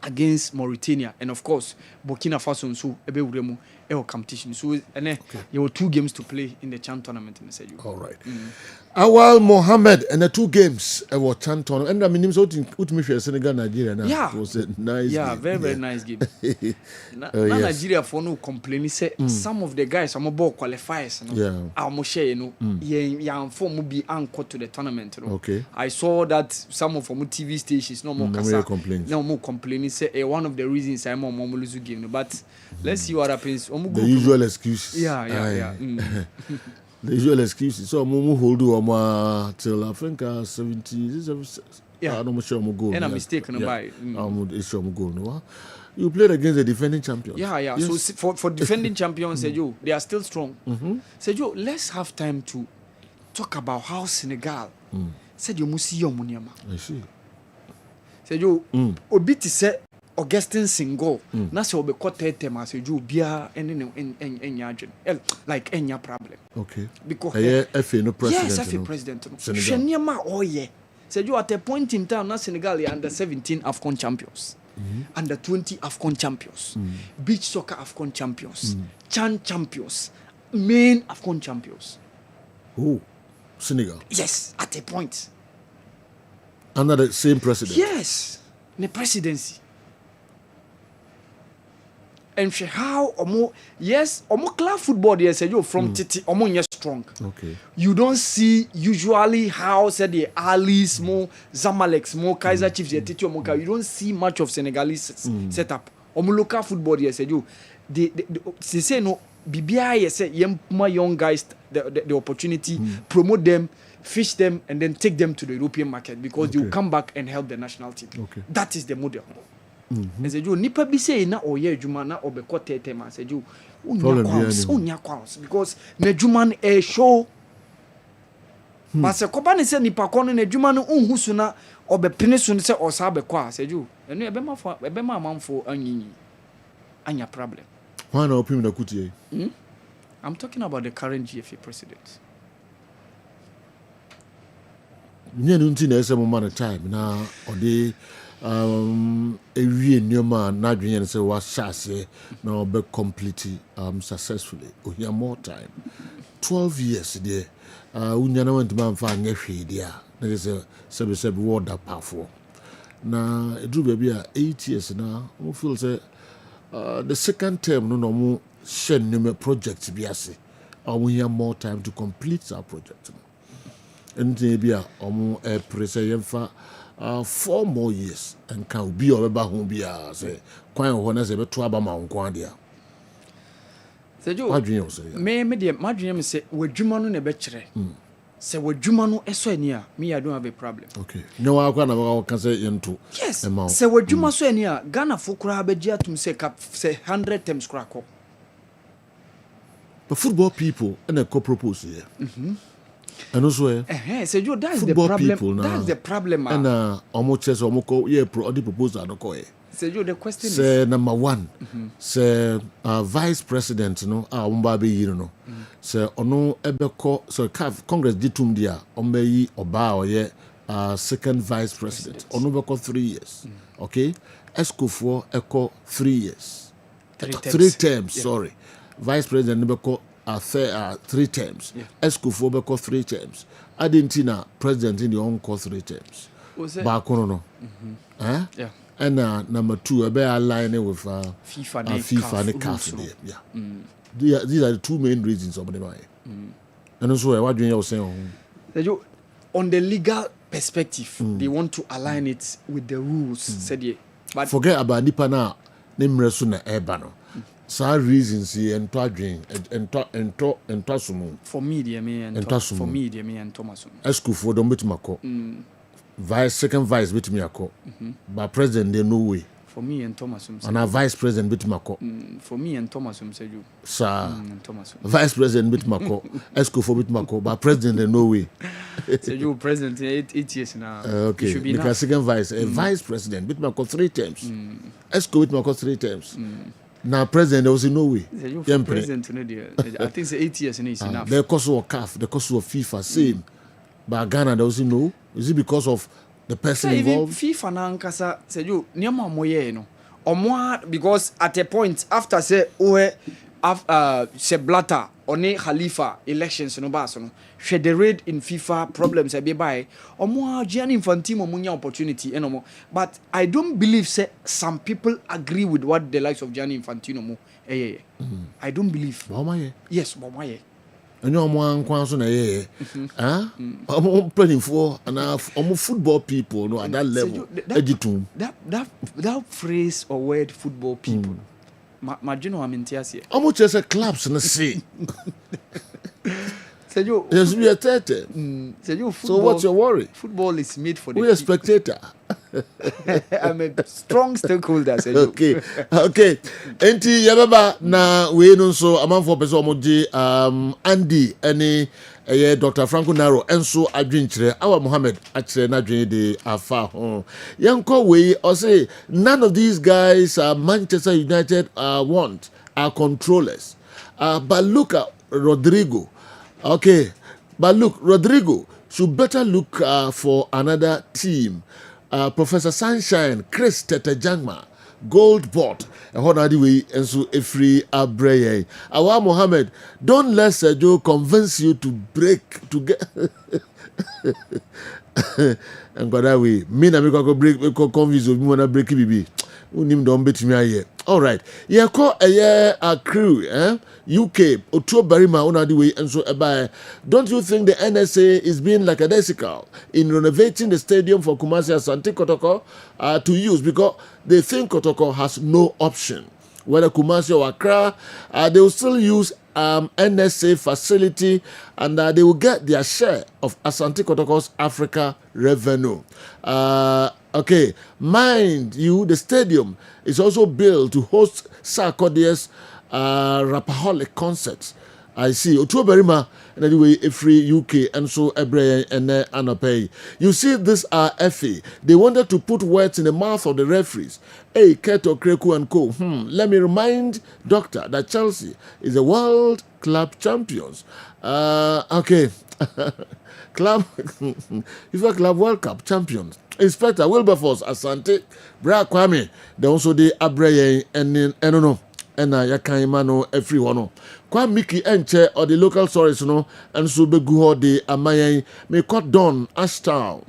against Mauritania, and of course Burkina Faso so ebewuremu competition. So there were 2 games to play in the CHAN tournament. All right. Awal Mohammed and the 2 games were CHAN tournament. And I mean, Senegal Nigeria now. Yeah, it was a nice game. Very nice game. Nigeria for no complaining say some of the guys some ball qualifiers. Form be anchored to the tournament. Okay. I saw that some of them TV stations no more complaining. Say one of the reasons I'm on Momoluzu game, but let's see what happens. The usual excuses. Yeah. The usual excuses. So Momu hold you till I think 70. Yeah. I'm not sure I'm going. And I'm mistaken by. I'm sure I'm going. You played against the defending champions. Yeah. Yes. So for defending champions, Sergio, they are still strong. Sergio, let's have time to talk about how Senegal said you must see your money. I see. Sergio, Obiti said Augustine single. Na se obe kote tema Sergio bia like any problem. Okay. Because FA no president. Yes, FA president. Shenyama oye. Sergio, at a point in time, na Senegal are under 17 AFCON champions. Under 20 AFCON champions, beach soccer AFCON champions, CHAN champions, main AFCON champions. Oh, Senegal. Yes, at a point. Under the same president. Yes, the presidency. And how club football yes from Titi yes strong. Okay. You don't see usually how say the Alis more Zamaleks more Kaiser Chiefs Titi you don't see much of Senegalese setup. Local football yes they say no BBI yes young guys the opportunity promote them, fish them, and then take them to the European market because they will come back and help the national team. Okay. That is the model. Seju nipa bi say na oye adwuma na obekọ tetema seju unya kwans because na adwuma no e show but se koba ne se nipa kono na adwuma no unhu su na obepene su ne se osa bekọ a seju enu ebema amanfo anya problem. Why na opim na kutie? I'm talking about the current GFA president. Nyenu nti na ese mo man time na ode every new man Nigerian say was shase now be completely successfully. We have more time. 12 years there. Unyana went man for nyehwe there. There is a sebe word that powerful. Na edu baby 8 years now. We feel say the second term no more share new project bi ase. We have more time to complete our project. And maybe present 4 more years and can be or about whom be say quite honest about to about my own quandia. What do you say? My dream say, with Jumano ne betchere. Say, with Jumano Eswenia, me, I don't have a problem. Okay. No, I can say into. Yes. Say, with Jumaswenia, Ghana Fokra Beja to say 100 times crack up. The football people and a co propose here. And also, so that's the problem. People now. That's the problem. And almost says the proposal no ko. So the question is number 1. Say vice president no umba be yiro no. Say ono ebeko so Congress ditum dia ombeyi oba oye second vice president. Ono beko 3 years. Okay? Escofo echo 3 years. 3 terms, sorry. Vice president beko 3 terms. Escofo beko 3 terms. Argentina president in the own call 3 terms. Back no. Yeah. And number 2, I be align with FIFA and CAF. Yeah. These are the two main reasons of the money. And also, what do you say? On the legal perspective, they want to align it with the rules. Said ye. But forget about Nipa now. Name Resuna Ebano. Some reasons here and twadring and Tosumu. For me, dear me, and for me, dear me, and Thomas. Esku for don't bet Mako. Second vice bet me ako. But president, there no way. For me and Thomas. And our vice president bet Mako. For me and Thomas, said you. Sir, vice president bet Mako. Esku for bet Mako. But president, there no way. So you president 8 years now. Okay. Because second vice, vice president bet Mako 3 times. Esku bet Mako 3 times. Now president there was no way. President, I think it's 8 years is enough. The cost of CAF, the cost of FIFA, same. But Ghana there was no. Is it because of the person involved? FIFA na nkasa say you niama moye no. Omo because at a point after say se Blatter one Khalifa elections no ba so no. She the raid in FIFA problems be by omo Gianni Infantino munya opportunity enomo. But I don't believe say some people agree with what the likes of Gianni Infantino mo. I don't believe. Yes, Bomaye. And you want to na I'm planning for and football people no at that level. That phrase or word football people. Imagine I'm in tears here. How much is a clubs in the sea? Yes, we are 30. So what's your worry? Football is made for the we are spectator. I'm a strong stakeholder. Okay. Enti yababa na we no so among for person omoji Andy any Dr. Franco Naro enso adwinkyere our Mohammed akere na dwen de afa ho. Yanko we or say none of these guys Manchester United want are controllers. But look at Rodrigo. Okay, but look, Rodrigo should better look for another team. Professor Sunshine, Chris Tetejangma, Gold Bot, and what are the way and so a free abreye. Awa Mohammed, don't let Sergio convince you to break to get. And by that way, me na me go break, me go convince you me wanna break BB. Unim don't bet me here. All right, yeah, call a crew, UK, Otuo Barima, una the way, and so don't you think the NSA is being like a lackadaisical in renovating the stadium for Kumasi Asante Kotoko to use because they think Kotoko has no option. Whether Kumasi or Accra, they will still use NSA facility and they will get their share of Asante Kotoko's Africa revenue. Okay, mind you, the stadium is also built to host Sarkodie's rapaholic concerts. I see. Otuo Barima, and anyway, a free UK, and so Ebre and Anapay. You see, this are FA. They wanted to put words in the mouth of the referees. Hey, Keto, Kreku, and co. Let me remind Doctor that Chelsea is the World Club Champions. Okay. Club FIFA Club World Cup champions. Inspector Wilberforce Asante, Bra Kwame, they also the Abreye and no. And Yakaimano everyone. Kwa Miki Enche or the local stories no and so be guho de Amaye me cut Don Ashtown.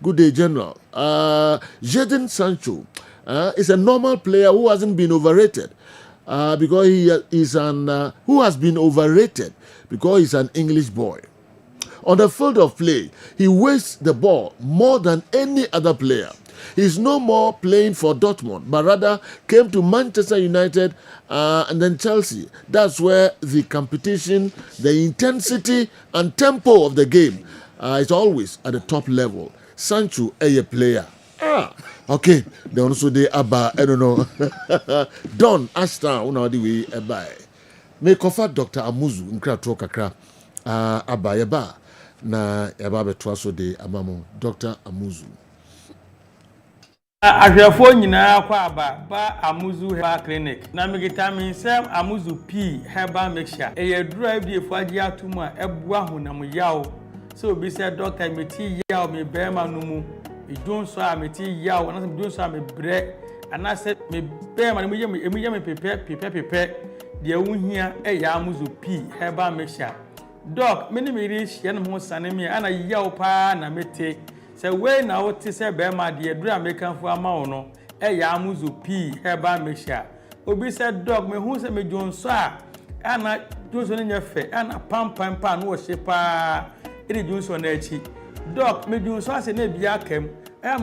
Good day, General. Jadon Sancho is a normal player who hasn't been overrated. Because he is who has been overrated because he's an English boy. On the field of play, he wastes the ball more than any other player. He's no more playing for Dortmund, but rather came to Manchester United and then Chelsea. That's where the competition, the intensity and tempo of the game is always at the top level. Sancho, a player. Okay. Then also the Abba, I don't know. Don Ashton, una the way buy. Me kofa Dr. Amuzu, nkra to kakra. Abba yeba na yeba betwa so de amamo Dr. Amuzu. Ahwefo nyina kwa ba Amuzu Herbal Clinic. Na megita me nsem Amuzu P Herbal Mixture. E dura bi efo agi atumu a ebua honam yawo. So obi say doctor meti yawo me bema no mu. Idon so a meti yawo na idon so a me bre. Ana say me bema no mu ye me pepe. De wuhia e ya Amuzu P Herbal Mixture. Doc, many me reach yan mo sanemi ana yawo pa na mete. Say we na what say be ma de dura American for ama no e ya Amuzu P Herbal Mixture. obi said dog me who say me Johnson ana Johnson nya fe ana pam no wo hye pa e Johnson na echi dog me Johnson say na bia kam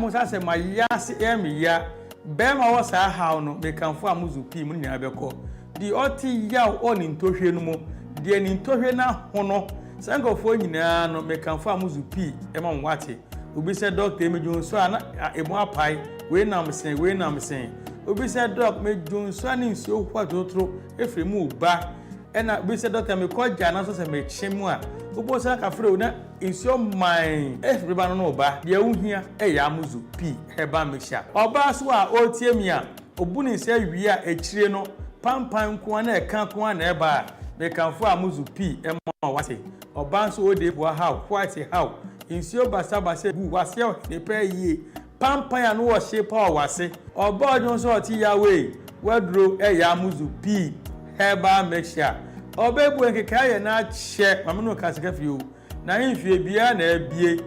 mo say ma ya se me ya be ma wo sa how no me kanfo amuzu pi mu nya be ko di oti ya on ntohwe no mo di ni ntohwe na ho no sankofo nyina no me kanfo amuzu pi e ma nwate obi said dog me Johnson ana emu apai we nam sen obi said dog me Johnson ni nsi okwa totoro efremu ba ena obi said doctor me ko ja na so se me chemu a obo sa ka fre na nsi o man efreba no ba de uhia ya amuzu pi heba mixture oba so a otie mi a obu ni se wi a echire no pampan ko na eka ko na eba me kanfo amuzu pi e ma wate oba so ode bo how white how nsi o basa bu wase o ne pe yie pampan ya no wo shape o wase oba ojo so oti yawe wadro ya amuzu pi heba mixture obebu enkeka ye na che mamno kasika fio na himfie bia na abie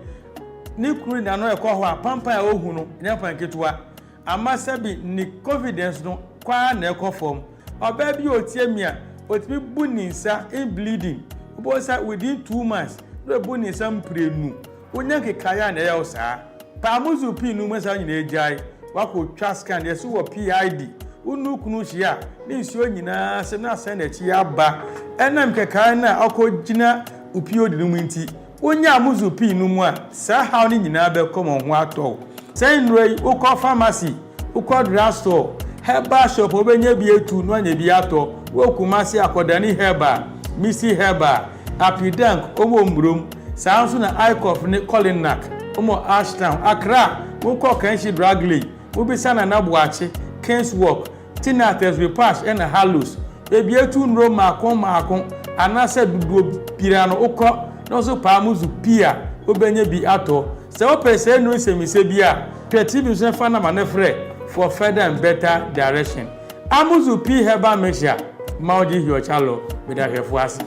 ni kuru na no ekọ ho a pampa ya ohu no nya panketwa amasabi ni confidence no kwa na ekọ form obebi otiemia otimi buninsa in bleeding obosa within 2 months no buninsa mprenu onya nkeka ya na ya osa pamuzu pi nu masa nyina ejai wako twa scan ye so wo PID unu kunu hia ni nsuo nyina se na se na chi aba enam keka na akogina upio de mu nti onya amuzu pi nu mu a sa ha ni nyina be komo ho ato say nrei ukọ pharmacy ukọ drugstore herbal shop obenya bi etu no anya bi ato wokumasi akodani herbal misi herbal apidank omo mburom sa nso na icof ni Colinac omo Ashtown Accra ukọ kanshi dragley obisa na nabuache Kings Walk Tinates Repass and Hallows ebi etu nro makon anase dudu pirano ukọ no so pamuzu pia obenye bi ato se opese no semise bia creative so fa na manefre for further and better direction amuzu pi heba mixture maudi hiochalo beda hefuasi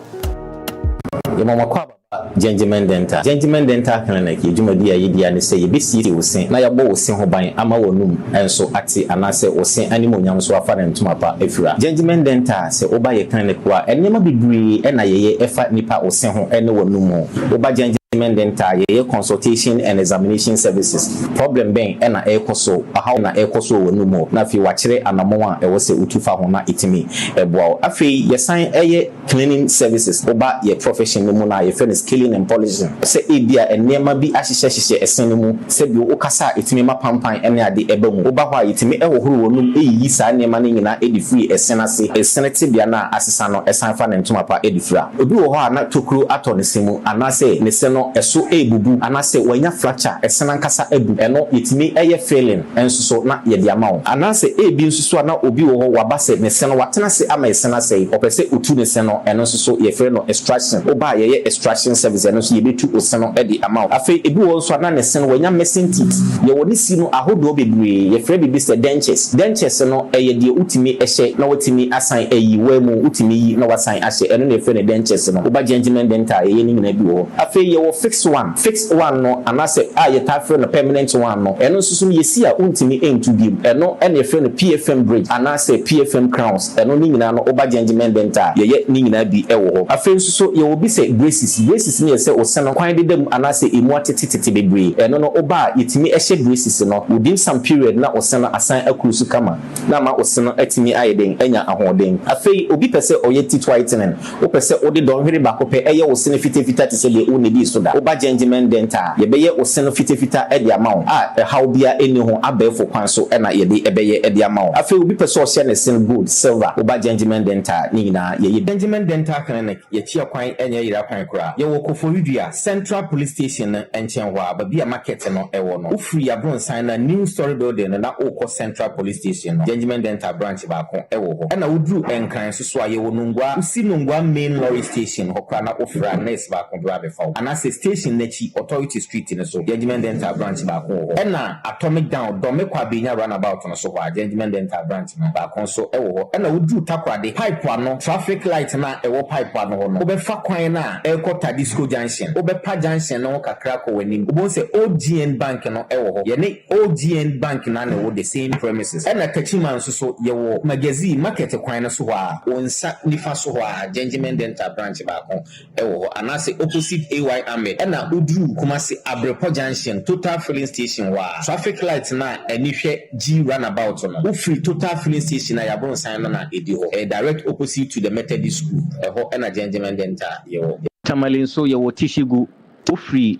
yemama kwa Gentleman dental clinic yedwumadi ya yedia ne sɛ yebesi wosen na yɛbɔ wosen ho ban ama wonum enso ate anase wosen animonyam so afa ne ntoma pa afira gentleman dental sɛ oba ye clinic wa enema bibiri na yeye efa nipa wosen ho ene wonum oba gentleman dental yeye consultation and examination services problem ben na ekoso how na ekoso wonum na fi wakere anamon a ɛwɔ sɛ utufa ho na itimi ɛboa afi yesan eye cleaning services oba ye profession no mu na ye cleaning and polishing say ebia enema bi ahyehyehye esene mu say bi okasa etimi mapampan ene ade eba mu oba hwa etimi ewohoro wonum eyi saa enema ne nyina edifui esene ase esene tibia na asesa no esan fa ne ntoma pa edifura obi wo hɔ na tokuro ato ne semu anase ne se no eso ebubu anase wanya fracture esene nkasa ebu eno etimi eye failing enso so na ye dia mawo anase ebi nso so na obi wo hɔ wabase ne se no watena se ama esene ase opese otu ne se no eno nso so ye frɛ no extraction oba ye extraction service and so yebetu oseno e di amount afi ebi wo so na ne sen wanya missing teeth ye woni si no ahodo bebre ye frɛ bibi se dentures no e ye de utimi ehye na wotimi asan ayi wa mu utimi yi na wasan ahye eno na frɛ ne dentures no oba gentleman dental ye ni nyina bi wo afi ye wo fixed one no anase a ye ta frɛ no permanent one no eno so ye si a untimi entu bi eno e ne frɛ no PFM bridge anase PFM crowns eno ni nyina no oba gentleman dental ye ni nyina bi e wo afi so ye wo bi se braces ni ese oseno kwan de dem anase emu atetete bebre eno no oba yetimi ehye braces no within some period na oseno asan akurusu kama na ma oseno atimi ayeden anya ahoden afei obi pese oye teeth whitening o pese ode don hwere bakope eye oseno fitafita te se de o ne bi so da oba gentleman dental ye beye oseno fitafita e de amount how bia eni ho abefo kwan so na ye de ebeye e de amount afei obi pese o share ne sin gold silver oba gentleman dental ni na ye gentleman dental clinic ye chia kwan enya yira kwan kura ye wo Koforidua Central Police Station enchenwa babia market no ewo no ufri abronsan na new story building na okọ Central Police Station no Gentleman Dental branch ba ko ewo ho na udru enkran so so aye wonungwa usi nungwa main lorry station hokra na ofra nurse ba ko bra be fa ana se station nachi authority street in so Judgment Dental branch back home ena atomic down do me kwa benya runabout no so kwa Judgment Dental branch no back on so ewo ena wodu takwade pipe ano traffic light na ewo pipe ano ho no obefa kwan na ekota disco junction obepa junction no kakra ko wani obo se OGN bank no ewo ho ye ne OGN bank na na wo the same premises ena tachiman so yewo magazine market kwan no so ha onsa nifa so ha Judgment Dental branch back home ewo anase opposite AY Ahmed ena udru Kumasi Abrepo junction total filling station wa traffic light na enihwe G runabout no free total filling station na yabon sign na edi ho direct opposite to the Methodist school ho ena Judgment Dental yewo tamalin so yewo tishigu free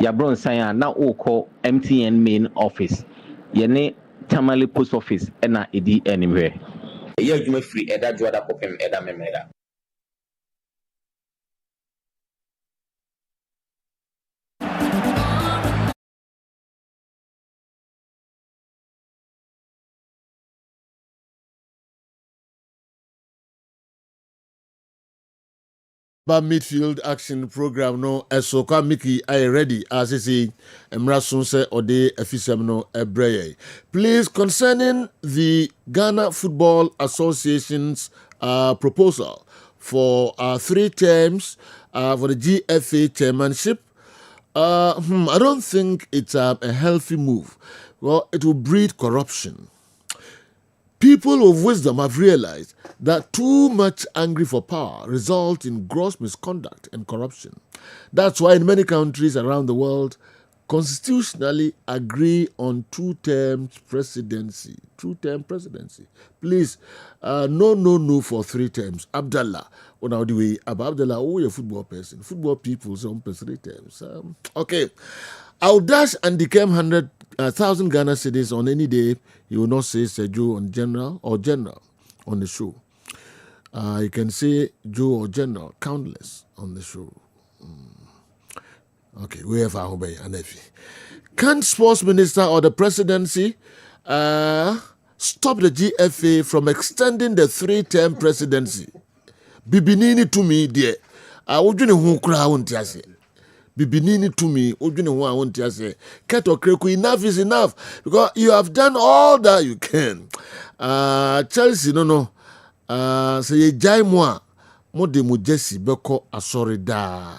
yabon sign na okọ MTN main office yene tamale post office ena edi enimwe ye adwuma free eda joada kopem eda memeda. Midfield action program no esoka Mickey I ready as I say emrasun se ode efisem no ebreye. Please, concerning the Ghana Football Association's proposal for 3 terms for the GFA chairmanship, I don't think it's a healthy move. Well, it will breed corruption. People of wisdom have realized that too much angry for power results in gross misconduct and corruption. That's why in many countries around the world, constitutionally agree on 2-term presidency. 2-term presidency. Please, no for 3 terms. Abdallah, on the way, Abdallah, you're a football person. Football people, some 3 terms. Okay. I'll dash and decam 100,000 Ghana cedis on any day. You will not say Joe on general or general on the show. You can say Joe or general, countless on the show. Okay, we have our obey and if can sports minister or the presidency stop the GFA from extending the 3-term presidency? Bibinini to me, dear. I would do who crown tiase. Bibinini to me, Ujuni who I want to say, Kato Kreku, enough is enough, because you have done all that you can. Chelsea, no, say, Jai moi, Mode Mujesi, Beko, Asori da.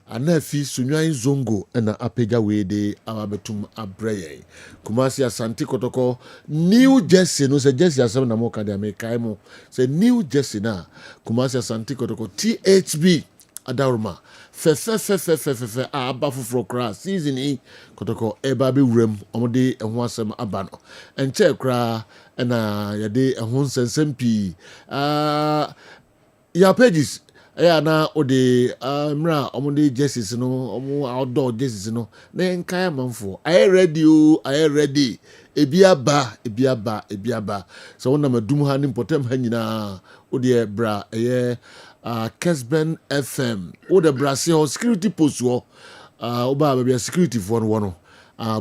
Anafi Sunyain Zongo, and Apeja Wede, Ababetum Abreye. Kumasi Asante Kotoko, New Jersey, no, say Jersey as some Namoka de Americaimo, say New Jersey na, Kumasi Asante Kotoko, THB, Adaruma. Fe abafu frokra season e kotoko eba be wrem omode eho asem aba no enche kra na yade eho nsensem pi ya pages ya na ode mra omode jerseys no omo outdoor jerseys no na enkan manfo I ready ebiaba so wona madum ha ni potem ha nyina ode bra Kessben FM o the Brazil security post wo oba ba security for no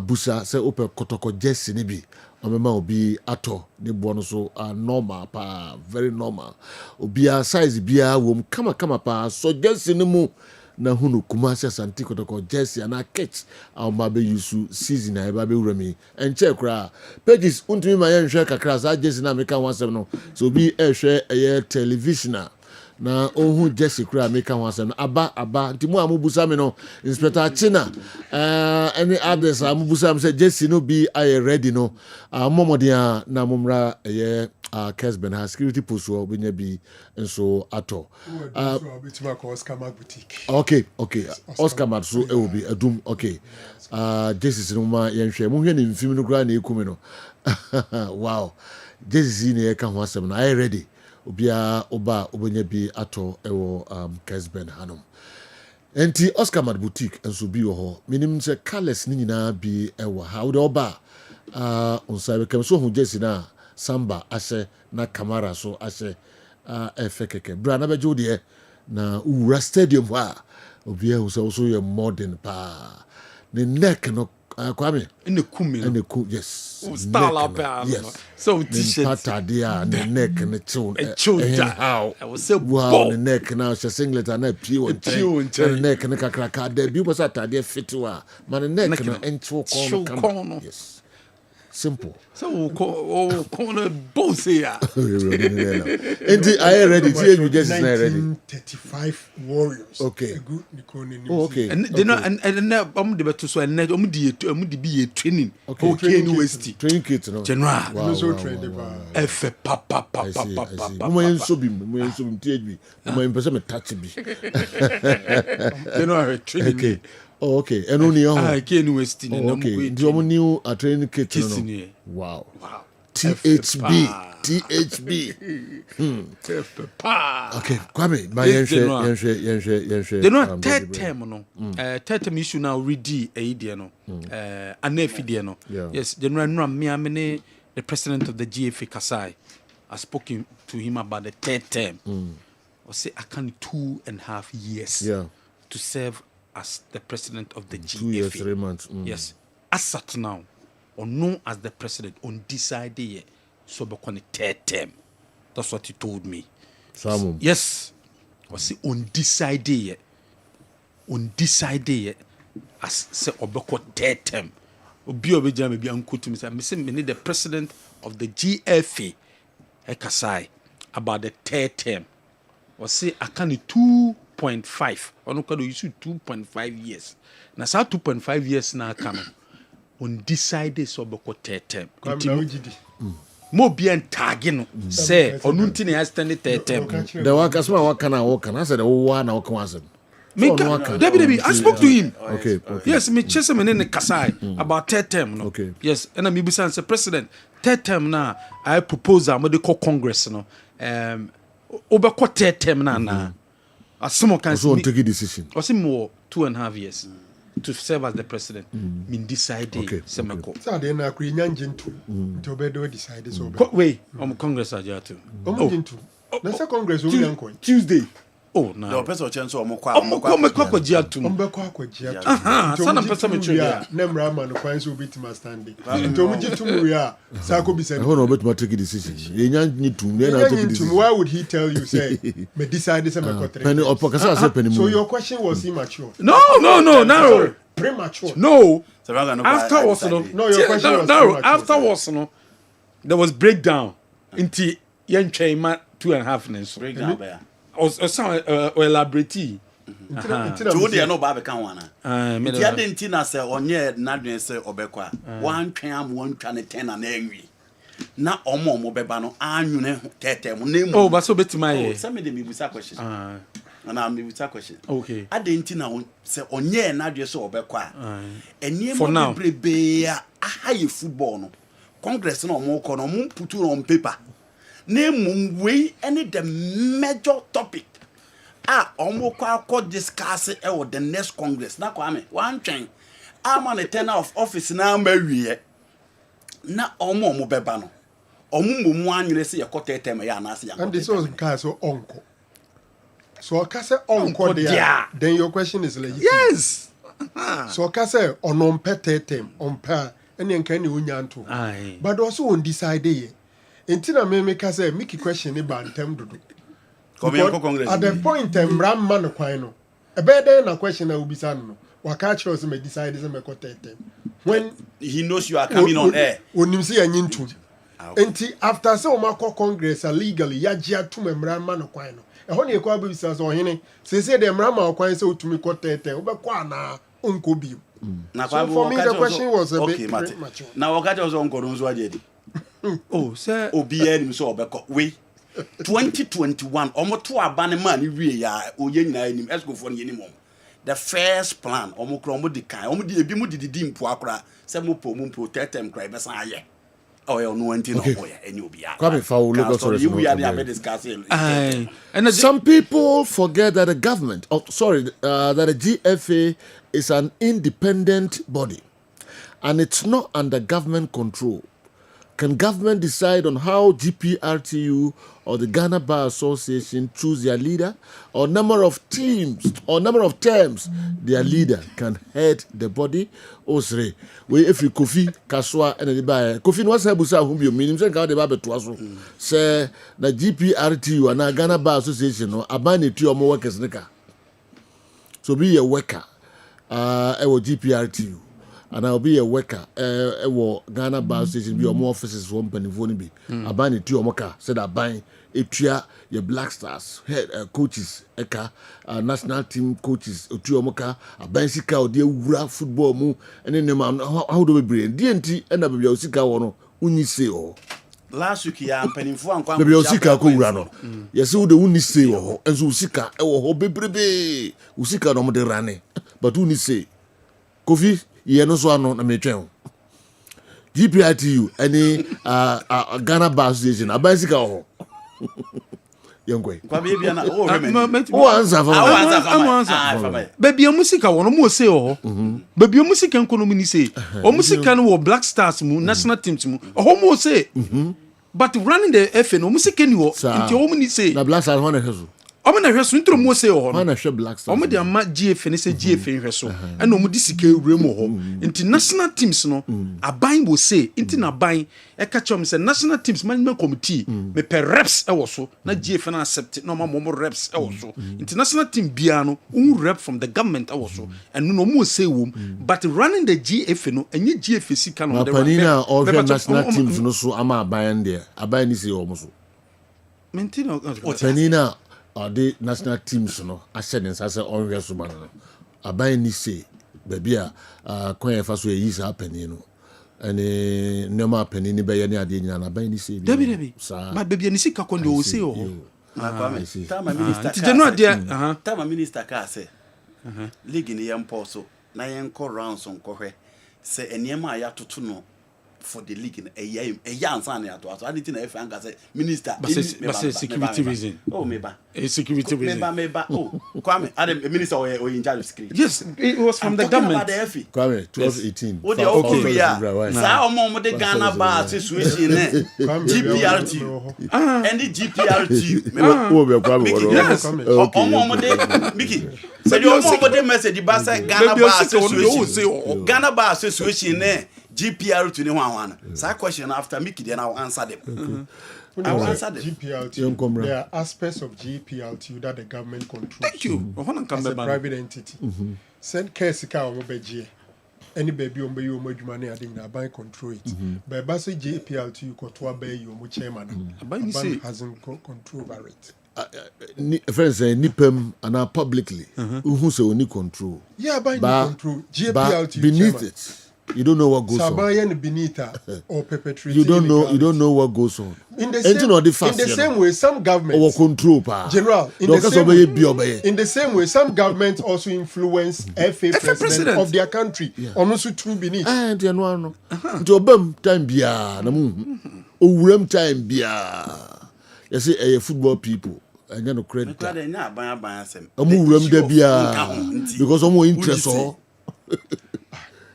busa se ope kotoko jersey ni bi omema obi ato ni bo no so normal pa very normal obi size bia wom kama pa so jersey ni mu na hunu Kumasi Asante Kotoko jersey na kit ma be yusu season na ba be wurami enche kra pages untumi ma ye nhwe kakra za jersey na meka wansem no so bi ehwe television na ohu jersey kra meka wansem aba ntimu amubusa me no inspector China any others amubusa me say jersey no be ready no momodia na mumra Kessben has security post wo benya bi enso ato okay Oscar Mart so e will be adum okay Jesus no ma yenhwe mo hwe ni mfim no kra na ekumi no wow Jesus ni e ka ho asem na I ready obia oba obenya bi ato ewo Kessben hanom enti Oscar Mart boutique enso bi wo ho minim se colors ni nyina bi ewo ha wo de oba onsa be kem so hu Jesus na Samba ase na Kamara so ase efekeke bra na bejo de na ura stadium wa obia so ye modern pa ne neck no Kwame. In the kumi. In the yes. Style up yes. So t-shirt. Patadia, the neck and the tune. How? I was so wow, the neck now. She singlet and a pew and the neck and the cracker. The people sat at the fit to her. Man, the neck and corner. Yes. Simple. So, corner both here. And I ready. You just 1935 Warriors. Okay. Okay. And they know, and now I'm the better so and net be a training. Okay, university. Training kit, no. General. Wow. F papa. I see. So be THB. My person touch me. They know training. Okay. Oh, okay. And only university. Okay. Do you new a training kit? Wow. THB. Okay. Kwame, my yenhwe. They know third term no. Third term issue now ready no. Anefidie no. Yes, General Nram the president of the GFA Kasai. I spoke to him about the third term. I say I can 2.5 years to serve as the president of the GFA. 2 years, 3 months. Yes. As at now, or known as the president, on decided so become the third term. That's what he told me. Yes. Was say undecided. As say obeko third term. Obi obeja maybe uncle to me say me need the president of the GFA Kasai about the third term. Was say I can 2.5. Ono kado use 2.5 years. Na sa 2.5 years na kano. Undecided so obeko third term. Mo bien tagging say onunti na stand third term. The workers work I said one or one. Debbie, I spoke to him. Okay. Yes, me chase him in Kasai about third term. No? Okay. Yes, and I be say president third term now. I propose a medical congress. No, over third term now. As someone can take a decision. Or some more 2.5 years to serve as the president. Mean decide. Okay. Semeko. So then I create engine to Tobedo decide so. Wait, Congress are too. Let's say Congress Tuesday. Oh, no. The person chance or more kwa jia tu. Sana pesa mechuya. Nemra man kwan so bit ma standing. Nto muji tumu ya. Sako bi say. Hold on, but take a decision. Yenya need to na take a decision. Why would he tell you say me decide say me kotre? Penny or pokasa say penny. So your question was immature. No. Premature. No. Afterwards no. Your question was no. Afterwards no. There was breakdown. Inti yen ma 2.5 nso. Breakdown there. Elaborate. So they no ba can one. Ti adenti na say onye nadwen say obekwa. Wan twen am wan twa ne 10 na enwi. Na omo beba no anwune tete mo na mu. Oh, but so betima ye. Say me dey me busa question. Na me busa question. Okay. Adenti na say onye nadwen say obekwa. Enie mo bebrebe a ahaye football no. Congress no mo ko no mo putu on paper. Name we any the major topic. Almost discuss the next Congress. Na Kwame, one train. I'm on a tenure of office now. Marry na omo beba no. Omo mu anwere se yakote tem ya na se yakote. And this was so uncle. So akase uncle there. Then your question is legit. Yes. So akase onompe tetem ompa ene nka ni unyanto. But also undecided. Intina me make say make question e ba ntem dodo. At the point ram man kwan no. E be dey na question na ubisa no. Waka chiro say me decide say me kotetem. When he knows you are coming on air. Onim say anyintu. Enti after say o makọ congress legally ya gia to me ram man kwan no. E ho na e kwa bisa so hene. Say the ram man kwan say otumi kotetem. Obekọ na onko bi. So for me the question was a bit mature. Na waka also onko no so agedi. Oh, sir. Obi enim so obekọ we 2021 omo to abane man wie ya oye nyina enim escofo ne enim. The first plan omo kro omo di kan omo di ebi mu didi mpo akra se mo po tetem kra be san aye. Oh yeah, no anti no boy any obi ya. Some people forget that the government that the GFA is an independent body and it's not under government control. Can government decide on how GPRTU or the Ghana Bar Association choose their leader, or number of teams or number of terms their leader can head the body? Osre, we if you Kofi Kaswa and the buyer Kofi was Habusa whom you mean himself the Bible to us. Say the GPRTU and Ghana Bar Association or abandon to your more workers. So be a worker, GPRTU. And I'll be a worker. Ghana Bar Station be more offices one penny for be. I buy it to your mocha. Said I buy it your Black Stars head coaches, national team coaches, to your mocha. I buy sika or dear football move and then how do we bring DNT and I be your sika one uni say oh. Last week ya penny for one maybe your sika ko rano. Yes, who the uni say oh and so sika oh baby usika no de rane but uni say Kofi. Ye no so ano na metwen GPRTU any Ghana Bar Association abansika ho yenkwe kwa bia na o answer for baby musika wono mo say ho baby musika nkono mu ni say o musika no wo Black Stars mu national teams mu o mo say but running the FN o musika ni wo nti o mu ni say na Black Stars one heso omo na hweso ntro mo say ho na hwe Black Stars omo de ama GF ne say GF hweso and omo di sika ewure mo ho international teams no aban bo say inti na ban e ka chom say national teams management committee me per reps e wo so na GF na accept no mo reps e wo so international team bia no un rep from the government e wo so and no mo say wo but running the GF no enye GF sika no de panina all the national teams no so ama aban there aban ni say wo so mentino panina the national teams no ascendance as on resuman no aban ni say baby kwan fa so yi sa pani no ene nema pani ni be ye ni ade nyina na ban ni say debi ma baby ni sika kon de o say o tama minister ti jeno ade tama minister ka say league ni yam so na yen ko rounds on ko hwe say enema ya toto no for the league na eya ansa na ato anything na efa anga say minister security reason oh meba security reason meba oh Kwame adam minister or in charge of security yes it was from the government Kwame 1218 oh the okay sa omo de Ghana Bar Association ne GPRT and the GPRT oh be Kwame omo de Miki say the omo de message ba say Ghana Bar Association Ghana Bar Association ne GPR to one. So question after Mickey, then I'll answer them. I'll answer them. GPLT, there are aspects of GPLT that the government controls. Thank you. As a private entity. Send Kesika or Mobeji. Any baby on you money, I think that by control it. But Bassy GPLT, you got to obey your chairman. Ban hasn't control over it. Friends say nipem and publicly. Who say only control? Yeah, by control. GPLT beneath it. You don't know what goes on. Sabayan Benita or perpetrating. You don't know what goes on. In the same way, some governments control general. In the same way, some governments also influence FA president of their country. Almost through beneath. And you know, to time bia na time bia. You see, a football people. And you know credit. Because I'm interested.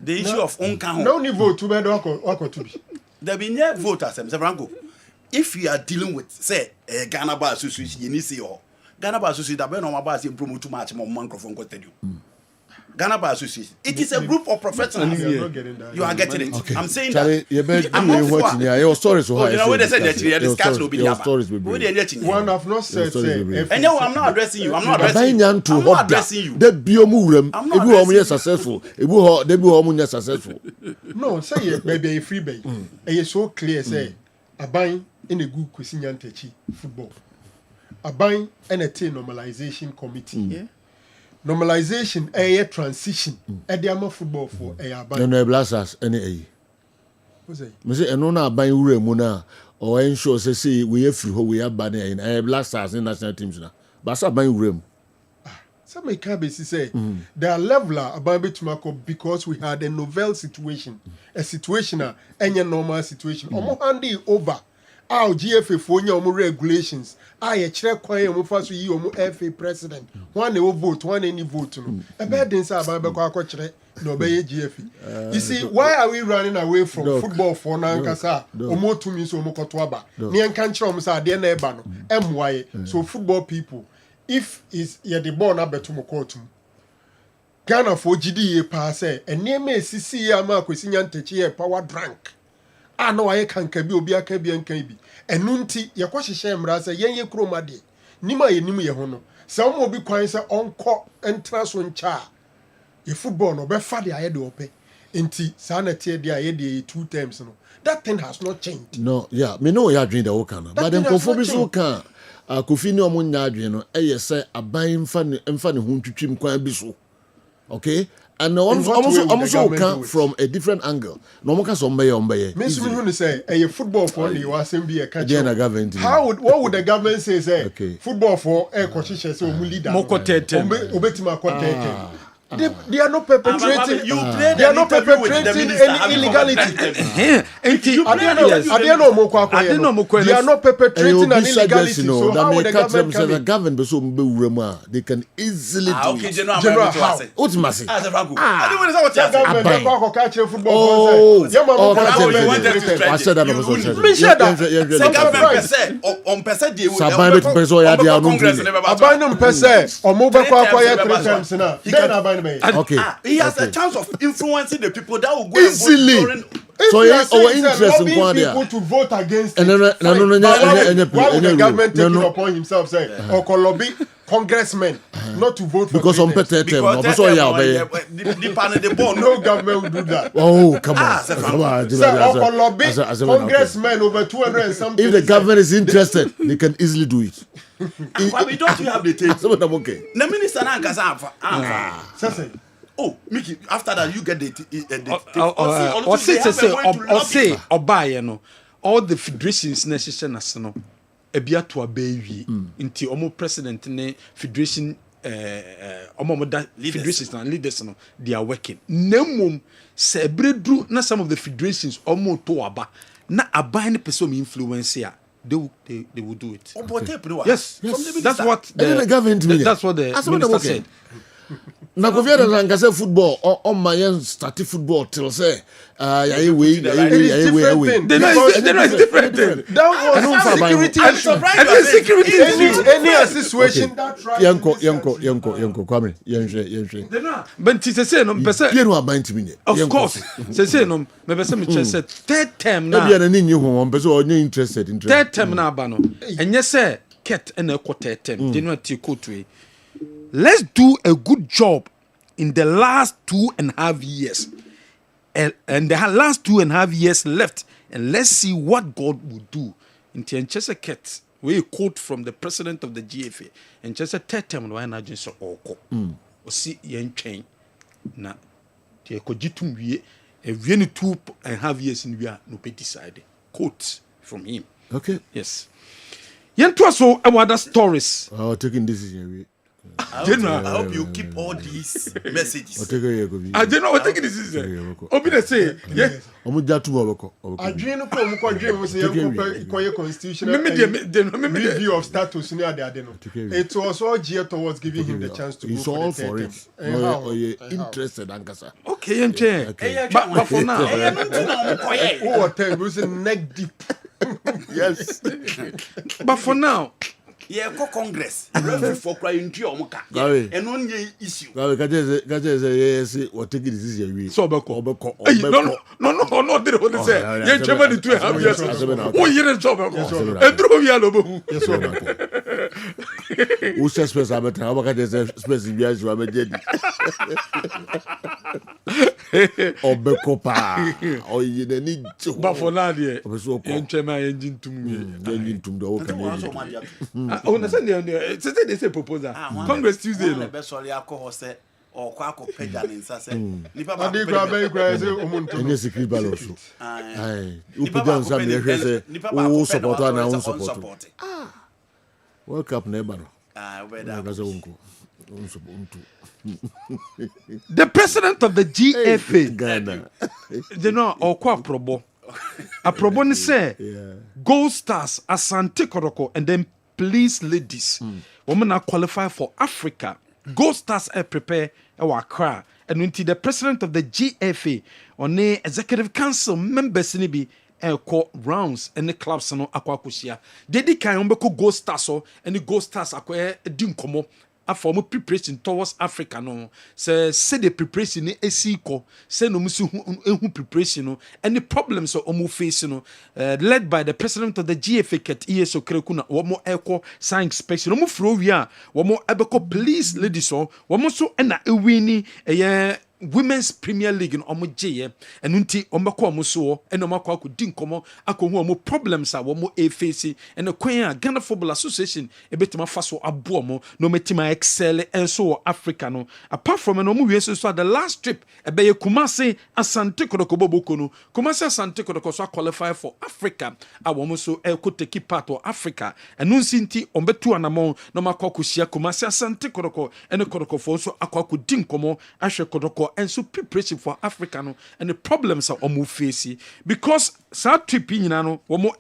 The issue of unka no ni vote to be to be there be no vote as Franco. If you are dealing with say Ghana Bar Association you need say Ghana Bar Association that be no bar say promote too much more microphone go stadium Ghana Bar Association it is a group of professionals you are getting it okay. I'm saying that I'm watching your stories so high you know when they say that you discuss will be there one have not said and no I'm not addressing you I'm not addressing you that biomu rem ebi ho mo successful ebi ho dey bi ho mo successful no say baby free bay e so clear say aban in a good question yantechi football aban and a normalization committee normalization a transition at the amount football for a aban no blasters any me say eno na aban wure mu na o ensure say we free ho we aban e blasters in national teams na but aban wure mu some may say they are leveler about Bitumako because we had a novel situation, a situation any normal situation. Omo handi over Our GFA for your regulations. I check quiet omu first yi omu FA president. One will vote, one any vote. A bad didn't say about no be GFA. You see, why are we running away from football for Nankasa? Omo to me so omo kotwaba. Nian country omo sa de na eba no. MY. So football people, if is ye the ball na betu mo court. Ghana for GDA pass and near me CC ama kwesi nyantechi power drank. No I can kabi obi akabi and kabi. And nunti ya kwa shisha mrasa yenye kroma de. Nima ye nimu ye hono. Sa umo bi kwa nsa onko entrance on cha. Ye football no be fadi ayede ope. Inti sa na tie dia ayede 2 times no. That thing has not changed. No, yeah, me know ya dream the okana. But then conformity so can Kofi ni omo nya adwen no eye say aban mfa ne ho twitwim kwan bi so. Okay? And also come from a different angle. No more can somebody. Miss Munu say a football for you wasn't be a catch. What would the government say? Okay. Football for a coach so leader. Obetima Quatete. They are not perpetrating. They are not perpetrating any illegality. They are not perpetrating an illegality. So how would the government come in? They can easily do it. General, how? Ultimacy. I okay. He has a chance of influencing the people that will go easily. And vote so our interest in people to vote against it. Why would the government take it upon himself say or lobby congressmen not to vote for because on better term no government will do that. Oh come on. Or lobby congressmen over 200 and something. If the government is interested they can easily do it. But we don't have the tape. Okay. The minister oh, Mickey, after that you get the all the federations necessary national ebia to abewi nti omo president ne federation omo da federations and leaders no they are working nemum se ebredru na some of the federations omo to aba na aban ne person influence ya they will do it. Okay. Yes. That's what the government that's what the minister said. Na Kofi Adanga say football on my start football till say they know it's different. That was security issue. Security any situation that right. Yanko Kwame yenhwe but say no person you know about me of course say no me person me say third term na na ni nyi ho person only interested third term na aba no enye say ket na ko third term they no tie quote. Let's do a good job in the last 2.5 years. And the last 2.5 years left. And let's see what God will do. In Tianchesa Ket, we quote from the president of the GFA. And just a third term, why not just oko? O see yen chain. Na the cogitum we a 2.5 years in we are no be decided. Quote from him. Okay. Yes. Yen to so other stories. Oh, taking this is your I hope you keep all these messages. I don't know what taking this is. Obi say, yeah. Omu jatu obeko. Adwene ko omu ko dwene mo say ko constitutional review of status ni ade no. It was all geared towards giving him the chance to go all for it. No, interested ankasa. Okay, enche. But for now, oh, tell me say neck deep. Yes. But for now, yeah, go Congress. Referee for crying to your muka. And on ye issue. Kaje yes, what take this is your way. So obeko. No, they don't say. Ye chairman 2.5 years. Oh, ye job. And throw me all over. Who says Spurs are better? How about Spurs in Bias? You are made. Obeko pa. Oh, you need to. But for now, ye chairman engine to me. Engine to the old. Oh, they say proposal. Congress Tuesday. No. Sorry, alcohol say or quack peja in Sase. Nipa ba any secret ballot. Aye. You put down some say who support and who support. World Cup neighbor. The president of the GFA Ghana. they know or kwa probo. Aprobo ne say Gold Stars, Asante Kodoko, and then Police Ladies. Women are qualified for Africa. Gold Stars are prepare our cry. And until the president of the GFA on the executive council members in be rounds and the clubs no akwakusia. Dedi kan ombeko Gold Stars and the Gold Stars akwa din komo. A form of preparation towards Africa no say the preparation ni esiko say no musu preparation no any problems so omo face no led by the president of the GFA ket ESO Krekuna womo echo sign inspection omo fro wi a womo ebeko police ladies so womo so na ewini Women's Premier League in Omoje and unti ombako omuso and omako akudi nkomo akohu omo problems a womo face and the Queen Ghana Football Association ebetima faso abuomo no metima excel and so Africa no apart from an omu so the last trip ebeye Kumasi Asante Kodoko Boboko no Kumasi Asante Kodoko so qualify for Africa a womo so could take part of Africa and nunsinti ombetu anamon no makokushia Kumasi Asante Kodoko and the Kodoko for so akakudi nkomo ashe Kodoko and so preparation for Africa no, and the problems are almost facing because sad trip in no womo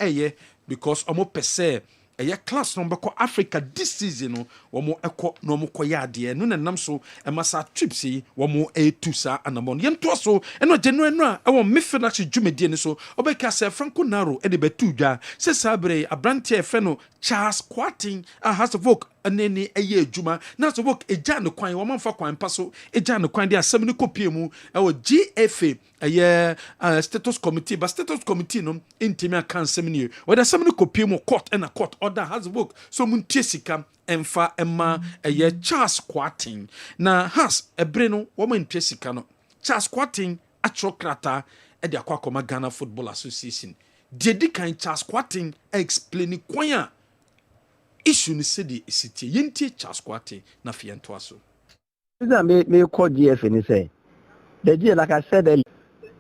because almost per se a class number ko Africa this season no womo eko no mo koya de no nam so e masa trip si womo to sa anamon yento so e no January no a wo midfield actually dwumedie ni so obeka se Franco Naro e de betu dwa se sabre abrante e fe no Charles Quarting has a vote aneni eye adwuma na so vote eja no kwan wo manfa kwan paso eja no kwan de asem ni kopie mu e wo GFA status committee but status committee no intimi aka asem ni wo de asem ni kopie mu court and a court order has a vote so mun tiesika emfa emma Charles Quarting na has ebre no wo man tiesika no Charles Quarting atrokrata e de akwa Ghana Football Association dedi kan Charles Quarting explain kwan issue ni sedi city yenti Charles Quarting na fiento aso. Me call GFA ni say the G like I said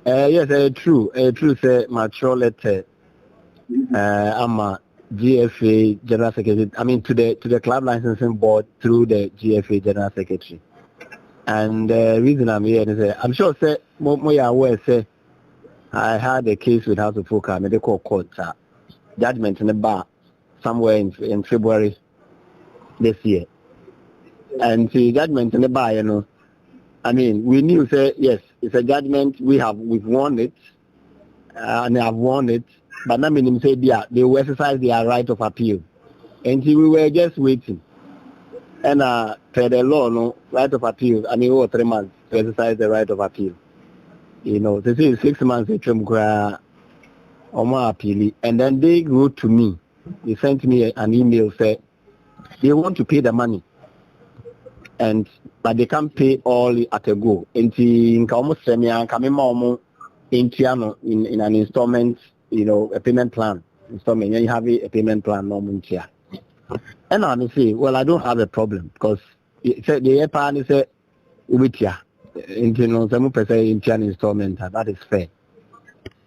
yes true say mature letter I'm a GFA general secretary I mean to the club licensing board through the GFA general secretary and the reason I'm here is I'm sure say more aware say I had a case with House of Folk medical court judgment in the bar somewhere in February this year. And the judgment in the bar, you know, I mean, we knew, say, yes, it's a judgment, we've won it, and I've won it, but not meaning say, yeah, they will exercise their right of appeal. And we were just waiting. And per the law, no, right of appeal, I mean, over 3 months to exercise the right of appeal. You know, this is 6 months, appeal, and then they wrote to me. They sent me an email say they want to pay the money, but they can't pay all at a go. In an installment, you know, a payment plan. Installment, you have a payment plan normally. And I say, well, I don't have a problem because the plan say ubitia into some percent installment. That is fair.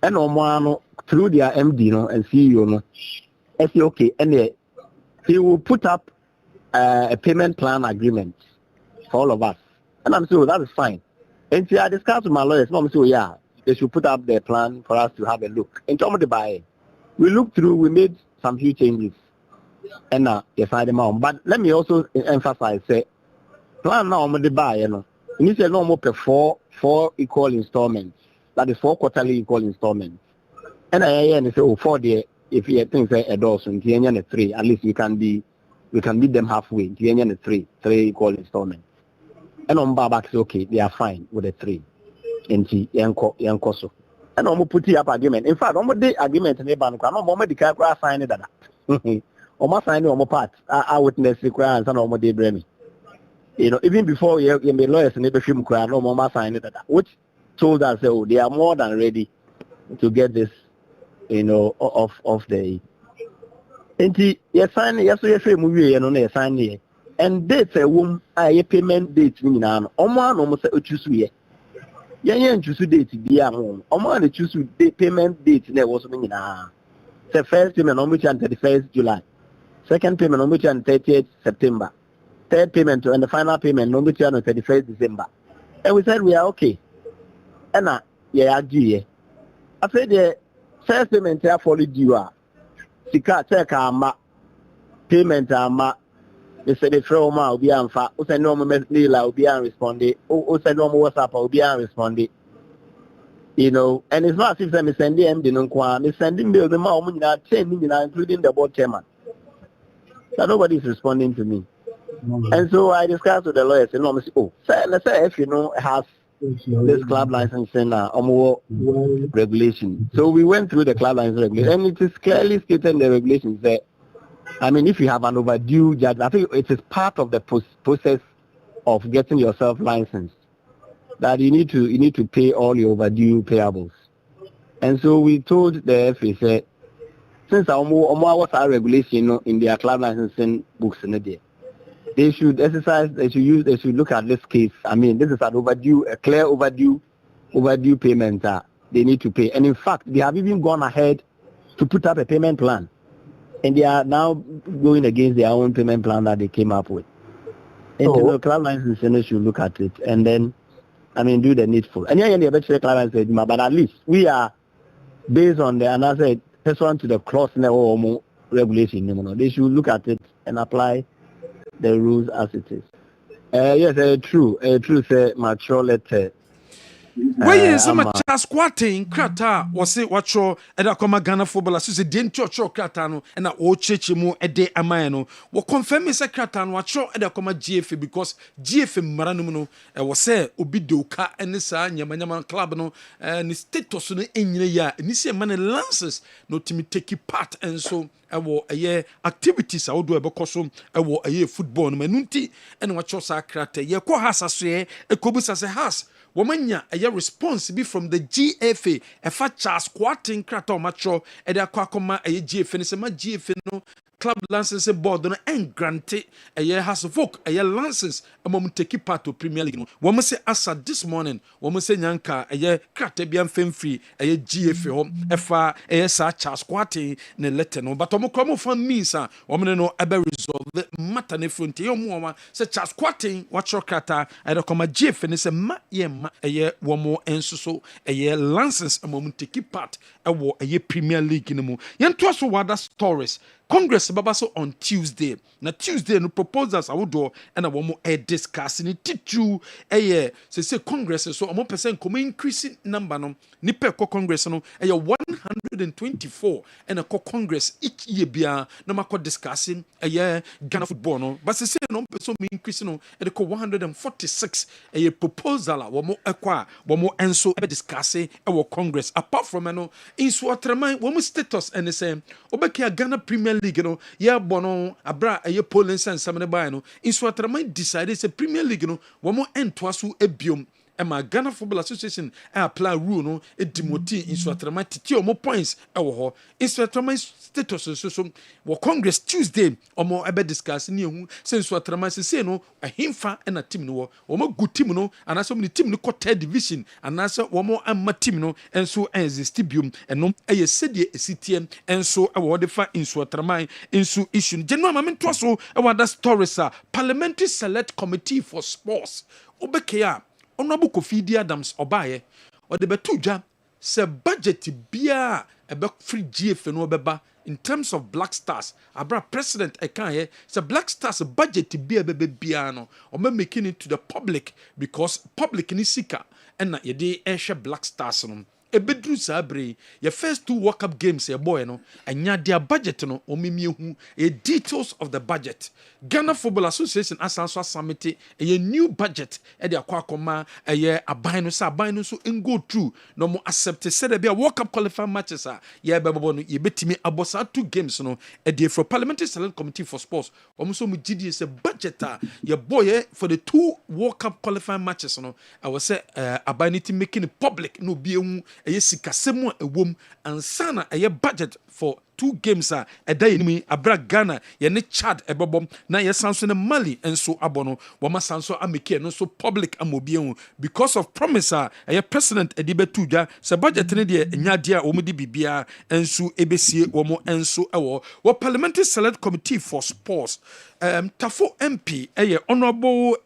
And through their MD and CEO I say okay, and he will put up a payment plan agreement for all of us. And I'm saying, that is fine. And I discussed with my lawyers, Mom said, yeah, they should put up the plan for us to have a look. And Tom the buy, we looked through, we made some few changes. And decided them out. But let me also emphasize, say, plan now on the buy, you know. You need to no more per four equal installments. That is 4 quarterly equal installments. And I say, 4 there. If you think say a dozen, a 3, at least we can meet them halfway. 3 equal installments. And on Babak say okay, they are fine with the 3. And yanko so. And on put up agreement. In fact, on the agreement in the bank, no more the car sign it that. On sign on my part, I witness the crowd and on day bremy. You know, even before you be lawyers and never film crowd, no more sign it that. Which told us they are more than ready to get this. You know, of the and you sign yesterday movie you sign here and dates a womb payment date almost choose we choose date be almost choose payment date there was the first payment on which on 31st July, second payment on which on 30th September, third payment and the final payment on which on 31st December. And we said we are okay. And I said First payment here for the due. Sika check ama payment ama. They say the throw ma will be anfa. O say no me mail will be an responded. O say no WhatsApp will be an responded. You know, and it's not as if I'm sending them the non-qua. I'm sending bill the mom including the board chairman. So nobody is responding to me. And so I discussed with the lawyers and no, oh, let's say if you know has this club licensing regulation. So we went through the club license regulation, and it is clearly stated in the regulations that, I mean, if you have an overdue judge, I think it is part of the process of getting yourself licensed that you need to pay all your overdue payables. And so we told the FA, said, since what's our regulation in their club licensing books in the they should exercise, they should look at this case. I mean, this is a clear overdue payment that they need to pay. And in fact, they have even gone ahead to put up a payment plan. And they are now going against their own payment plan that they came up with. And the club licensing should look at it and then, I mean, do the needful. And but at least we are based on the another person to the clause in the regulation. They should look at it and apply the rules as it is. Yes, true. Say mature letter. Where is my child squatting? Krata was say what show at a comma Ghana football as you didn't church or Kratano and at old Chechimo a day amano. What confirm is a Kratan what show at a comma GF because GF Maranono was say Ubidoka and the San Yaman Club no and the status on the year and this money lances no to me take part and so. A year activities I would do a bocosum a year football menunti and what your sacrate ye ko has a say a cobus as a house. Womanya a year response be from the GFA a fat char squatting crato macho and a quacoma a GF and some GF no club license board and granted a year has a vote a year license a moment take part to Premier League. Woman say asa this morning, woman say Yanka a year cratebian fame free a year GFA home FA a year such as squatting ne letter no but come from me sir woman no ever resolve the matter ne front your mama such as squatting what your crata and come a GF and it's a ma a year one more and so a year license a moment take part a year Premier League in the mo yen to us what that stories Congress babaso on Tuesday. Na Tuesday no proposals I would do and I want more discuss in titu say Congress so more percent come increasing number no nipe ko Congress no 124 and a Congress each year bia no mako discussing Ghana football no but say no so me increase no e ko 146 proposal a wo ekwa wo enso e discussing Congress apart from no in so atraman wo status and say obeki Ghana Premier League no ya bono abra polling sense samene buy no in so atraman decided say Premier League no wo ento aso ebiom Emma Ghana Football Association apply rule no edimoti in so atraman titi omo points ewo ho in so atraman status so Congress Tuesday omo ebe discuss ni ehu say so atraman say no ahimfa na team no omo good team no anaso ni team no third division anaso omo amma team no enso exist biom eno eye sedie esitiem enso ewo de fa in so atraman enso issue general mamento so ewo that stories parliamentary select committee for sports obekea Honorable Kofi Adams obaye or the betuja se budget bia ebe free GF no beba in terms of Black Stars abra president ekaye se Black Stars budget bia bia no or making it to the public because public ni sika and na yede ehwe Black Stars no ebedru sabre your first 2 World Cup games your boy no anya their budget no omimiehu details of the budget Ghana Football Association asanso summit a new budget e de akwa aban no sa aban no so go through no mo accept say there be a World Cup qualifying matches ye bebo no ye betimi abosa 2 games no e de for Parliamentary Select Committee for Sports omuso mu gidi say budget your boy for the 2 World Cup qualifying matches no I was say aban it making it public no be sikasemu ewom ansana budget for 2 games day ni abra Ghana ye ne Chad ebobom na ye sanso ne Mali enso abono wama sanso ameke no so public amobien because of promise president edibetuja se budget ne de nyade a omudi bibia enso ebesie womo enso ewo wo Parliamentary Select Committee for Sports Tafo MP honorable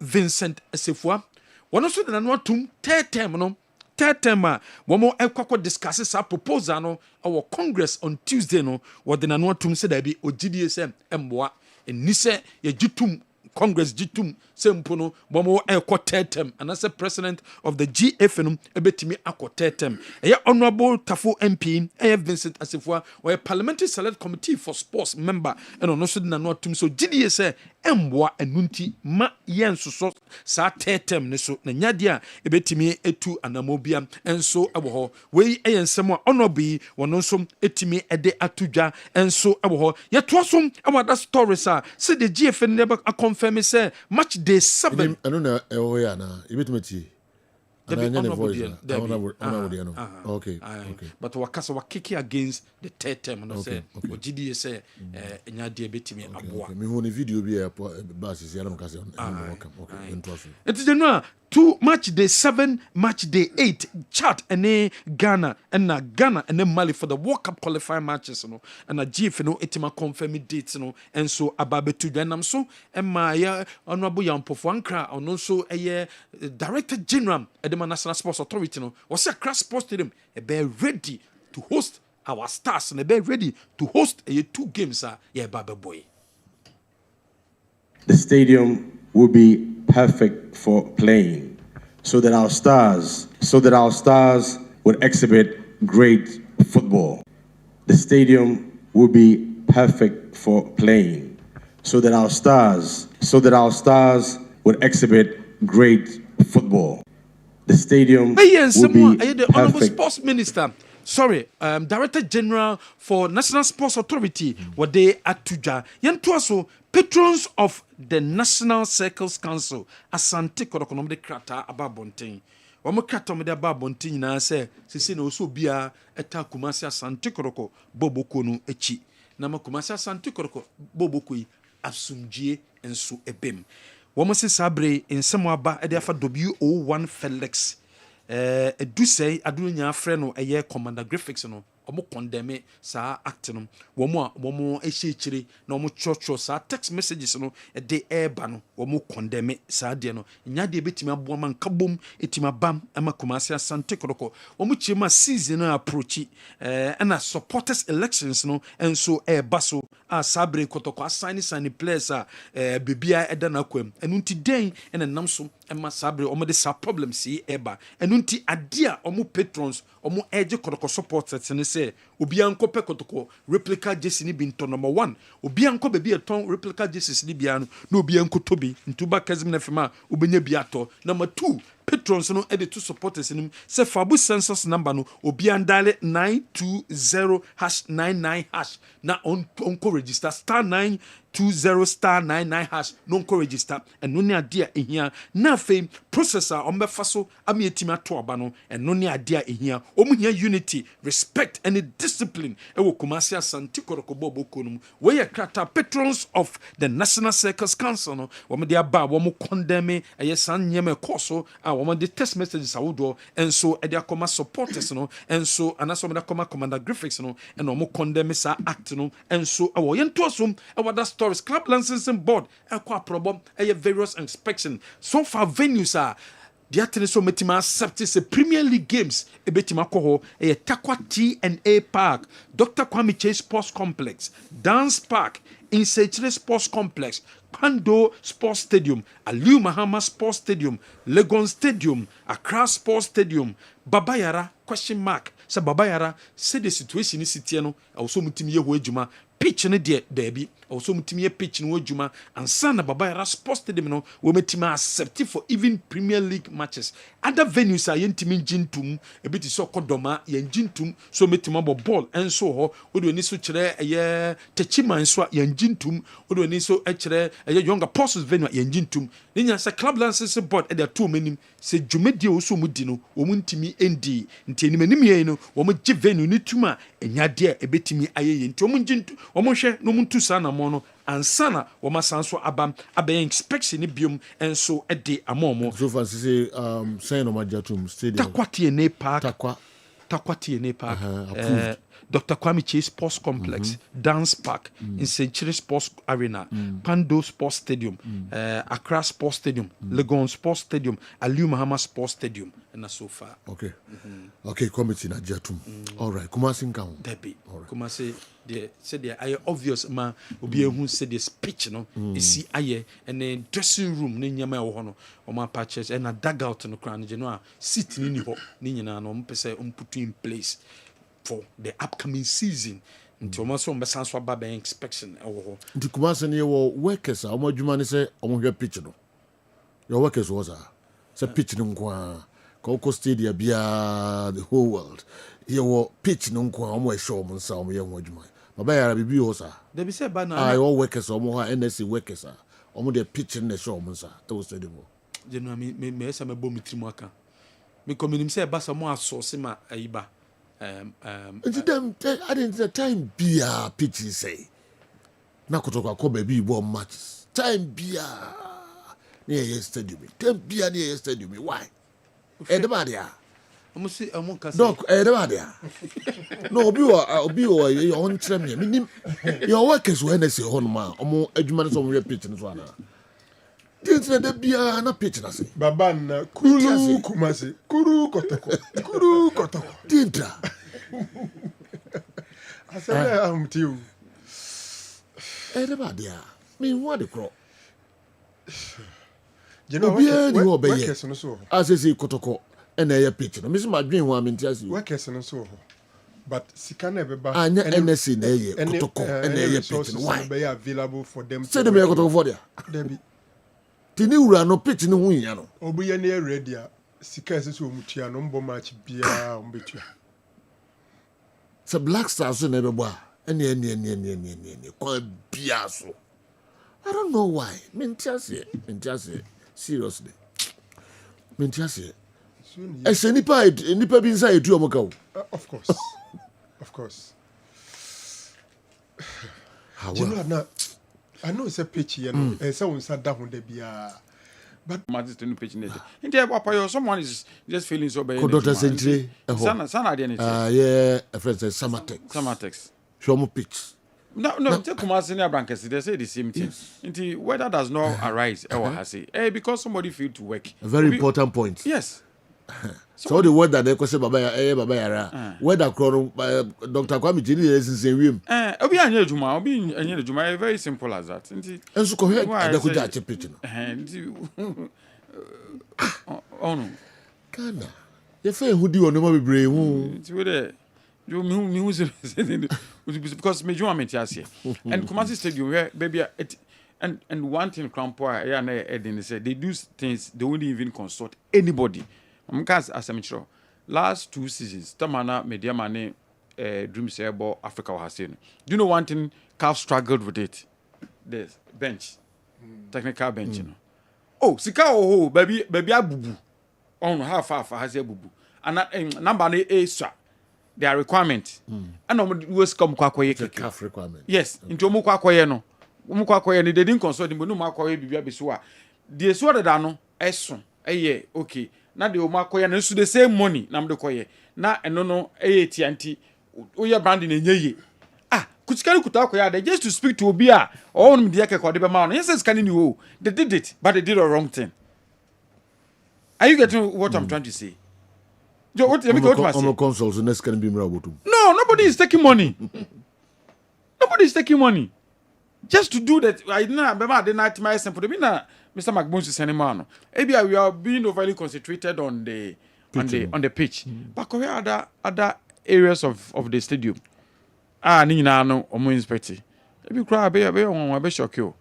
Vincent Esefua wono so de na no atum term no third term a wɔn ɛkɔkɔ discuss saa proposal no our Congress on Tuesday no wɔde n'ano atum sɛ daabi ogyidie sɛ ɛmboa ɛni sɛ yɛgye tum Congress jitum sempono bomo third term and as a president of the GFN ebetimi akɔ third term honorable Tafo MP Vincent Asifua or parliamentary select committee for sports member and ono so na no atum so gidie say emboa enunti ma yen so sa third term ne so na nyade a ebetimi etu anamobia enso ebo ho we ensem a honorable wono so etimi ede atudwa enso ebo ho yetosom that stories a say the GFN never confirm say match day 7 I don't know na ebetimi okay. But wakasa wakiki against the third term and say ogidi say nyade betimi aboa me hu ne video bi e bus is yaram kase okay interesting it is no two match day 7 match day 8 chat and Ghana and Mali for the World Cup qualifying matches no and a GF no etima confirm dates no and so ababetu dwanam so emma ya honorable yampofo ankra ono so director general Edema National Sports Authority no was a crash sports stadium be ready to host our stars and be ready to host 2 games boy. The stadium will be perfect for playing so that our stars would exhibit great football. The stadium will be perfect for playing so that our stars would exhibit great football. The stadium will be the Honorable Sports Minister. Director General for National Sports Authority, what they atuja. Yentuaso patrons of the National Circles Council, Asante Korokonom de Krata Ababontin. Wamo krata me de Ababontin na se no so bia eta Kumasi Asante Koroko Boboko no echi. Na ma Kumasi Asante Koroko Boboko yi asumdie enso ebem. Wamo se sabre ensemo aba e de afa WO1 Felix do say adunya frɛ no ɛyɛ commander graphics no omo condemn saa act no womo ehyechire na omo chocho saa text messages no de eba no womo condemn saa de no nya de betimi aboa man kabom etima bam ama Kumasi Asante Koroko womo chima season no approach and supporters elections no enso eba so a sabre kotoko assign players bibia eda na kwam enunti den ena nam so ema sabre omo de sa problem si eba enunti adia omo patrons omo edge kotoko supporters ne say obi anko pe kotoko replica jersey ni binto number 1 obi anko be bi eton replica jerseys ni bia no na obi anko tobi ntuba Kessben na fema obenya bi ato number 2 patrons no edit to supporters nim say fabu census number no obi andale 920#99# na onko register star 920*99# no onko register eno ne ade a ehia na fame processor ombefa so amietima to oba no eno ne ade a ehia omuhia unity respect and discipline ewo Kumasi Asante Koroko Boboko no we ye krata patrons of the National Circus Council no wo de aba wo condemn san nyeme koso woman the text messages awodo enso e de akoma supporters no enso anaso me de akoma commander graphics no eno mo condemn sa act no enso awo yento so that stories club licensing board ekwa problem various inspection so far venues are the attention metima accept is a Premier League games ebetima koho Takwa T&A Park, Dr. Kwame Chase Sports Complex, Dance Park, Insechire Sports Complex, Pando Sports Stadium, Aliu Mahama Sports Stadium, Legon Stadium, Accra Sports Stadium, Babayara ? Sa Babayara say the situation is sitiano also mutimi ye ho adwuma pitch ne de dabi also mutimi ye pitch no adwuma ansa na Babayara Sports Stadium no wo metima accept for even Premier League matches other venues are yentimi jintum ebiti so kodoma yen jintum so metima ball enso ho odo ni so kire eye techima enso yen jintum odo ni so kire eye younger pastors venue yen jintum ninya sa club licensing board e de to manim se dwumedi oso mudi no wo muntimi endi ntenimanim ye no wo mo gi venue ni tuma enyade a ebetimi ayeye nti wo mo jintu wo mo hwe no muntu sa na mo no ansana wo masanso abam abe inspection ni biom enso ede amomo so far say saying no majatum stadium Takwa T&A Park Dr. Kwame Chase Sports Complex, Dance Park, Insechire Sports Arena, Pando Sports Stadium, Accra Sports Stadium, Legon Sports Stadium, Aliu Mahama Sports Stadium. and so far. Okay. Okay, committee na jatum. All right. Kumasi nkan. Debi. Kumasi the said the I obvious ma obi ehun said the speech no esi aye and then dressing room ne nyama e wo no o ma patches and a dugout no kran je no a seat ni ho ni nyina no mpese put in place for the upcoming season. Nti omo so mbesan so aba ben inspection e wo ho. Nti Kumasi ne wo workers a omo adwuma ne se omo hwe pitch no. Your workers was a pitch no kwa Koko Stadia bia the whole world. Here wo pitch no kwa omo show omo nsa omo ye ho adwuma. Baba ya bibi ho sa. There be say ba na. All workers omo ha NSC workers omo the pitch in the show omo nsa. To stadium. Je no me esa me bom trimu aka. Me communim say ba samo asource ma ayiba. Nti dem I didn't the time bia pitch say. Na kotokwa ko baby bo matches. Time bia near stadium. Time bia near stadium. Why? Edebadia. Amusi amunka. Doc, edebadia. No, obi your own tremia. Minim your workers when they say on ma. Omo adwuma so mo pitch no so ana. Didn't the bia na pitch na say. Baba na kuru Kumasi. Kuru kotoko. Kuru kotoko. Dinta. I said I'm to you. Edebadia. Me what the crop. You know workers no so. As I say kotoko and a pitch. No, Miss Madrid wa mintias you. Workers no so. But sikana beba anya NSC na ye kotoko and a pitch. Why be available for them? Say them kotoko for there. Debi. Tini ura no pitch no hu ya no. Obuye na ready a sika ese omutua no mbo match bia ombetua. So Black Stars na be boa. Eni kwa bia so. I don't know why. Mintias seriously. Mintias. Ese nipa bi nsa etu omoka. Of course. Of course. You know, I know it's a pitch here. Ese unsa da ho da bia. But Madrid no pitch net. India someone is just feeling so bad. Dr. Century. Sana dey anything. Yeah, a friend say Samatex. Show me pitch. No, take Kumasi and Brankesi, they say the same thing. Yes. Weather does not arise, because somebody failed to work. A very important point. Yes. So the word that they say Baba Yara, weather chrono Dr. Kwame Jini is in him. Obi anya juma, very simple as that. And so go ahead, I could judge a pitch. Oh no. Kana. You feel who do you know be brave? Because me join me here and Kumasi Stadium where baby and one thing Crampoa they say they do things they won't even consult anybody. As I'm sure last 2 seasons Tamana media money dreams about Africa was saying. Do you know one thing CAF struggled with it? The bench. Technical bench, you know. Oh, sika oh baby abubu. On half has a bubu. And number extra. Their requirement. And was come kwakoye CAF requirement. Yes, into mu kwakoye no. Mu kwakoye they didn't consult him, but no kwakoye bibia besoa. The so that no eson. Okay. Now the kwakoye no so the same money na mde koye. Na eno no TNT oya branding enye. Kutikari kutakoye they just to speak to obia or on media ke kwade be ma no. Yes, scanning you. They did it, but they did a wrong thing. Are you getting what I'm trying to say? What consoles next can be mrabotum. No, nobody is taking money. Nobody is taking money. Just to do that. I didn't night my simple. Mr. McBones is anymore. Maybe we are being overly concentrated on the pitch. But where other areas of the stadium? Nina no omo inspect. Maybe cry be on be shock you.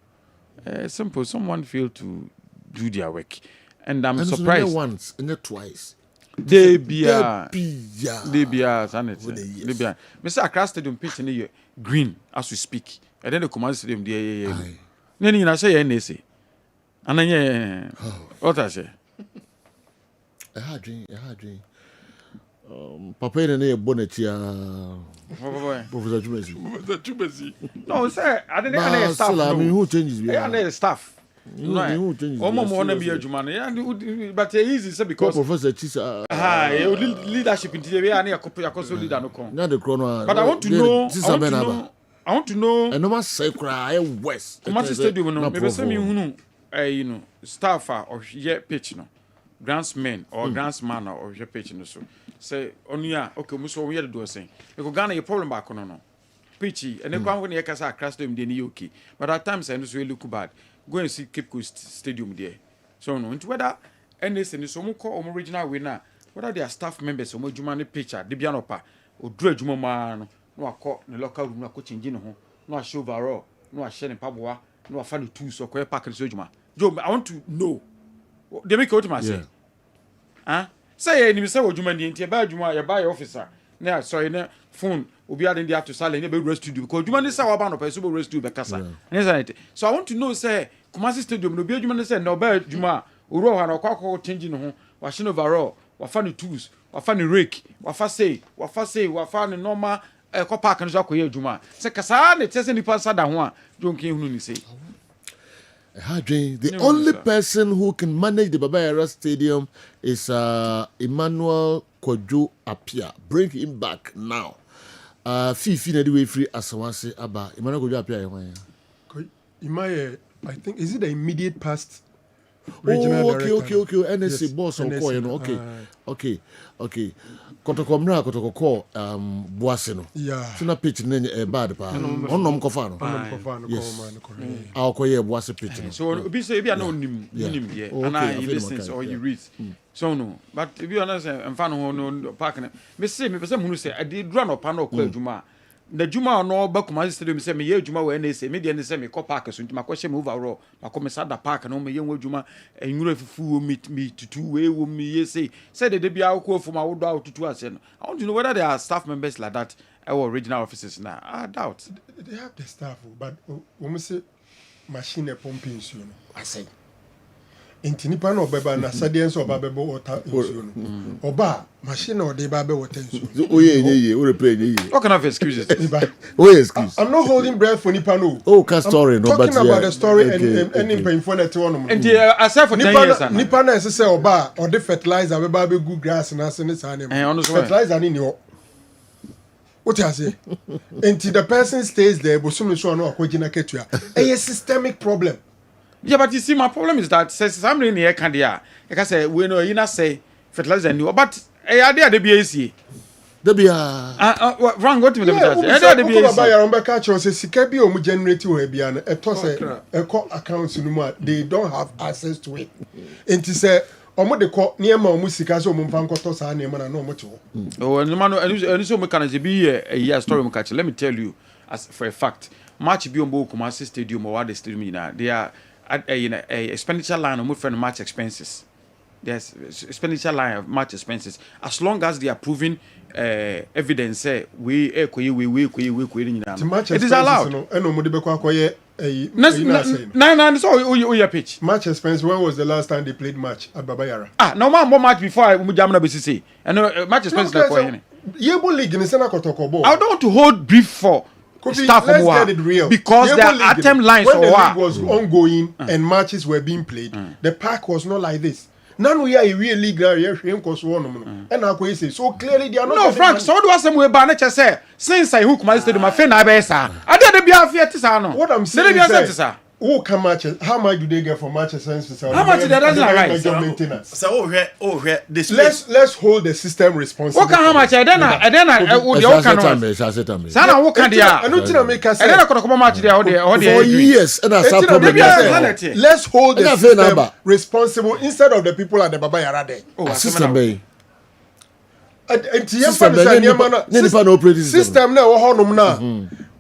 Simple. Someone failed to do their work. And I'm surprised. Once and not twice. They be Mr. Accra Stadium pitch in green as we speak. And then the Command Stadium there. Then I say NSA. And then what I say? A hard dream. Papa and a bonnet Professor Chumesi. No, sir, I didn't have staff. I mean, who changes? I had staff. Right. But easy because Professor Chisa leadership in the area leader no come. Not the chrono. But I want to know and no must say cry west. Match stadium no. Maybe some you know staff or pitch no. grandsmen or grandsman or your patient so say only okay muso we do saying you Ghana your problem back no pitchy and then when you can crash them the okay but at times and so look bad go and see Cape Coast Stadium there so no into whether anything so mo call original winner whether they are staff members or mo juma picture de bia no pa o dru adwuma ma no akọ ne local room na ko change ne ho no show overall no a share ne paboa no a fa the tools or park so adwuma Joe I want to know they make what my say say any say adwuma ni ntia ba adwuma ya ba officer na sorry na phone obi ade dey to sale na be rest studio because adwuma ni say wa ba no person be rest studio be kasa so I want to know say Kumasi Stadium no be adwuma ni say no ba adwuma oro ha na kwakọ change ne ho wa shine overall wa fa the tools wa fa the rake wa fa ne normal ko park no so akoye adwuma se kasa ne tese ni pa sada ho a jonkin hunu ni say the only person who can manage the Baba Yara Stadium is Emmanuel Kojo Apia. Bring him back now. Fifi na way free asawase aba. Emmanuel Kojo Apia I think is it the immediate past regional director? Okay. NSC yes. Boss on call, you know. Okay. Kotoko Boase no. Yeah. Sina pitch ne bad pa. Onnom kofa no. Yes. Akoye Boase pitch no. So obi say be no nim here. And he listens or he reads. So no. But to be honest, mfa no park na. Me say hunu say I did run up no kwa adwuma. The Juma no ba Kumasi Stadium say me ye adwuma we na say me de ne say me ko park so ntima ko hye me overall ma me sada park no me ye adwuma enwura fufu me tutu we wo me ye say de bia ko fu ma wo do tutu ase no I want to know whether there are staff members like that our regional offices now. I doubt they have the staff but when we say machine pumping so no I say inti nipa na obeba na sadience obabebo water insuo oba machine o dey babe water insuo oye o replay ye what kind of excuses excuse I'm not holding breath for nipa no can story no but talking about the story and in pain for that one and aside for 10 years nipa na say oba or the fertilizer we babe good grass na say sa name fertilizer ni ho what you say until the person stays there but some so no akwagina ketua a systemic problem. Yeah, but you see, my problem is that says somebody in here can there. Like I say, we know you not say fertilizer new, but I did the BAC. The BA. Wrong, what to me? I did the BAC. Buy your own catch or say, Sikabi or generate you a bian, a toss a court accounts in the they don't have access to it. And to say, Omo de court near my music so Mumfanko toss and no much. Oh, and the man, and so mechanic be a year story catch. Let me tell you, as for a fact, March Biombo Kumasi Stadium or what the stadium they are. A expenditure line of friend match expenses. There's expenditure line of match expenses. As long as they are proving evidence, it is allowed. No, so your pitch. Match expense. When was the last time they played match at Baba Yara? No more match before I Mujamna BCC. And match expenses like for Yebo League in Senakotoko. I don't want to hold brief for. Staff let's get it real. Because there are item lines when the league was ongoing and matches were being played, the park was not like this. None we are a real league and I say so clearly they are not. No, Frank, so do some way by say since I hook my stadium, my friend Abesa. I did the BFT. What I'm saying is who can matches? How much do they get for matches? How much that doesn't right? Maintenance. So this let's hold the system responsible. What can how much? Then would you can Sana what can dia? I don't think I make us. And then I could come match there for years and that's problem. Let's hold the system responsible instead of the people at the Baba Yara there. Oh, system bay. System na wo honom na.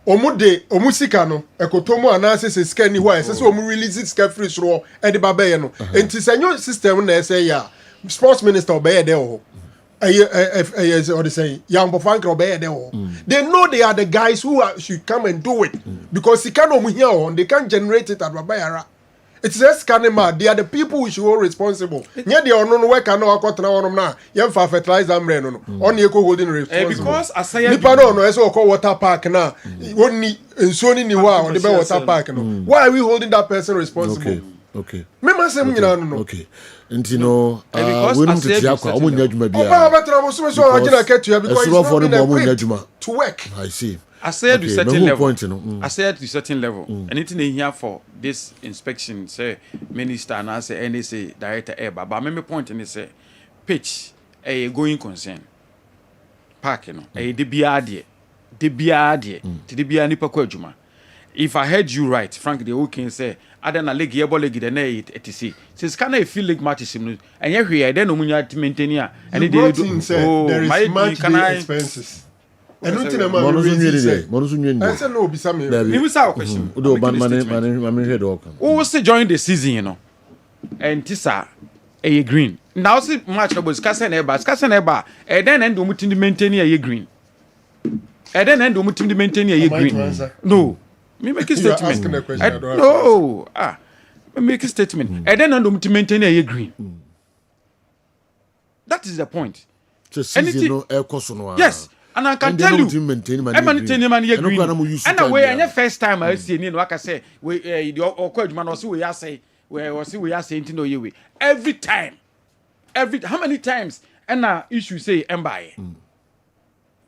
Omusika no ekotomu anase se scan ni ho a se omu release scan free so e de baba ye no enti sanyo system na say ya sports minister obey there ho or they say young Bofank obey there ho they know they are the guys who should come and do it because he can omu here on they can generate it at Baba Yara. It's a scanning man. They are the people who should hold responsible. Yeah, they are no work and no account now on now. You have fertilizer no. Only eco holding responsible. Because as I Nipa no so called water park now. Only Sony ni wa on the water park no. Why are we holding that person responsible? Okay. Remember say me no. Okay. Nti no we need to tia kwa omo nya adwuma bia. Oba betra mo so agina ketua because it's not been equipped to work. I see. I said to certain level. I said to certain level. Anything in here for this inspection, say minister and I say NSA director but my point in say pitch a going concern. Park, you know, a debiadie. Nipa kwa juma. If I heard you right, Frank the can say, I don't leg yebo leg the nay etc. Since can I feel like matches and here then umunya maintain ya and there is much expenses. And nothing about I said no be some. Me was our question. Who say join the season, you know? And Tisa a green. Now see match about Scassen Eba, and then end umutin maintain a green. And then end umutin maintain a green. No. Me make a statement. No. Me make a statement. And then end umutin maintain a green. That is the point. Yes. And I can tell you, maintain money green. And the way any first time I see you, like I say, we the awkward man also we are say, we are saying to know you every time. How many times and now issue say embaye.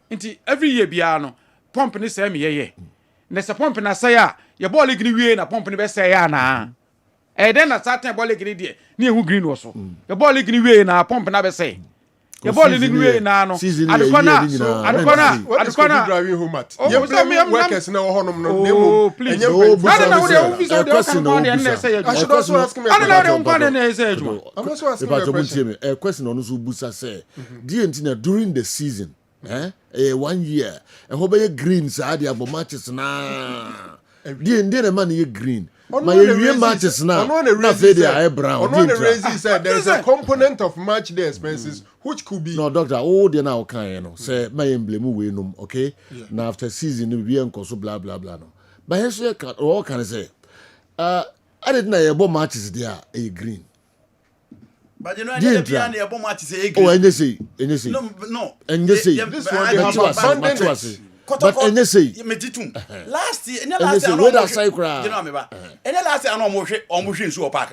Inti every year biano pump ni say me ye. Na se pump na say ya ball gini wie na pump ni be say ya na. Then na certain ball gini die na ehu green wo so. Your ball gini wie na pump na be say. Your ball gini wie na no. Adekona driving home at. Workers na wo honom no. Please. I should also ask him. I'm also asking a question. A question on Busa say, during the season, 1 year, and how about greens are the matches now? The man you green. My matches now. Brown. There is a component of match day expenses which could be. No, doctor. Oh, they now can say my emblem we know. Okay. Now after season we be so blah blah blah. No, but here's what can I say? I didn't know about matches there a green. But you know, I didn't know about matches a green. Oh, and you say, no, and you say this one they have abandoned. But and you say, last year, and last year, you know me, and last year, almost in Super Park.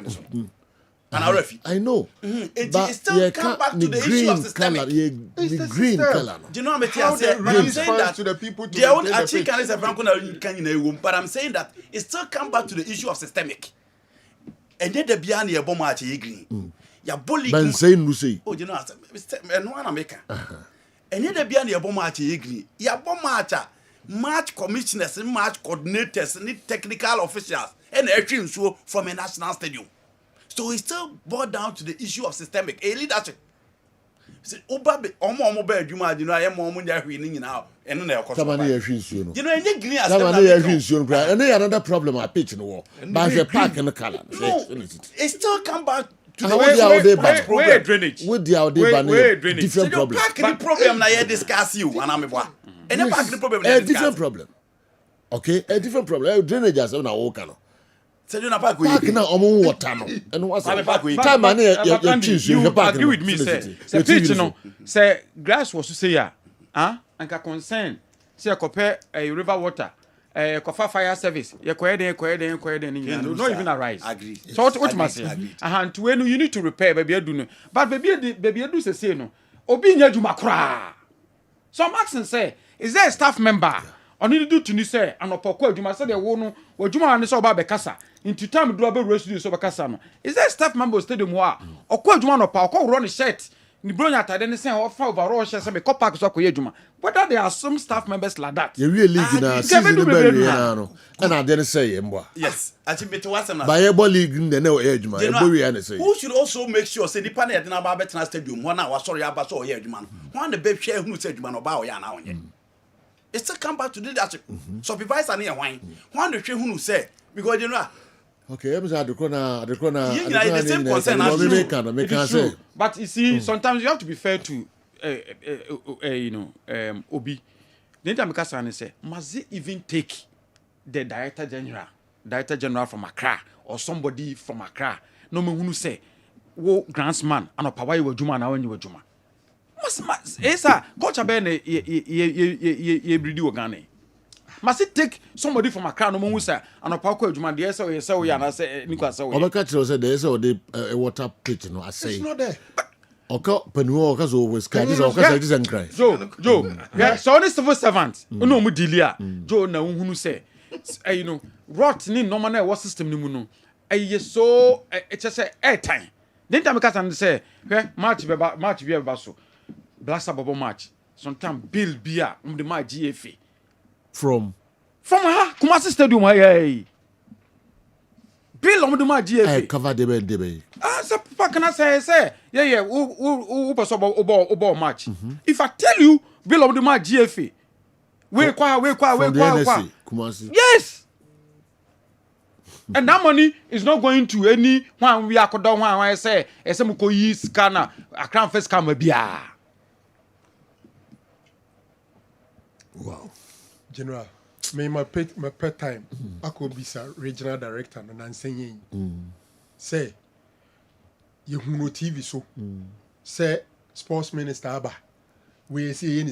And I know. It still come back to the issue of systemic. The green color. Do you know what I'm saying? I'm saying that to the people to but I'm saying that it still come back to the issue of systemic. And then the beyond your bomb at green. Ya bully. Ben saying Lucy. Oh, you know, and one America. And then the beyond your bomb at green. Ya bomb match commissioners and match coordinators and technical officials and everything so from a national stadium. So it still boiled down to the issue of systemic. A leadership. Obabe, omo bedwuma, you know, I am omunya hwini now. And then you know, any green as and another problem I pitch in the wall. But the park and the color. No, it still come back to the way drainage. With the drainage. Different problem. The problem now discuss you and I'm a and then park the problem. A different problem. Okay, a different problem. Drainage as on a walk. So you na park na omo water no and what's time man you agree with me say pitch no say grass was to say ya anka concern say compare a river water kofa fire service ye koyeden no even arise agree so what must say and when you need to repair baby adu no but baby adu say no obi nya djuma kra so Maxon say is there a staff member only do to ni say anopoko adwuma say the wo no adwuma ne say oba be kasa into time do abe residue so be kasa no is there a staff member stadium ho a okọ adwuma no pa okọ run shirt ni bronya atade ne say ofa overall shirt say be cop pack so akoye adwuma whether there are some staff members like that you really league na season be no and I didn't say mbo yes achibete wasem na by able league ne na oye adwuma e bo we na say who should also make sure say nipa na yede na ba betina stadium ho na wa sorry aba so oye adwuma no ho na be hwe hunu say adwuma no ba oye na onye. It still come back to leadership. Supervisor near wine. One the who say because you know. Okay, I'm the corner. The same concern as you. But you see, sometimes you have to be fair to Obi. The time Kassan say, must it even take the director general from Accra or somebody from Accra? No man who say, wo grandsman and a power you juma na when you were juma. Esa coach abene ye bridi ogane must it take somebody from Accra no mo say anopako adwuma de say we na say Newcastle we obeka kire say there say the water pitch no I say it's not there Oka Penuo Oka always cry. This Oka this and cry. Joe. Yeah, so the civil servants. No mu delia. Joe na unhunu say. You know, rot ni normal na what system ni mu no. So it's just air time. Then time cast and say, match be so. Blast up match. Sometimes bill beer the match GFA. From Kumasi Stadium hey. Bill on the match GFA. Cover debe. So papa can I say yeah who pass about match. If I tell you bill on the match GFA. We kwa Kumasi. Yes. And that money is not going to any one we are down one I say esemuko yi scanner a crown first come bia. Wow. General, my pet time. I could be regional director and I'm saying say you no TV so say sports minister aba we say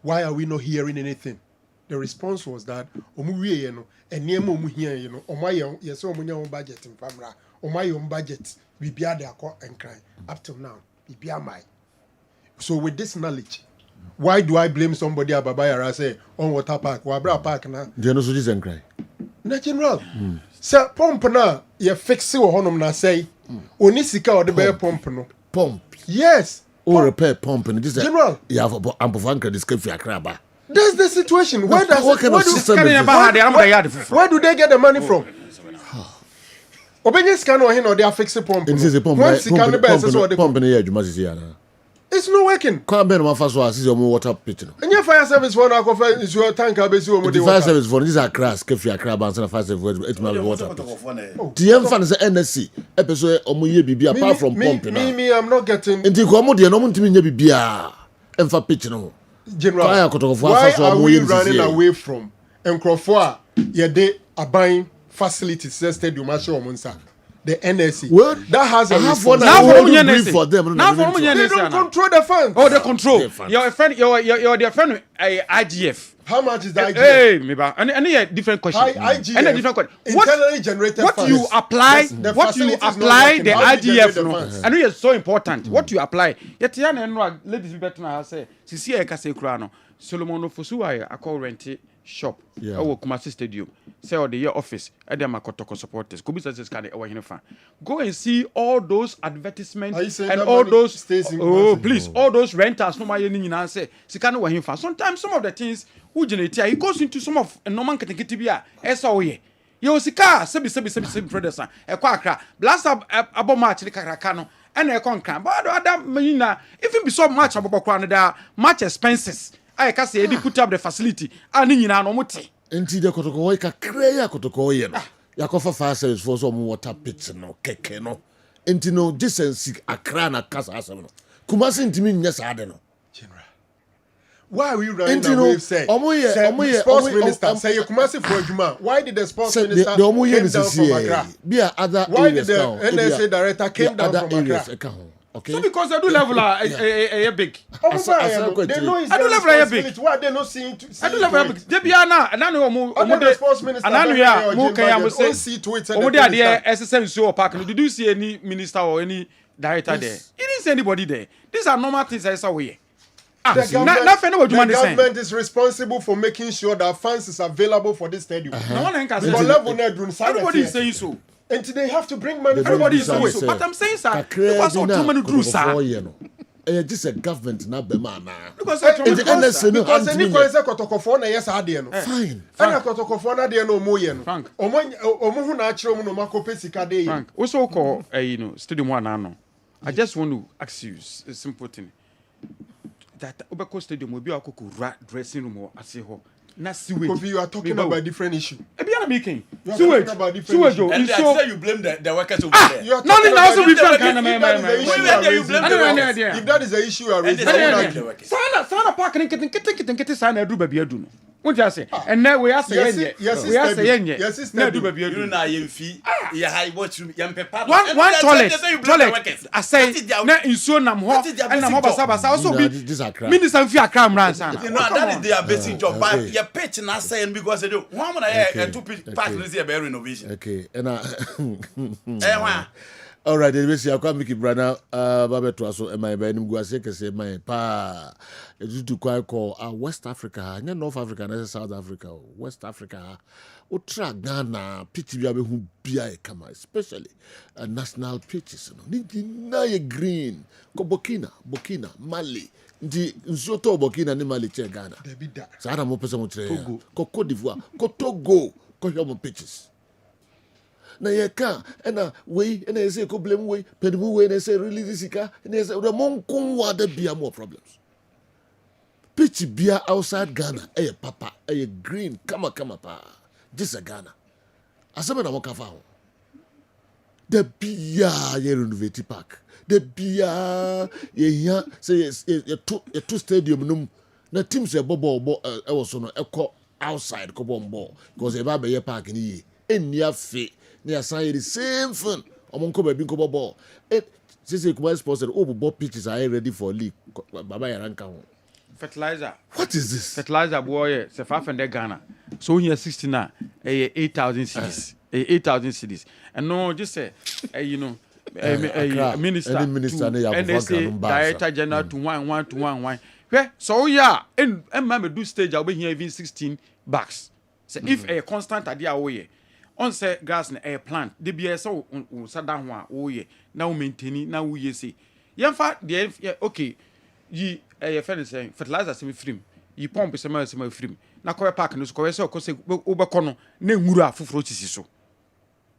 why are we not hearing anything? The response was that omuwie no eniema omu hia you know omaye yes omunya on budget in famra omaye on budget bibia de akọ enkran up till now bibia mai. So with this knowledge, why do I blame somebody ababayara say on water park wabra park na they no so this enkran na general say pump na ye fix wo honom na say oni sika o de be pump no pump yes or repair pump and this general you have amplifier this can fi akraba. That's the situation. Where does what kind of system is this? Where do they get the money from? Obenye scan or they are fixing pump. This is a pump. Pump in the edge, it's not working. Can't be no first one. This is your water pitch. And your fire service for now is your tank. The fire service for these are crass. Kefi akraba and fire service. It might be water. The M fan is NSC episode. Omuye bibi apart from pumping. Me, I'm not getting. Inti kwa mo de no mo ntimi nya bibia. Emfa pitch no. General, why are we running away from Nkrofo yede abayin facilities stadium asho omunsa the NSC that has a responsibility for them. They don't control the funds. Oh, they control. Your friend, your dear friend, IGF. How much is the IGF? Hey, maybe. And a different question. IGF. And a different question. Internally generated what funds. You apply, what you apply, the IGF. No. And it is so important. What you apply. Yet, ladies, better now say, Sisi Ekase Krano, Solomon Fosuai, I call rent shop. I will Kumasi Stadium. Say, or the year office, Adam Makotoko supporters. Kubisa can go and see all those advertisements and all those. Please, all those renters. No, my say, Sikano. Sometimes some of the things. Who generate he goes into some of normal category SOE. You sika sebi brothers e kwa akra blast abo match ni kakaka no e na e konkan but other menina even be so match abo kwa no da match expenses I can say they put up the facility and nyina no mote enti de kotoko ka krea kotoko ye no yakofa fire service for some water pits no keke no enti no decency akra na kasa asem no Kumasi ntimi nya sa ade no. Why are we running away? Say, sports minister say you Kumasi for Juma. Why did the sports minister came down from Accra? Why did the NSA director came down from Accra? Okay. So because they do level a big. They know it's a big. Why they not seeing? I do level big. They be na the sports minister. Ananu see Twitter. SSM show park. Did you see any minister or any director there? You didn't see anybody there. These are normal things I saw here. The government is responsible for making sure that funds is available for this stadium. Everybody is saying so. And they have to bring money. Everybody is saying so. But I'm saying, sir, because of too many groups, sir. This is government na be man na. Because any kwese kotokofo na yes ade no. Fine. Ana kotokofo na de no mo ye no. Omo hu na akire mu no makope sika de ye. Frank, we so call stadium one no. I just want to ask you a simple thing. That Obeko Stadium will be a dressing room or Asiho. Kofi, you are talking about a different issue. Making. Sewage. And I say you blame the workers over there. You are talking about if that is the issue you are raising. Sana park and get sana do baby do. What you say? And now we are saying we are saying yes, no do baby you na yen fee. Ya high what you yam pepper. One toilet. I say na insuo nam ho and nam basa also be minister fi akra mran sana. You know that is their basic job. But your pitch na saying because they do one man here to park this year renovation. Okay. And All right, then we see akwa Mickey Brana babe to aso my ba nim guase kese my pa edu to call West Africa, nya North Africa na South Africa, West Africa. Otra Ghana pitch bia be hu bia e kama, especially national pitches no. Ni na ye green ko Burkina, Mali. Ndi nsoto Burkina ni Mali che Ghana. Sa na mo pese mo kire. Ko Côte d'Ivoire, ko Togo, ko hyo pitches. Na yeka ena we ena say ko blame we pedimu we na say really this ika ena say the monkun wa da bia more problems. Pitch bia outside Ghana papa green kama pa just a Ghana aseme na mo ka fa ho the bia ye renovate park the bia ye ya say ye two stadium num na teams e bobo e wo so no e ko outside ko bombo because e ba be ye park ni ye eni afi they are saying the same thing. Omonko be binko ball. Since Kuba Sports said, "Oh, pitches are ready for league." Baba Yaranka. Fertilizer. What is this? Fertilizer boy, se 500 Ghana. So here 69, 8,000 cedis. 8,000 cedis. And no, just say, you know, minister and they say director general to one. So yeah, and remember do stage I'll be here even 16 bucks. So if a constant idea away. On say gas na air plant de bia so sada ho a wo ye na wo maintain na wo ye say yemfa de okay yi friend say fertilizer sem free yi pump sem free na ko park no so ko say ko say wo be ko no na nwuru afoforo sisi so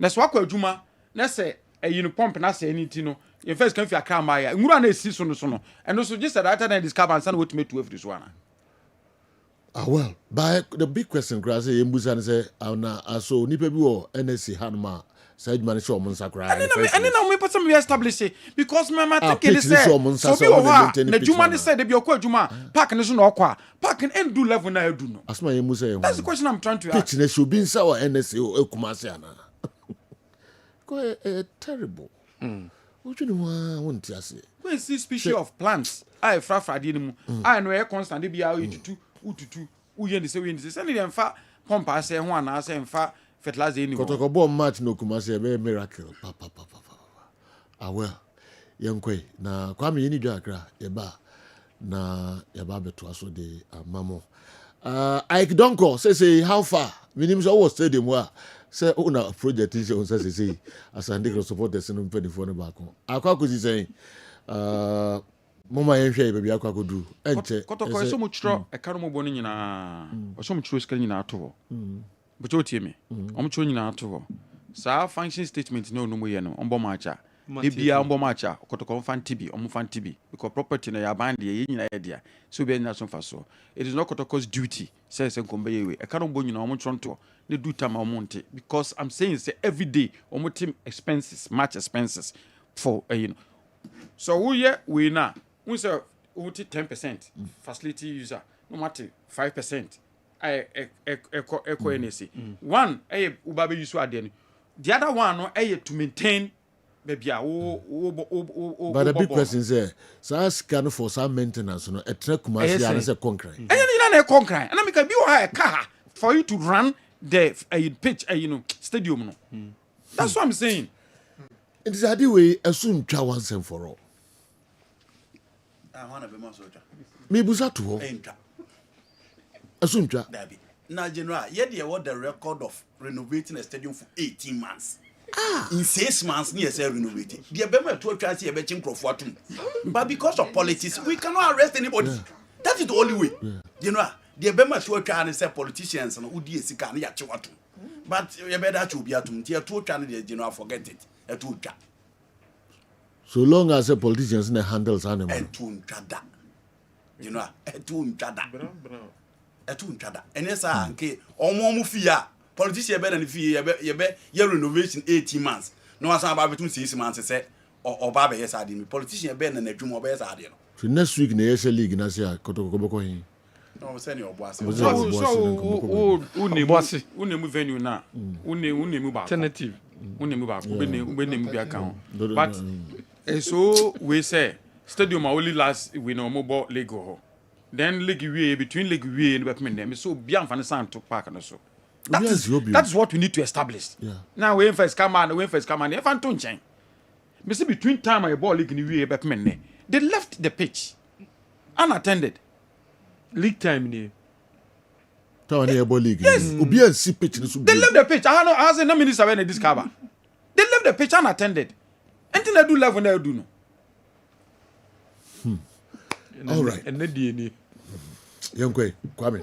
na so akwa adwuma na say yi no pump na say anything no in first can fi akra ma ya nwuru na esi so no and so just that na discover and what me to every so ana. Well, by the big question, Grassy, Mbusan say, so Nipe Buo, NSC Hanma, Sage Manisho Monsacra. And then I put some establish it because my take it said, so the Juma said, the Bioko Juma, parking is no qua, parking and do level na do no. As my Muse, that's the question I'm trying to ask. Pitching should be sour NSC or Kumasiana. Quite terrible. What do you want to say? When see species of plants, I frafadinum, I know a constant be out to. Ututu uye say send them fa pump say ho na say mfa fertilizer any kotoko bom match no Kumasi be miracle papa well yenkwe na kwa me ni dwa akra ye ba na ye ba beto aso de amamo Ike Donko say how far minimum so was stadium wa say una project is on say asande support the sinu mpedifo ne ba ko akwa ko say Mama yenhwe baby akwa kodu enche kotoko so mo chiro e kanu mo bonu nyina o so mo chiro skani nyina ato but o tie me o mo chiro nyina ato sa function statement no no mo ye no ombo macha e bia ombo macha kotoko fan tibi o mo fan tibi because property na ya band ye nyina ye dia so be na so fa so it is not kotoko's duty say nkombe ye we e kanu bo nyina o mo chiro nto ne do time o monte because I'm saying say every day o mo team expenses match expenses for you know so we na we say 10% facility user no matter 5% eco NSC one ubabe use ade the other one no to maintain baby but the big question is scan for some maintenance no e tra Kumasi and say concrete na concrete and make be a car for you to run the pitch stadium no that's what I'm saying. It is a way assume twa once and for all. Me busa to ho. Assumpta. Now, General, yet you want the record of renovating a stadium for 18 months. In 6 months, near say renovated. The Abema to try to see a betting crop. But because of politics, we cannot arrest anybody. Yeah. That is the only way. Yeah. General, the Abema to try and say politicians and UDS can yet. But you better to be at Tier 2 candidate, General, forget it. A 2 chat. So long as the politicians handles animal. You know, a two chada. And yes, okay, almost fear. Politicians better than fear, your renovation 18 months. No one's about between 6 months, say, or Baba, yes, I didn't. Politicians better than a dream of I didn't. So next week, in the ASL League, Nasia, Kotoko. No, send your boss. So, who name venue now? Who name alternative? Who name back? Who name be account? But so we say stadium only last we know mobile Lego. Then league we between league we and Batman. So beyond Fanny to park and so. That's what we need to establish. Yeah. Now we first come on, If I'm doing change. Me say between time I ball league in the way back men. They left the pitch unattended. League time ni. Yes. They left the pitch. I say no minister when they discover. They left the pitch unattended. Anything they do left when they do no. All right. And the DNA. Young Kwame.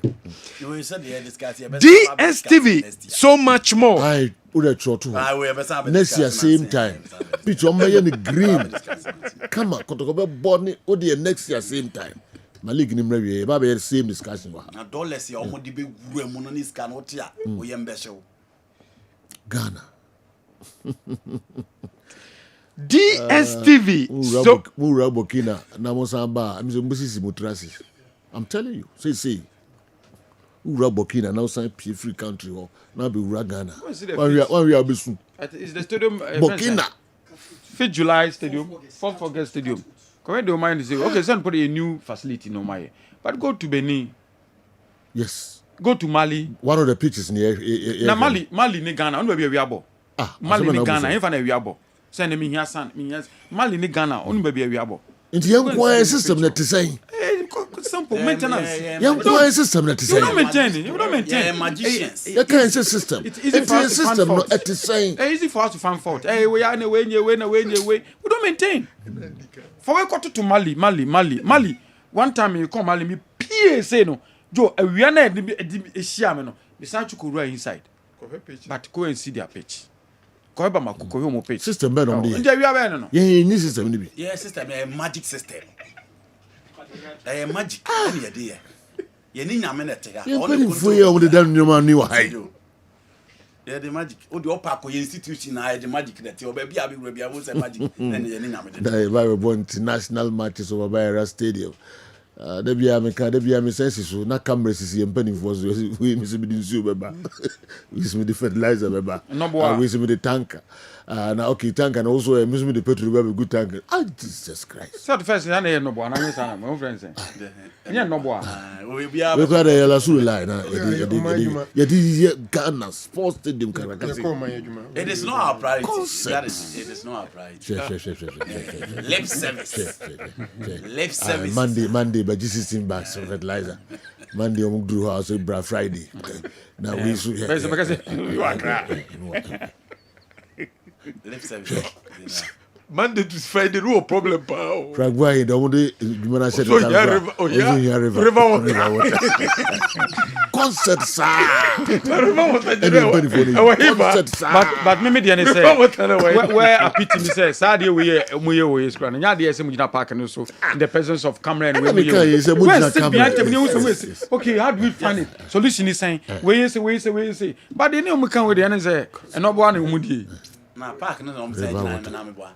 DSTV, so much more. I would have thought too. Next year, same time. Pitch on my green. Come on, Kotokobe Bodney, Odi next year, same time. My league in Mrevie, Baby, same discussion. Now, don't let you almost be Remonis canotia, William Beshel. Ghana. DSTV. So, Mura Bokina, Namosamba, I'm Mutrasi. I'm telling you, say. Ura Burkina now sign free country or now be Ura Ghana. When we are Bisu. Is the stadium Burkina. 5th July stadium, 4th August stadium. Correct the mind say, okay, send put a new facility no my. But go to Benin. Yes. Go to Mali. One of the pitches near na Mali ni Ghana, only be a wiabo. Mali ni Ghana, if an a wiabo. Send me here, son. Mali ni Ghana, only be a wiabo. Into young choir system that is saying. Simple maintenance. Young choir system that is saying. You don't maintain. Magicians. The kind of system. It's a system that is saying. It's easy for us to find fault. Hey, we are in a way. We don't maintain. For we got to Mali. One time you come Mali, me PA say no. Joe, we are not a shiam no. The Sancho could run inside. But go and see their pitch. System better on the yeah, system. Yeah, system, a magic system. A magic. You need a minute. You're putting free over the damn new man. Yeah, the magic. Oh, the Opako institution, I had the magic that your baby, I will say magic. And you were born to national matches over by Stadium. There be a senses, so not cameras is penny for we miss me the soup, we miss me the fertilizer, we miss me the tanker. Now, okay, tank and also miss me the petrol, a good tanker. Oh, Jesus Christ. So the first thing I know, I understand my friends. Yeah, no boy. We got a Lasur line. You Ghana Sports Stadium. It is not our pride. It is not our pride. Lip service. Lip service. Monday, but this is in back, so fertilizer. Monday, I'm going to house with Friday. Now we should you are crying. Lip service. Monday to Friday, no problem, pal. Fragway, the only human said, river water. Concert, sir. But maybe the answer say, where a pity me say, Sadia, we is granted. Yadia, some park and also in the presence of camera and we okay, how do we find it? Solution is saying, we say. But they know we come with the answer and not one in Moody. Na park no on say na me boa.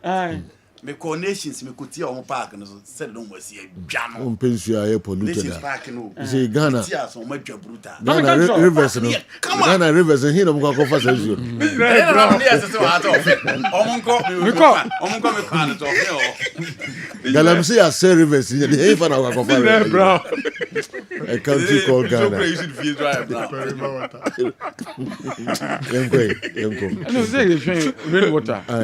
Me connections me kuti on park no said no was here dwa no. On pension air polluted. Park no. Say Ghana. Tias on madwa bruta. Ghana rivers no. Ghana rivers and here no go for say you. Na me say so ato. Omonko me kan to. Ghana say as rivers here dey for na go for. Bro. A country called Ghana.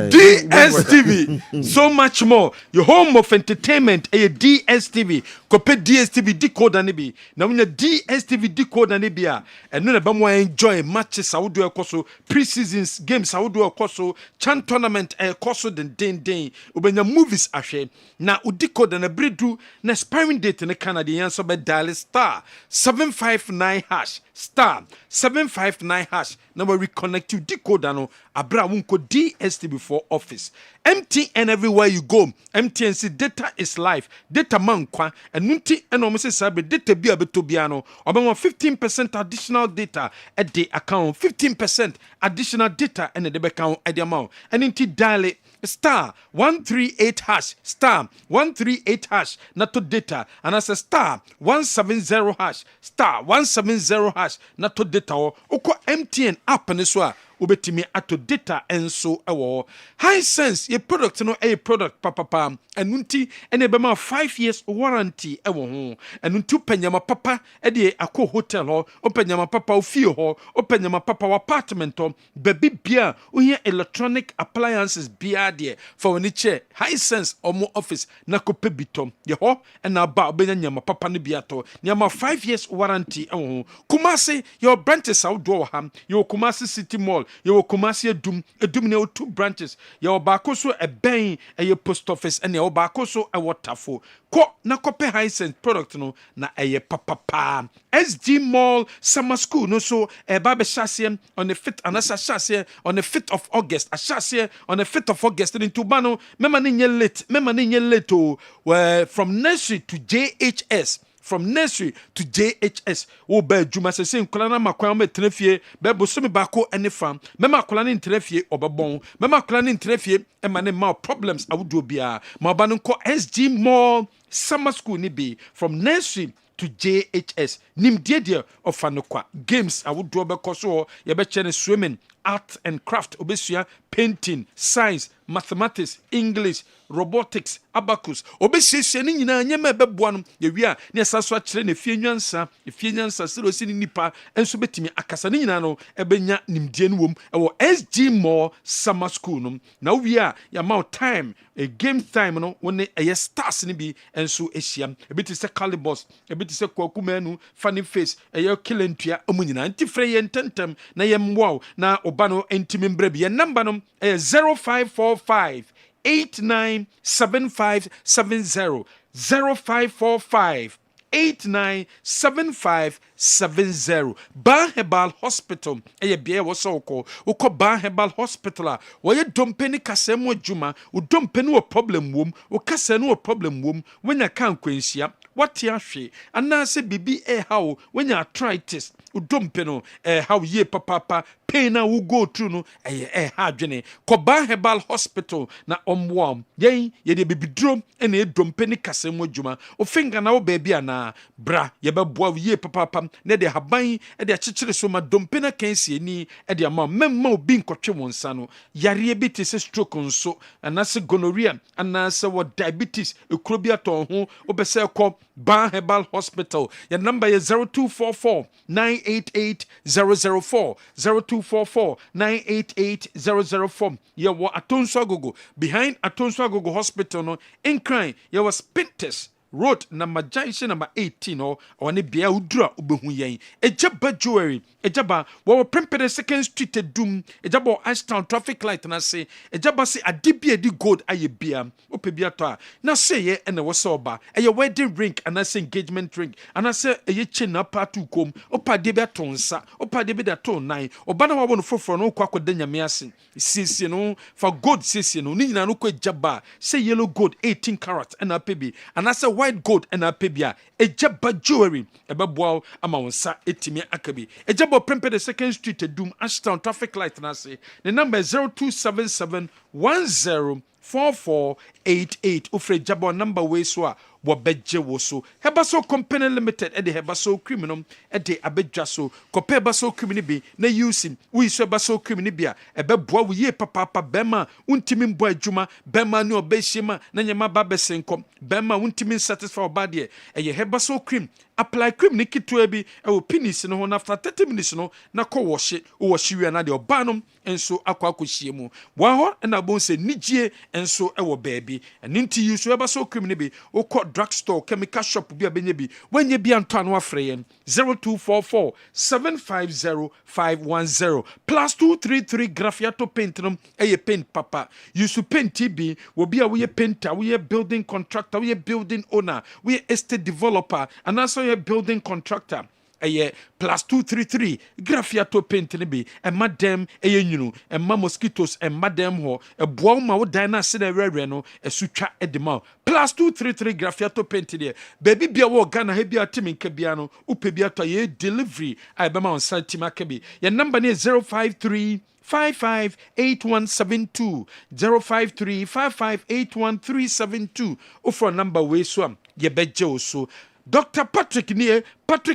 DSTV, so much more. Your home of entertainment, a DSTV. Copy DSTV decoder nibi. Now when the DSTV decoder nibia, and none of them enjoy matches. Saudi Koso pre-seasons games. Saudi Koso chan tournament. Koso den. Ubenya movies ashe. Na udecoder na bredu na expiring date na Canadian so be dial star 759 hash star 759 hash. Now we reconnect you decoder no abra wunko DSTV for office. MTN everywhere you go. MTN see data is life. Data man kwa and nunti and almost sabe data be abetobiano. Obama 15% additional data at the account. 15% additional data and the account at the amount. And inti dial it. Star 138 hash star 138 hash nato data and as a star 170 hash star 170 hash nato data oko MTN app ne so a wobɛtumi ato data enso ɛwɔ high sense ye product no a product papa ɛno nti ɛna ɛbɛma 5 years warranty ɛwɔ ho ɛno nti panyama papa ɛde akɔ hotel hɔ opanyama papa ofie hɔ opanyama papa w apartment hɔ baby bia wohia electronic appliances bia de for wani che high sense omo office na kope bitom ye hɔ ɛna ba obenya nyama papa no bia to nyama 5 years warranty ɛwɔ ho Kumasi your branches out do ham your Kumasi City Mall your Kumasi edum ne 2 branches your baako so ɛbɛn ɛyɛ post office ɛna your baako so ɛwɔ tafo ko na kope high sense product no na ɛyɛ papa SG Mall summer school no so ɛba be hyase on the 5th anasa hyase on the 5th of August hyase on the 5th of August into bano mema ne nye late from nursery to JHS from nursery to JHS wo ba adwuma sese nkola na makwan ma tenafie be boso me bako ene fam mema akola ne tenafie obebon mema akola ne tenafie e ma ne ma problems awudo bia ma ba no nko SG Mall summer school ni be from nursery to JHS nimdie ofanokwa games awudo be koso ye be chene swimming art and craft obesua painting science mathematics English robotics abacus obesiesie ni nyina nyema beboa no ye wi a ne saso a kire na fie nyansa sero si ni nipa enso betimi akasa ni nyina no ebenya nimdie no wom ewo SG Mall summer school no na wi a ya ma time a game time no woni eye stars ni bi enso ehia ebiti se calibus ebiti se kwakumanu funny face eye kilentua omunyina ntifre ye ntentem na ye mwow na obano entimi mbre bi ye number no 0545 897570 0545 897570 Herbal Hospital eye bia wo so ko Herbal Hospital a wo ye dompeni kasem adwuma wo dompeni wo problem wom wo kasem wo problem wom wenya kan kwansia wati ahwe anase bibi how wenya arthritis udompeno how ye papa pain na wo go through no ha adwene koba Herbal Hospital na omwom ye de bibidrom ena edompeni kasem adwuma o finger na wo baby ana bra ye beboa ye papa na de haban de akyekyere so ma dompena kansie ni de ama memma obi nkotwe wonsa no yare bi te se stroke nso anase gonorrhea anase wo diabetes ekrobia ton ho obese ko Herbal Hospital. Your number is 0244 988 004 0244 988 004. You were Atonso Agogo behind Atonso Agogo Hospital no in crime. You was Pinterest Road number junction number 18 or ne bia udra obehu yen ejaba jewelry ejaba wo prempere second street edum ejaba Ashtown traffic light na se ejaba se adibia di gold aye bia opebia to a na se ye ene wo so ba eye wedding ring and say engagement ring and say eye chena part kom opade bia tonsa opade bia to nine obana wa no foforo no kwakoda nyame ase sisi no for gold sisi no ni nyina no ko ejaba say yellow gold 18 karat and apebi and say white gold and apebia ejaba jewelry ebeboa ama wonsa etimi akabi ejaba prempe the second street edum Ashtown traffic light na say the number is 0277104488 ufre jaba number we so a wobeje wo so Hebaso company limited e de Hebaso criminal e de abedwa so kope Hebaso criminal bi na using we so Hebaso criminal bia ebeboa wo ye papa bema untimi mbo adwuma bema ne obehima na nyema ba besenkom bema untimi satisfy obade e ye Hebaso cream apply cream ne kitwa bi e wo penis no ho after 30 minutes no na ko washe wo washe wi na de obanom enso akwakohie mu wa ho na bon se nigie enso e wo baabi eninti you so Hebaso cream ne bi wo drugstore chemical shop bi abenye bi wenye bi anto anu afre yen 0244 750 510 +233 graphiato paint no eye paint papa you su paint TB wo bi a we painter we building contractor we building owner we estate developer and also we building contractor eye +233 graphiato paint ne bi e madam eye nyunu e ma mosquitoes e madam ho e boa ma wo dan na se na rere no e sutwa e de ma +233 graphiato paint there baby bia wo Ghana he bia timi nka bia no upe bia to ye delivery ai be ma on site ma ka bi your number is 053 558172 053 558172 o for number we so ye beje o so Dr. Patrick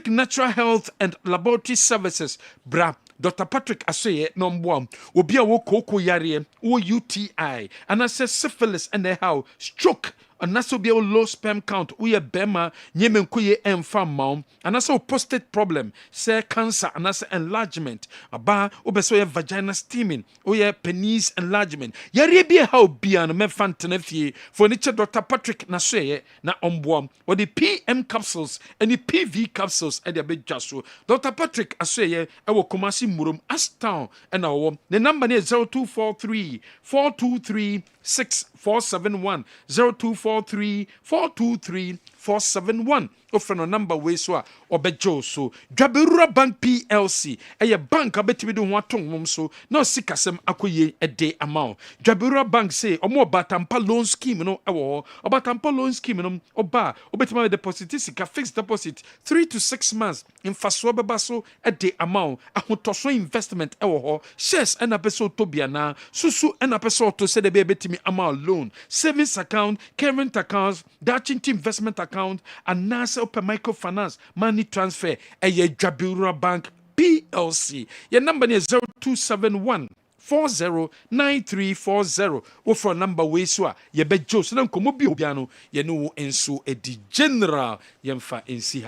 Natural Health and Laboratory Services bra Dr. Patrick Asoye nombwa obi a wo koko yare wo UTI and I say syphilis and how stroke and that's be a low sperm count we a bema nyemenkuye emfa maum and that's a prostate problem say cancer and that's enlargement aba obeso ye vagina steaming or ye penis enlargement yare be how bia no me fantenafie for nature Dr. Patrick Nasoye na ombwa or the PM capsules and the PV capsules and the big jaso Dr. Patrick Asoye ewo Kumasi Murum Astown and our the number is 0243 423 6471 0243 423 471 offer number way so obejo so Dwaberura Bank PLC a bank abetimi do ho aton so no sikasem akoye a day amount Dwaberura Bank say omo batampa loan scheme no ewo obatampa loan scheme no oba obetima deposit sika fixed deposit 3 to 6 months in faso beba so a day amount ahotoso investment ewo ho shares and apeso tobiana susu and apeso to say the betimi amount loan savings account current accounts dachinti investment account and nasa open microfinance money transfer Dwaberura Bank PLC your number is 0271 409340 or for number way so ye be jo so nkomo bi obiano ye no enso edi general yemfa ensi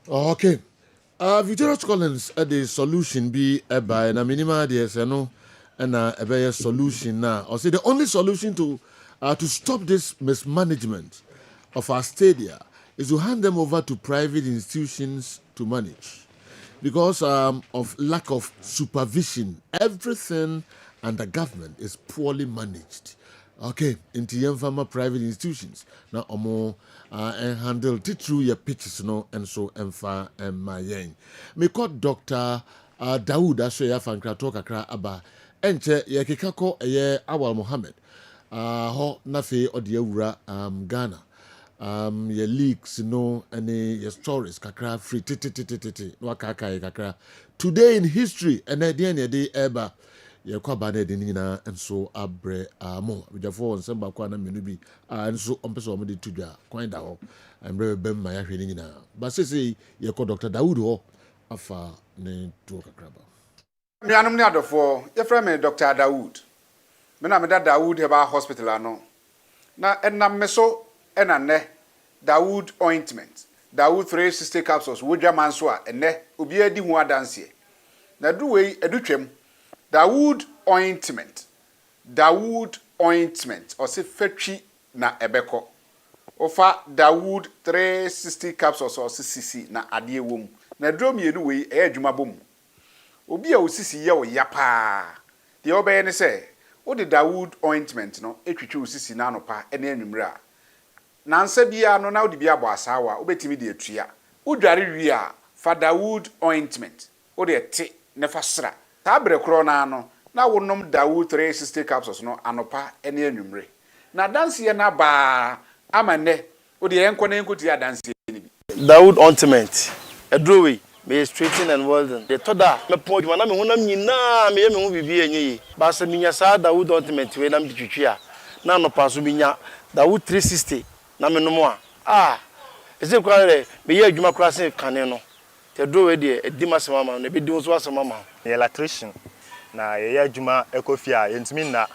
okay Victoria Collins the solution be by na minima de no and a solution now or say the only solution to stop this mismanagement of our stadia is to hand them over to private institutions to manage because of lack of supervision. Everything under government is poorly managed. Okay, into young farmer private institutions now more and handle through your pitches no and so emfa and my yang. Me called Dr. Dawood Asoya Fankra talk akra aba enche ye kikako ye Awal Mohammed ho nafe ode awura Ghana. Your leaks, and your stories, kakra free, no kaka kakra. Today in history, and at the end of the day, ever, your kwabane dinina, and so abre mo. With your phone, some bakwana menubi, and so on person of the tuja, quite out, and brave bem my reading in. But say, you call Dr. Dawood ho, afa ne to kakraba. Mianum niado for your friend Dr. Dawood. Menameda Dawood Herbal Hospital ano. Na enam meso enane Dawood ointment. Dawood 360 capsules. Wodja manswa ene obi edi ho adanse. Na duwe edutwem. Dawood ointment. Dawood ointment. Ose fetwi na ebeko. Ofa Dawood 360 capsules ose sisi na ade wom. Na drom yenu we adwuma bom. Obi a osisi ye oyapa. De obeye ne se wo de Dawood ointment no etwitwi osisi na anopa ene anwumre a nansa bia no na wo de bia bo asawa wo betimi de atua wo dware wi a fa Dawood ointment wo de te ne fa sra ta bre kro na no na wo nom Dawood 360 capsules no anopa ene anwumre na danse na ba amane wo de enko na enko ti adanse ni bi Dawood ointment edrowe me straighten and welding the toda me po dwuma na me honam nyina me ye me ho bibi enye ba se minya sa Dawood ointment we na me twitwi a na no pa so minya Dawood 360 na me no mo a ese kwa re me ye adwuma kra se kane no te do we de edi masema ma no be di so asema ma ye electrician na ye adwuma ekofia ye ntimi na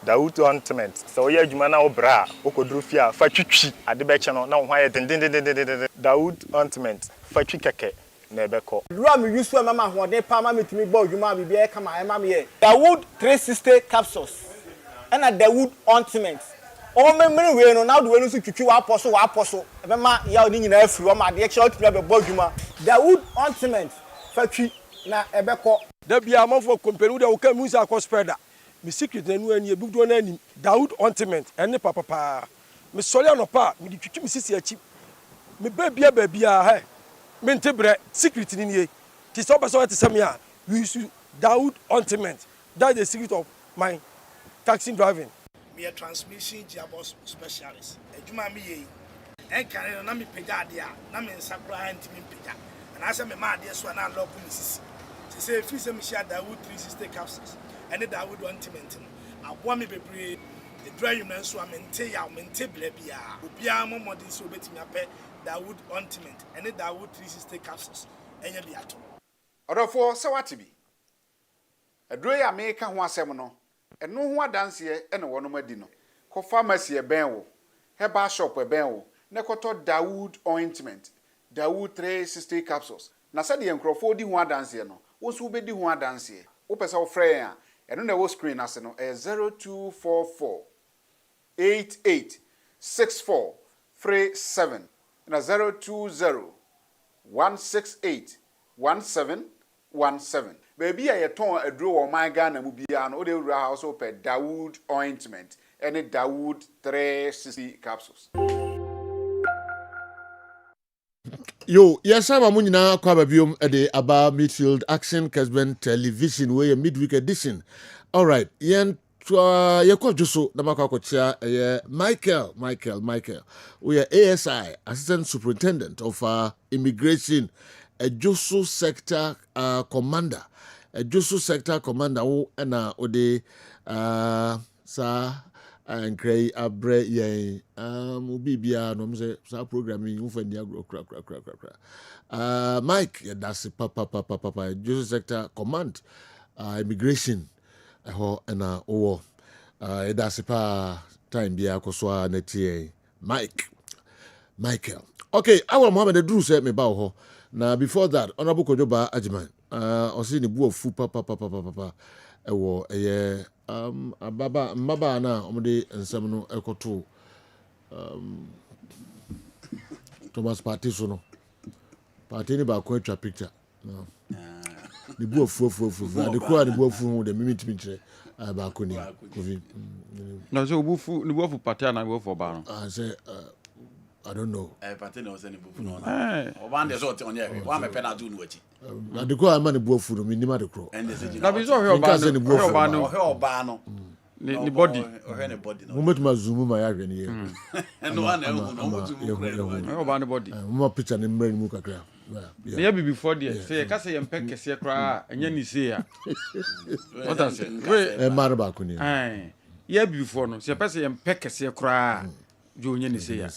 Dawood ointment so ye adwuma na obra okoduru fia fa twitwi ade be che no na ho aye den Dawood ointment fa twi keke na ebeko dura me yusu mama hode pa ma metimi gba adwuma bibia e kama e ma me ye Dawood 360 capsules and a Dawood ointment o memre we no na do we no so twitwi wa aposo e be ma ya oni nyina afiri o ma de che otimi be bo adwuma Dawood ointment fa twi na ebeko da bia amafo company de wo ka musa akọ spreader me secret na nu ani ebudo na ani Dawood ointment ene papa me sole anopa me di twitwi me sisi achi me babia he me ntebre secret ni nie ti so person te sem ya we use Dawood ointment that is the secret of my taxi driving me a transmission gearbox specialist ejuma me ye en kan na me pega ade a na me nsakura antimi pega and I say me ma ade so na lock me sisi say free say me share Dawood 360 capsules and Dawood ointment abo me bebre the dry you man so amente ya mente blabia obia mo modern so betimi ape Dawood ointment and Dawood 360 capsules enya biato odofo se wati bi aduro ya meka ho asɛm no ɛno ho adanseɛ ɛna wɔnom adi no kɔ pharmacy ɛbɛn wo herbal shop ɛbɛn wo na kɔtɔ Dawood ointment Dawood 360 capsules na sɛ deɛ nkrɔfoɔ di ho adanseɛ no wo nso wobɛdi ho adanseɛ wopɛ sɛ wofrɛ yɛn a ɛno na ɛwɔ screen ase no 0244 88 6437 na 020 168 1717 baby a yɛtɔn aduro wɔ man Ghana mu bia no wode wura ha so pɛ Dawood ointment ɛne Dawood 360 capsules. Yo, yes, I'm a munina kwababium at the Aba Midfield Action Kessben Television where midweek edition. All right, yen yako juso namaka kocha Michael. We are ASI, Assistant Superintendent of Immigration, a Juso Sector Commander. A Juso Sector Commander who ode sa and cray abre ye ubibia no mse sa programming ufendi agro kra Mike that's papa Juso Sector Command Immigration ho na owo that's pa time bia koswa netie Michael. Okay, our Mohammed Drew said me ba ho na before that honorable Kojoba Ajiman osi ni bu ofu papa ewo eye mbaba na omde nsem no ekoto Thomas Party so no party ni ba ko atwa picture no ni bu ofu na de ko ni bu ofu de mimi timi kire ba ko ni covid na so obufu ni bu ofu party na bu ofu ba no say I don't know. Party no say ni bu ofu no na oba de so te onye wa me pe na do no wachi na de ko ama ni bu ofu no minima de kro na bi so he oba no ni body ne body no mo metuma zoom ma ya hwe ni ye no ana ehu no mo zoom he oba ni body mo picture ni mmra ni mu kakra yeah be before there say you can say you pek kese kra enya ni say ya what I say we mara ba ko ni yeah before no say person you pek kese kra jo enya ni say ya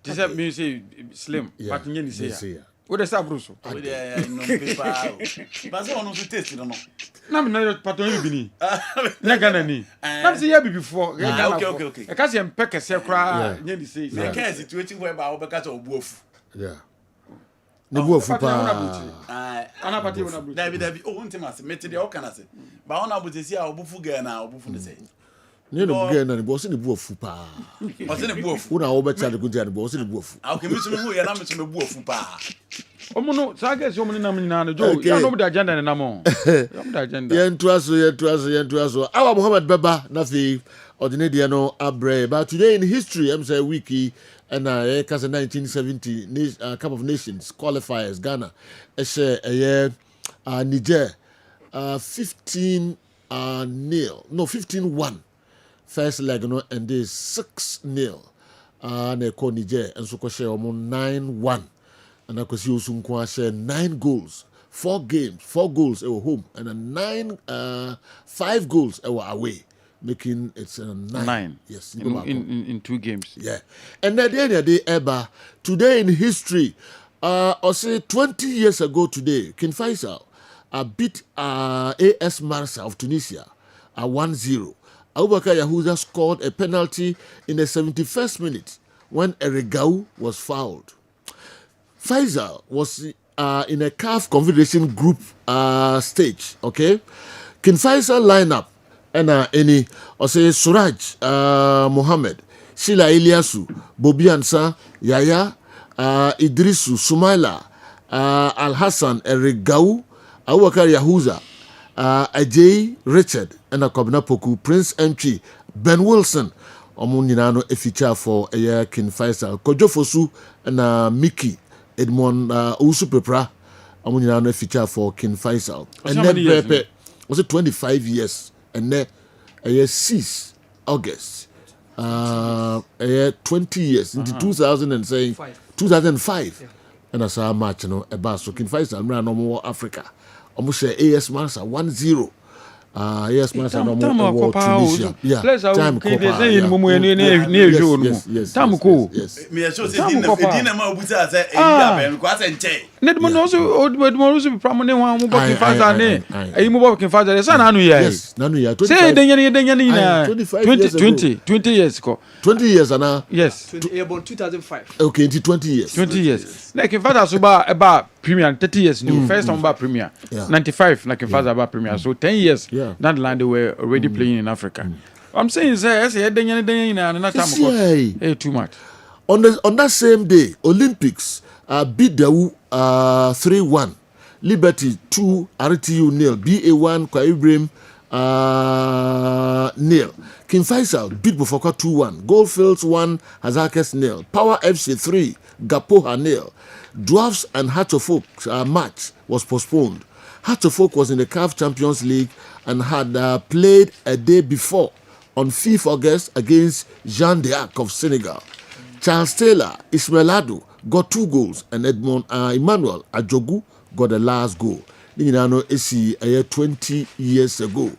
this me say slim but enya ni say ya what is that bruso we dey no paper but so no taste no na me na patron bi ni na Ghana ni na say yeah before okay e ka say pek kese kra enya ni say na ka situation where ba obeka say obu ofu ne bu ofu pa ana pati wona bru David oh ntimase meti de o kana se ba ona butesi a obufu Ghana obufu ne say ni no Ghana ni bo se ne bu ofu pa o se ne bu ofu una o becha de kunja ni bo se ne bu ofu okay mi tumi hu ya na mi tumi bu ofu pa omuno saga se omuno nam nyina no jo ya no da agenda ne namo ya da agenda yentu aso our Muhammad Baba na fi ordinary no abre but today in history I'm say wiki and cause 1970 Cup of Nations qualifiers Ghana Niger 15-1 first leg no and this 6-0 na ko Niger and so ko share 9-1 and I see Osunko share 9 goals 4 goals at home and 5 goals away, making it 9. Yes, in 2 games. Yeah, and at the end of the day, Eba, today in history, I'll say 20 years ago today, King Faisal beat AS Marsa of Tunisia 1-0. Abubakar Yahuza scored a penalty in the 71st minute when Erigau was fouled. Faisal was in a CAF Confederation Group stage, okay? King Faisal lineup, and any, or say Suraj Mohammed, Sheila Iliasu, Bobi Ansa, Yaya, Idrisu, Sumaila, Al Hassan, Erigau, Abubakar Yahuza, Ajay Richard, and Kobna Poku, Prince Entry, Ben Wilson, Omuninano a feature for a year King Faisal, Kojo Fosu, and Mickey, Edmond Usu Pepra, Omuninano a feature for King Faisal. And then Pepe was it 25 years, and then a year 6 August, a year 20 years into 2005, yeah. And I saw a match, you know, a bass. So King Faisal ran no more Africa. Almost AS Marsa 1-0. Yes, man. Time Tunisia. Yeah. Time Yes. Time ko. Yes. Me so say Time Dina ma obuta say eyi kwase nche. Net mo no so promote one mo bokin faza ne. Eyi mo bokin faza say na anu ya. Yes, nanu ya. Say den yan na 20 years ko. 20 years ana. Yes. About 2005. Okay, into 20 years. 20 years. Like in fact so about Premier 30 years new. First time about Premier. 95 like in fact about Premier. So 10 years. That land they were already playing in Africa. I'm saying say den yan na time ko. Hey, too much. On that same day, Olympics beat the 3-1. Liberty 2, RTU 0. BA1 Kwa Ibrahim 0. King Faisal beat Bofokwa 2-1. Goldfields 1, Hazakes 0. Power FC 3, Gapoha 0. Dwarfs and Hearts of Oak match was postponed. Hearts of Oak was in the CAF Champions League and had played a day before on 5th August against Jean d'Arc of Senegal. Charles Taylor, Ismailado got 2 goals and Emmanuel Ajogu got the last goal. You know, it's 20 years ago,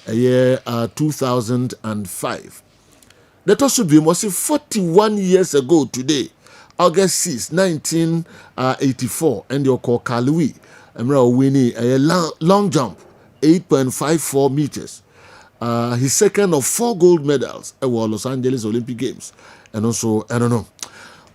a year 2005. The Tosubim was 41 years ago today, August 6, 1984, and your call Kalui, Emra winning a long jump, 8.54 meters. His second of 4 gold medals at Los Angeles Olympic Games. And also, I don't know.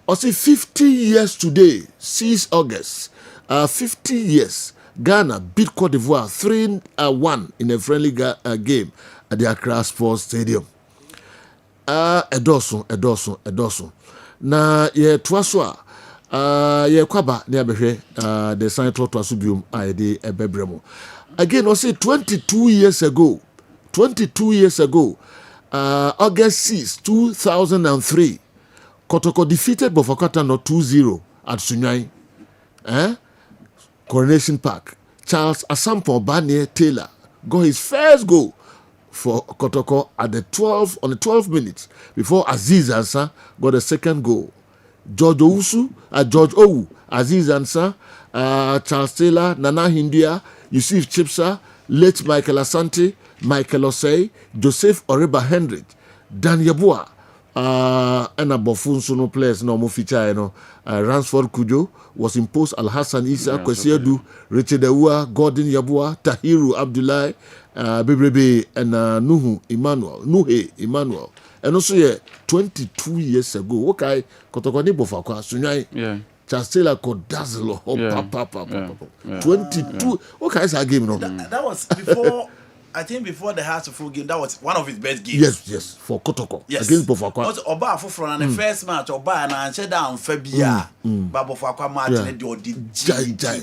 Also, 50 years today, 6 August, 50 years, Ghana beat Cote d'Ivoire 3-1 in a friendly game at the Accra Sports Stadium. Edoso. Na ye twaswa, ye kwaba ne abehwe the sign to twasubium ide ebebremo. Again, I say 22 years ago, August 6, 2003, Kotoko defeated Bofokata no 2-0 at Sunyai. Coronation Park. Charles Asampo Banier Taylor got his first goal for Kotoko at the 12th minute before Aziz Ansah got the second goal. George Owu, Aziz Ansah, Charles Taylor, Nana Hindia, Yusuf Chipsa, late Michael Asante, Michael Osei, Joseph Oreba Hendrick, Dan Yabua, and a Bofunsuno players no more feature, Ransford Kujo was imposed Al Hassan Isa, Kwesiedu, Richard Ewa, Gordon Yabua, Tahiru Abdullahi, Bebrebe, and Nuhe Emmanuel. And also, 22 years ago, okay, Kotokoni Bofakwa, Sunyai, Charles Taylor could dazzle, 22, okay, it's a game, no? That was before. I think before the Hearts of Oak game, that was one of his best games. Yes, for Kotoko. Yes. Against Bofakwa. Also, Oba Afufro and the first match, Oba and Anshe down Febia. But Bofakwa match, and they did Jai.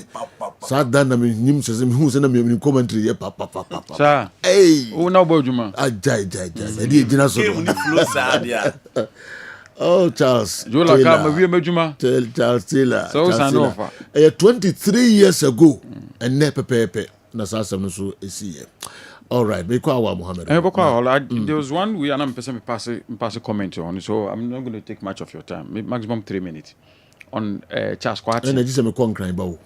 Sad Dan, I mean, Nim says, who's in the commentary, papa. Sir. Hey. Oh, no, Bojuma. Jai. Oh, Charles. Charles Taylor. So, Sanofa. 23 years ago, and Nepepe, Nasasam, so is here. All right, Mohammed. There was one we are not pass a comment on, so I'm not going to take much of your time. Maximum 3 minutes on Charles Quat. And I just am a concrete bow.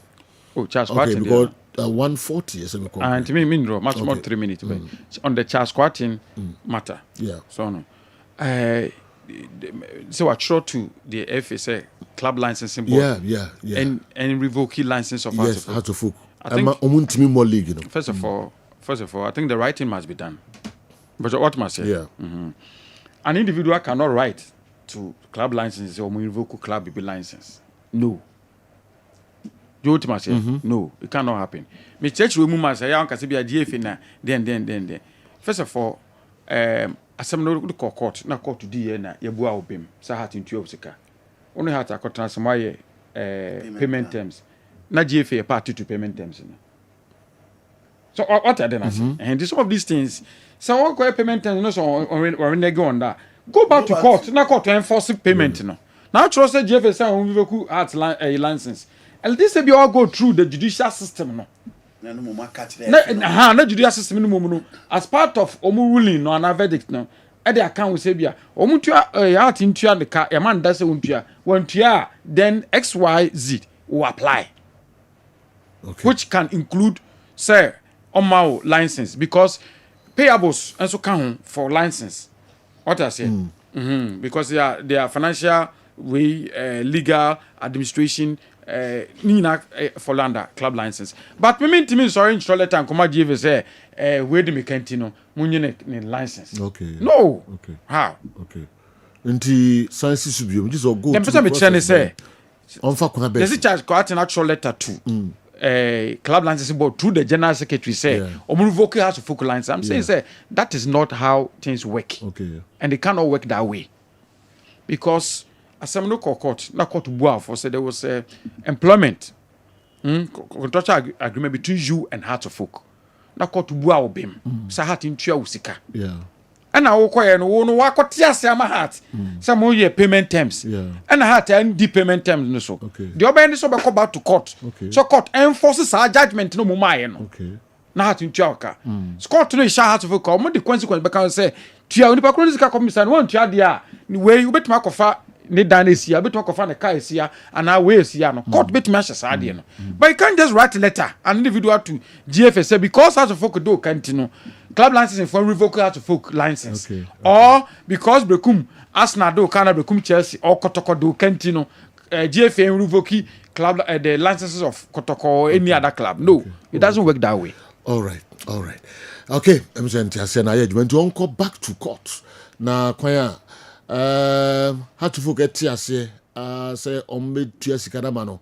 Oh, Charles Quat. Okay, because 140 is a concrete. And to me, maximum 3 minutes. On the Charles Quatin matter. Yeah. So no. So I short to the FSA club licensing board. Yeah. And revoke license of Hearts of Oak. I think more league, you know. First of all, I think the writing must be done. But what must say? Yeah. An individual cannot write to club license or revoke club license. No. You must say no. It cannot happen. Me church we must say, "I can be a DFA na." Then. First of all, asem no court na court di na yebua obem. Sa hat into obsika. Only hat akotana samaye payment terms. Na GFA party to payment terms. So what are they saying? And some of these things, so what payment terms or nego on that. Go back to court, na court to enforce payment. No. Now trust the GFA say we will have a license. And this will be all go through the judicial system. No. Na judicial system no as part of omu ruling no an verdict no. At the account we say bia omu tua out into the car e man da say untua wantua then XYZ will apply. Okay. Which can include, say, on my license, because payables also count for license. What I say? Because they are financial way, legal administration. For landa club license. But me to me sorry in letter and come give say where the mechanic munye license. Okay. No. Okay. How? Okay. Nti science should be just go. Them person me tell say on fa kuna be. There's a charge got an actual letter to club license board through the general secretary say revoke has to focus license. I'm saying say that is not how things work. Okay. And they cannot work that way. Because as I'm not court, not court to for say there was employment, contractual agreement between you and Heart of Folk. Not court to boa bim. Sa heart in tia usika. Yeah. And I will no wako tia sama heart. Some more payment terms. Yeah. And heart and deep payment terms no so. Okay. The other end is so back back to court. Okay. So court enforces our judgment no more no. Okay. Na heart in tia oka. Court no sha Heart of Folk. Mo the consequence because say tia onipa kro sika commission won tia dia. Ni we you betuma kofa ne dan esia beto kofa ne kai esia and na we esia no court betuma hye saade no but you can't just write a letter an individual to GFS because Heart of Folk do kanti no club license for revoke Heart of Folk license or because Brekum Arsenal do kana Brekum Chelsea or Kotoko do kanti no GFA revoke club the licenses of Kotoko or any other club no it doesn't work that way. All right okay I'm saying tia na ye went to back to court na kwaya Heart of Folk tia say ombe tia sikada ma no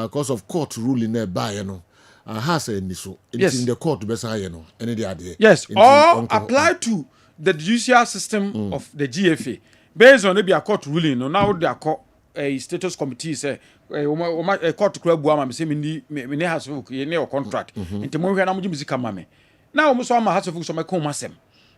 because of court ruling there by no has any so in the court be say no any the idea yes or apply to the judicial system of the GFA based on maybe a court ruling no now they are court status committee say court kura bua ma say me ne Heart of Folk ye ne contract nti mo hwe na mo gimi sika ma me na o mo so ma Heart of Folk so me ko masem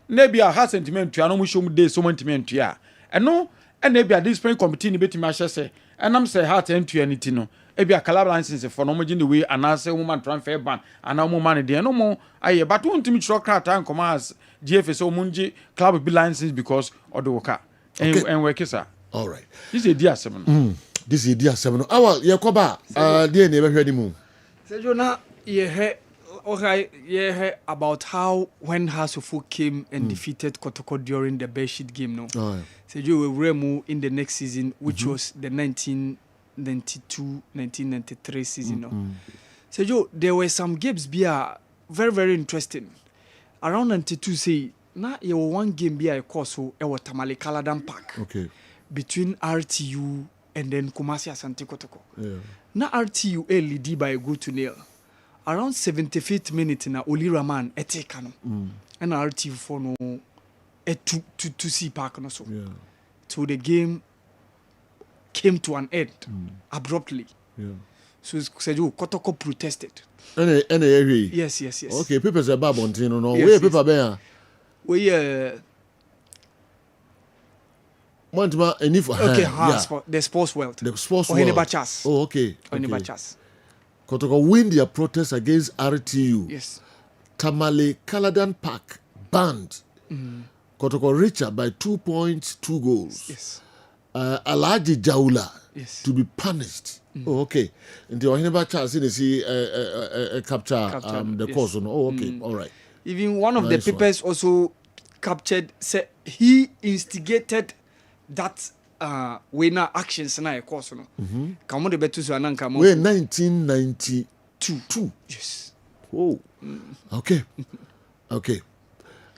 na bia ha sentiment tua no mo show mo dey so sentiment tua eno and ebia disciplinary committee ni betimi ahye se enam say Heart entu anything no ebia club license for no mo gin the way anase woman transfer ban ana mo man de no mo aye but wontimi chiro krata nkoma as GFS so munji club be license because odo woka en work sir. All right, this is dia 7 this is dia 7 awal ye koba dey na be hwede mu say jona ye about how when Heart of Folk came and defeated Kotoko during the bedsheet game no. So you were remu in the next season which was the 1992-1993 season no. So you there were some games very very interesting. Around 92 say na ye one game be a course so e was Tamale Kaladan Park. Okay. Between RTU and then Kumasi Asante Kotoko. Yeah. Na RTU lead by a goal to nil. Around 75th minute na Oli Rahman eteka no. And RTU for no to see park no so. Yeah. So the game came to an end abruptly. Yeah. So said you Kotoko protested. Any area. Yes. Okay, papers are babontin no. Where paper be? We Montma enough. Okay, the sports world. The sports world. Oh, okay. Kotoko win their protest against RTU. Yes. Tamale Kaladan Park banned. Kotoko richer by 2.2 goals. Yes. Alaji Jaula yes. to be punished. Oh, okay. And the Ohineba chance in see capture the course. Oh, okay. All right. Even one of the papers also captured said he instigated that winner actions na course no. Kamo de betu so ananka mo. 1992. Yes. Oh. Okay. Okay.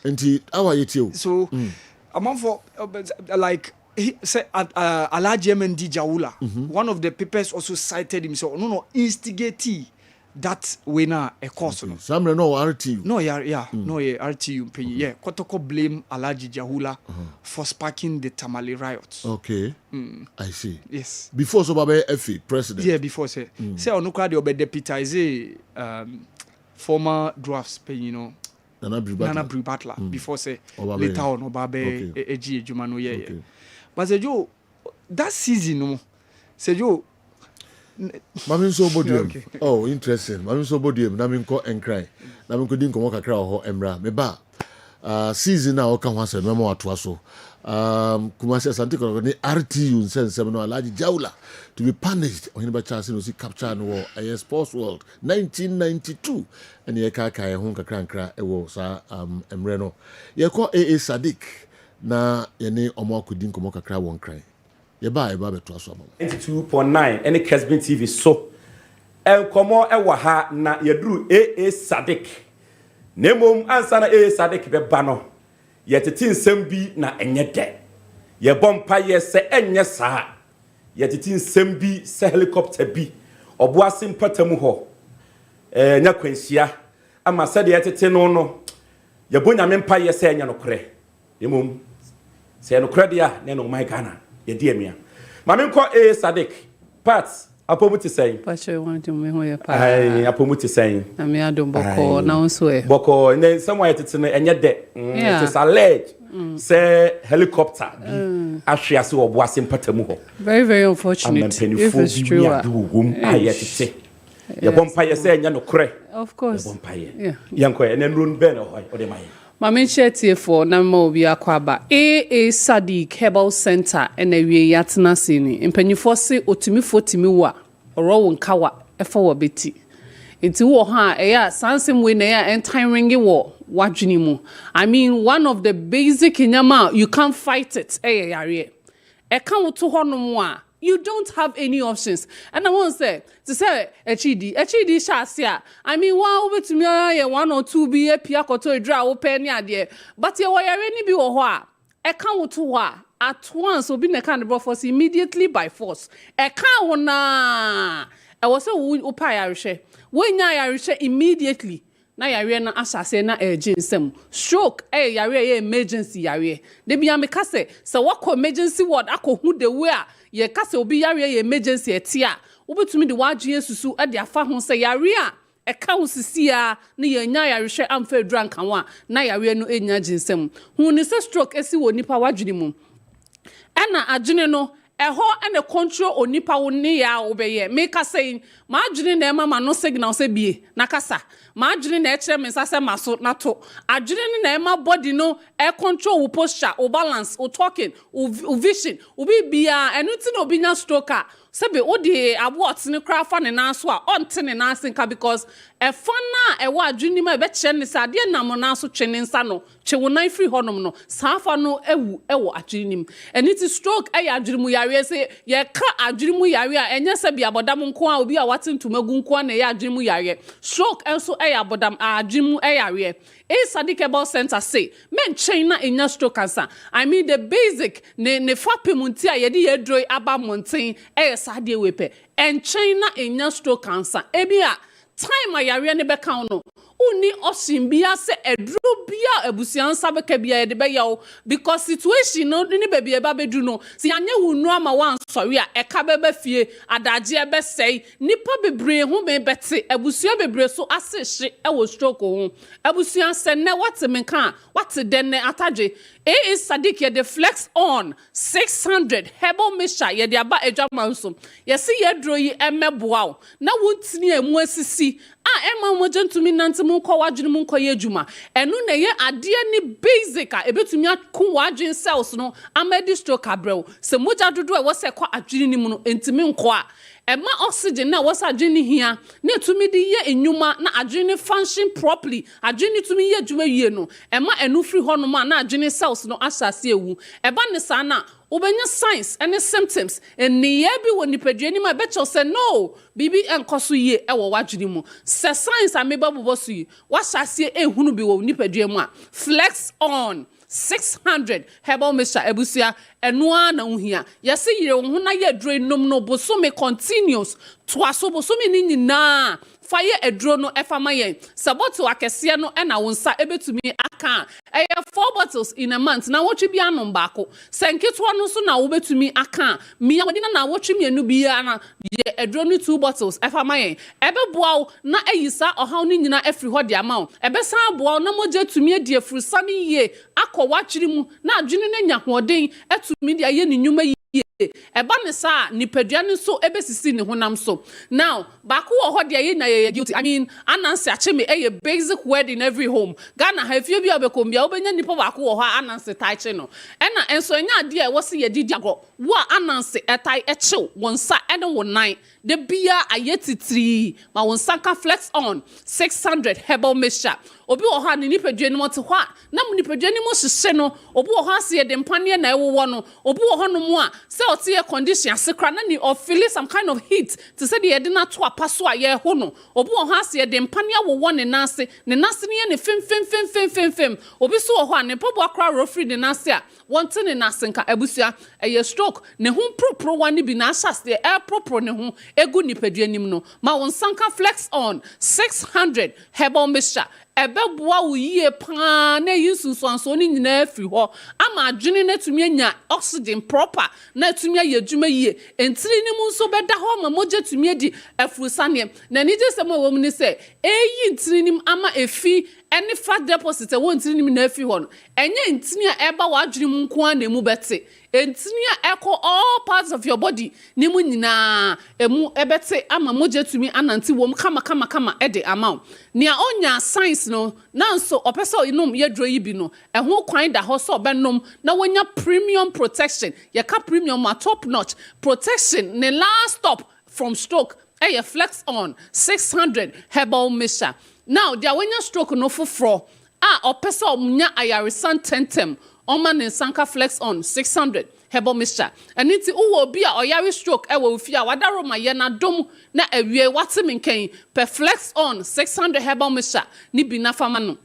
And how are you too? So among for like he said Alaji MND Jaula. One of the papers also cited him so no instigatee that winner a course no. Some no RTU. No RTU. Yeah, Kotoko blame Alaji Jahula for sparking the Tamale riots. Okay. I see. Yes. Before so Babe FA president. Yeah, before say onukra de obe deputize former drafts you know. Nana Bri Butler before say later on Obabe Eji Ejuma no yeah. But say yo that season no say yo Mami so bodium. Oh, interesting. Mami so bodium. Na mi nko enkrai. Na mi nko din komo kakra ho emra. Me ba season na o ka ho asem me mo ato aso. Kumasi Asante Korokoni RTU nsensem no Alhaji Jaula to be punished on him chance no see capture no a sports world 1992 and ye ka kai ho kakra ewo sa emre no ye ko AA Sadiq na ye ne omo akodi nkomo kakra won kran ye ba beto aso am 92.9 any Kessben TV so enkomo ewa ha na ye duru AA Sadiq nemom ansa na AA Sadiq be ba no yetiti nsem bi na enye de ye bompa ye se enye saa yetiti nsem bi se helicopter bi oboase mpatamu ho nya kwansia ama se de yetiti no ye bonya mempa ye se enye no kore emom se no kore dia ne no my Ghana ye die mia ma me nko Sadiq parts apomuti say pacho want to me ho ye pa ai apomuti say na me adom boko na unso e boko ne somewhere yetiti no enye de it is alleged say helicopter ahwe oboase mpatamu ho very very unfortunate if it's true ye bompa ye say enye no kore of course ye bompa ye yanko ene run ben ho ode mai Mama Chetty for Nama Obi Akwaba. AA Sadiq Herbal Center and a Yatna Sini. In Pennyfosse, Otimi Fotimiwa, or Rowan Kawa, Efa Betty. It's ha, Sansim Winner and time ringy war, Wajinimu. I mean, one of the basic in Yama, you can't fight it. A count to Honomwa. You don't have any options. And I want to say, HED shasia. I mean, wow, over to me, 1 or 2 be a piacoto a draw penny idea. But you are any be or what? A count to what? At once, will be a kind of force immediately by force. A count na. I was so upay when I immediately. Na yare na asase na urgent stroke yare emergency yare de bia me kase se wako emergency ward akohu de we a ye kase obi yare emergency etia wobetumi de wadwen susu de afa ho se yare a eka ho sisia na ye nya yare hwe amfa dran kan wa na yare no enya ginsem hu ni se stroke esi wo nipa wadwene mu ana adwene no eho ene control onipa wo ne ya obeye make say ma adwene na ema no signal se bie na kasa ma adwene na ekire me sase maso na to adwene na ema body no e control wo posture wo balance wo talking wo vision wo bia enu ti na obi nya stroke a sebe odi abot ne kra fa ne na so a onte ne na sinka because e fa na e wa adwene ma e be kire ne sade na mo na so twene nsa no chewo na free honom no safa no ewu ewo adwene nim eni ti stroke e ya adwene mu yare se ye ka adwene mu yare a enye se bia bodam nko a obi a watentum agu nko a na ya adwene mu yare stroke enso e ya bodam adwene mu e yare Sadiq Herbal Center say men China in stroke cancer. I mean the basic ne fapimunti a yedi yedroi aba monten sadie wepe and China in stroke cancer ebia time a yare ne beka no uni osimbia se edru bia ebusiansa beka bia de be yawo because situation no ni baby eba bedu no si anye wunu ama wan sori a eka bebe fie adaje ebe sei nipa bebre hu me bete ebusia bebre so asehye ewo stroke ho ebusia se ne what menka what den ne ataje Sadiq ye the flex on 600 herbal mixture ye de aba edwamanso ye se ye dro yi emeboa na wontini emu asisi ema mo gentumi nante mu ko wadwene mu ko ye adwuma enu na ye ade ni basic a ebetumi akun wadwen cells no amedi stroke abrew se moja dodo e wo se ko adwene ni mu no entimi nko a ema oxygen na was adwene hia na etumi di ye enwuma na adwene function properly adwene tumi ye adwuma wie no ema enu free hono ma na adwene cells no asase ewu eba ne sa na ubenya signs and symptoms and ye bi woni padwani ma becho say no bibi enkoso ye e wo wadwene mu se signs ameba boboso yi wasase ehunu bi wo ni padwani mu a flex on 600 herbal mixture ebusia enoa na uhia yesi yire wo na ye dro nom no bosome continuous to aso bosome ni nyina fire edro no efama yen saboto akese no e na wonsa ebetumi aka 4 bottles in a month na wotwe bia no mbako senketo no so na wo betumi aka mia wadina na wotwe mienu bia na ye edro no 2 bottles efama yen ebeboa na eyisa ohaw ni nyina efri ho de ama ebesa aboa na moje tumi adie frusa ni ye akọ wachiri mu na adwene na nya hoden etumi de aye ni nyuma yie eba ne sa nipadua ne so ebesisi ne honam so now baako wo ho de ye na ye guilty I mean anansi acheme a basic word in every home Ghana ha fie bia obekombia obenya nipa baako wo ho anansi taiche no ena enso enya ade a wo se ye didi agro wo anansi etai echew wonsa ene wonan de bia ayetitiri ma wonsa ka flex on 600 herbal mixture obi wo ha ne nipadua ne mo te ho a na mo nipadua ne mo hye no obi wo ha se de mpane na ewo no obi wo ho no mo a se otie condition asekra na ni or feeling some kind of heat to say the edina to apaso a ye ho no obi wo ha se de mpane awo ne nase ne ye ne fem obi so wo ho a ne pobo akra rofri ne nase a wonte ne nase nka abusua eye stroke ne ho propro wane bi na asase e propro ne ho egu nipadua nim no ma won sanka flex on 600 herbal mixture ebeboa wo yie pa na yinsunsuanso ni nyina afiri ho ama adwene na tumi anya oxygen proper na tumi ayedwuma yie entiri ni mu nso beda ho ma moje tumi adi afurusane na ni je semo wo mu ni se eyi ntiri nim ama efi any fat deposit e won ntiri nim na afi ho no enye ntini a eba wa adwene mu nko na emu bete entini a echo all parts of your body ni mu nyina emu ebete ama moje tumi ananti wom kama ede amount nia onya science no nanso opesa inum yedro yi bi no eho kwan da ho so benom na wonya premium protection ye ka premium ma top notch protection ne last stop from stroke e flex on 600 herbal mixture now dia wonya stroke no foforo opesa omunya ayarisan tentem Oma ne sanka flex on 600 herbal mixture. And it's uwo bi a oyari stroke ewo ufia wadaro ma ye na dom na ewie wate minken per flex on 600 herbal mixture ni bi na fama no.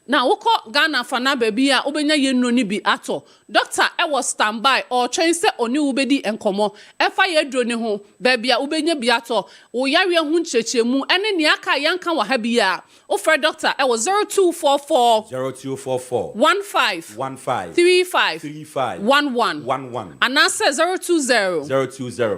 Now woko Ghana fana baby a ubenya yenu ni bi ato. Doctor ewo standby or train se oni ubedi enkomo. Efa ye dro ne ho baby a ubenya bi ato. Oyari hu nchechemu ene ni aka yanka wa ha bia. Offer doctor ewo 0244 15 35 11 anase 020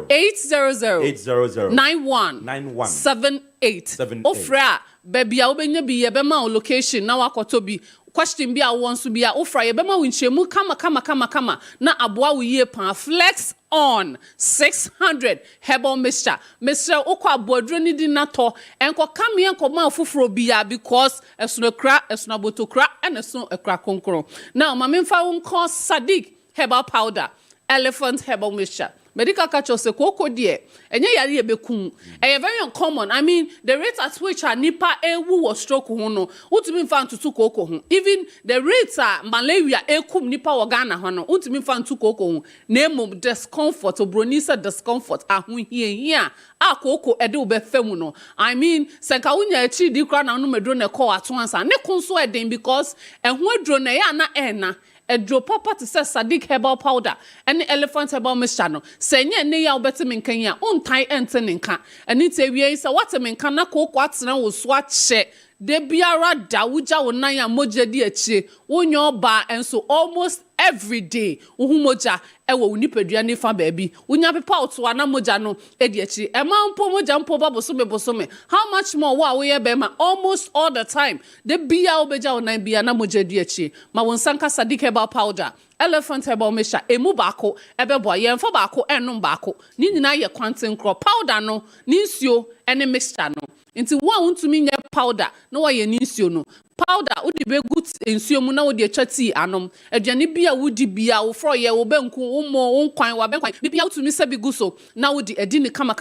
800 91 78 ofra baby a ubenya bi ye bema o location na wakoto bi question bi a wonso bi a ofra ye bema winchemu kama na aboa wo yie pan flex on 600 herbal mixture Mr. Okwa Bodro ni di nato enko kam ye enko ma foforo bia because esuno kra esuna botokra and esuno ekra konkro now mamemfa wonko Sadiq herbal powder elephant herbal mixture medical catch se koko de enye yare ye bekum e very uncommon I mean the rate at which a nipa ewu wo stroke ho no utumi mfa ntutu koko ho even the rate malaria ekum nipa wo Ghana ho no utumi mfa ntutu koko ho na emom discomfort obronisa discomfort ahohie akoko ede obefam no I mean senka wunya achi di kra na no medro na call ato ansa ne kunso eden because eho adro na ya na ena edro papa to say Sadiq herbal powder and elephant herbal mixture no senye ne ya obeti menkan ya ontai ente nenka eni te wie say what menkan na kokko atena wo so ache de biara da wuja wo nan ya moja di achi wonyo ba enso almost every day uhumoja ewo unipadua ne fa baabi unya pepa oto na moja no edi achi e ma mpo moja mpo bosome how much more wo ye be ma almost all the time de bia obeja wo nan bia na moja di achi ma won sanka Sadiq herbal powder elephant herbal mixture emu baako ebebo ye mfa baako enum baako ni nyina ye kwanten kro powder no ni nsuo ene mixture no nti wo untumi nya powder no wo ye ni nsuo no powder udi be good nsuo mu na wo de atwa tea anom aduane bia wodi bia wo fro ye wo banku wo mo wo kwan wa benkwan bia utumi se bi guso na wo di edi ni kama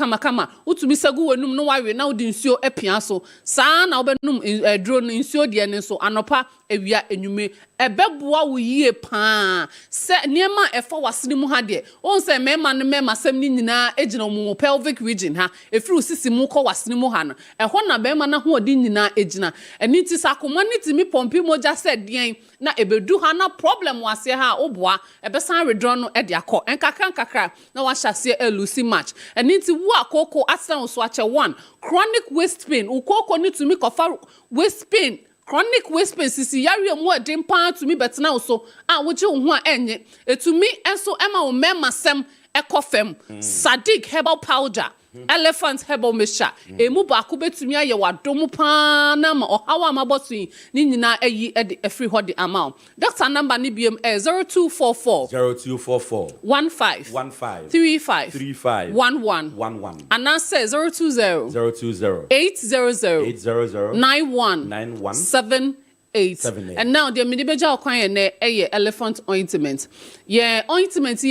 utumi se gu wanum no wawe na wo di nsuo apia so saa na wo benum edro no nsuo de ne so anopa ewia enyume ebeboa wo yie pa se niema efa wasene mu ha de won se mema sem ni nyina egina mu pelvic region ha efiri sisi mu ko wasene mu ha no eho na bema na ho odi nyina egina eni ti sakoma ni ti mi pompi moja se dien na ebedu ha na problem wase ha oboa ebesan redro no e de akọ enkakra na wa hyase elusi match eni ti wo akoko asan so ache 1 chronic waist pain ukoko ni to mi kofa waist pain chronic waist pain sisi yare mu adin pan to me betena so woje wo ho a enye etumi enso ema wo mema sem ekofem Sadiq herbal powder elephant herbal mixture emu baako betumi aye wadom pa na ma ohawa mabosu ni nyina ayi e de free ho de amount doctor number ni biem 0244 15 35 11 and I say 020 800 91 8. And now the medibeja okwan ne elephant ointment. Yeah, ointment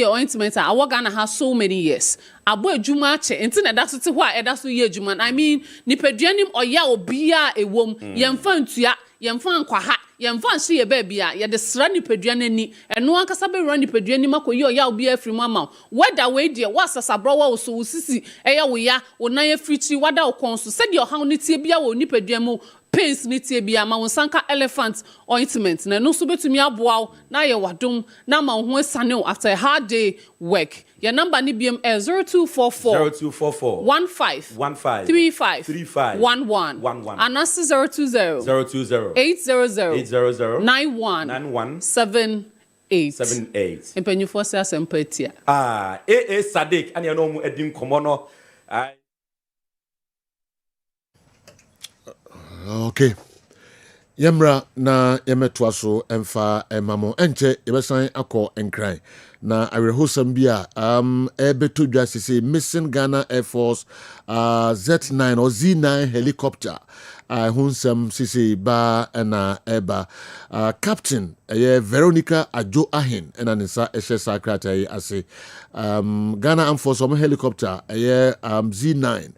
our Ghana has so many years. Abo adwuma ache enti na da so te ho a eda so ye adwuma. I mean, nipaduanim oya obia ewom, yemfa ntua, yemfa nkwaha, yemfa nse ye ba bia, ye de sra nipaduane ni. Eno ankasa be run nipaduani makoyi oya obia afiri mu ama. Whether we dey wasasabro wa so sisi eya wo ya, wo nan afirichi wada okonso. Se de ohaw ne tie bia wo nipaduamu pains ni tie bia ma wonsanka elephant ointment na no so betumi aboaw na ye wadom na ma ho esane after a hard day work. Your number ni biem 0244 15 35 11 and that's 020 800 91 78 empenyu for say asempatia AA Sadiq ani no mu edim komo no Okay. Yemra na yemetwa so emfa emamo enche yebesan akọ enkran na awrehosam bia ebeto dwa sisi missing Ghana Air Force Z9 or Z9 helicopter hunsam sisi ba na eba captain Veronica Ajo Ahin ena nisa ehye sakrata ase Ghana Air Force helicopter Z9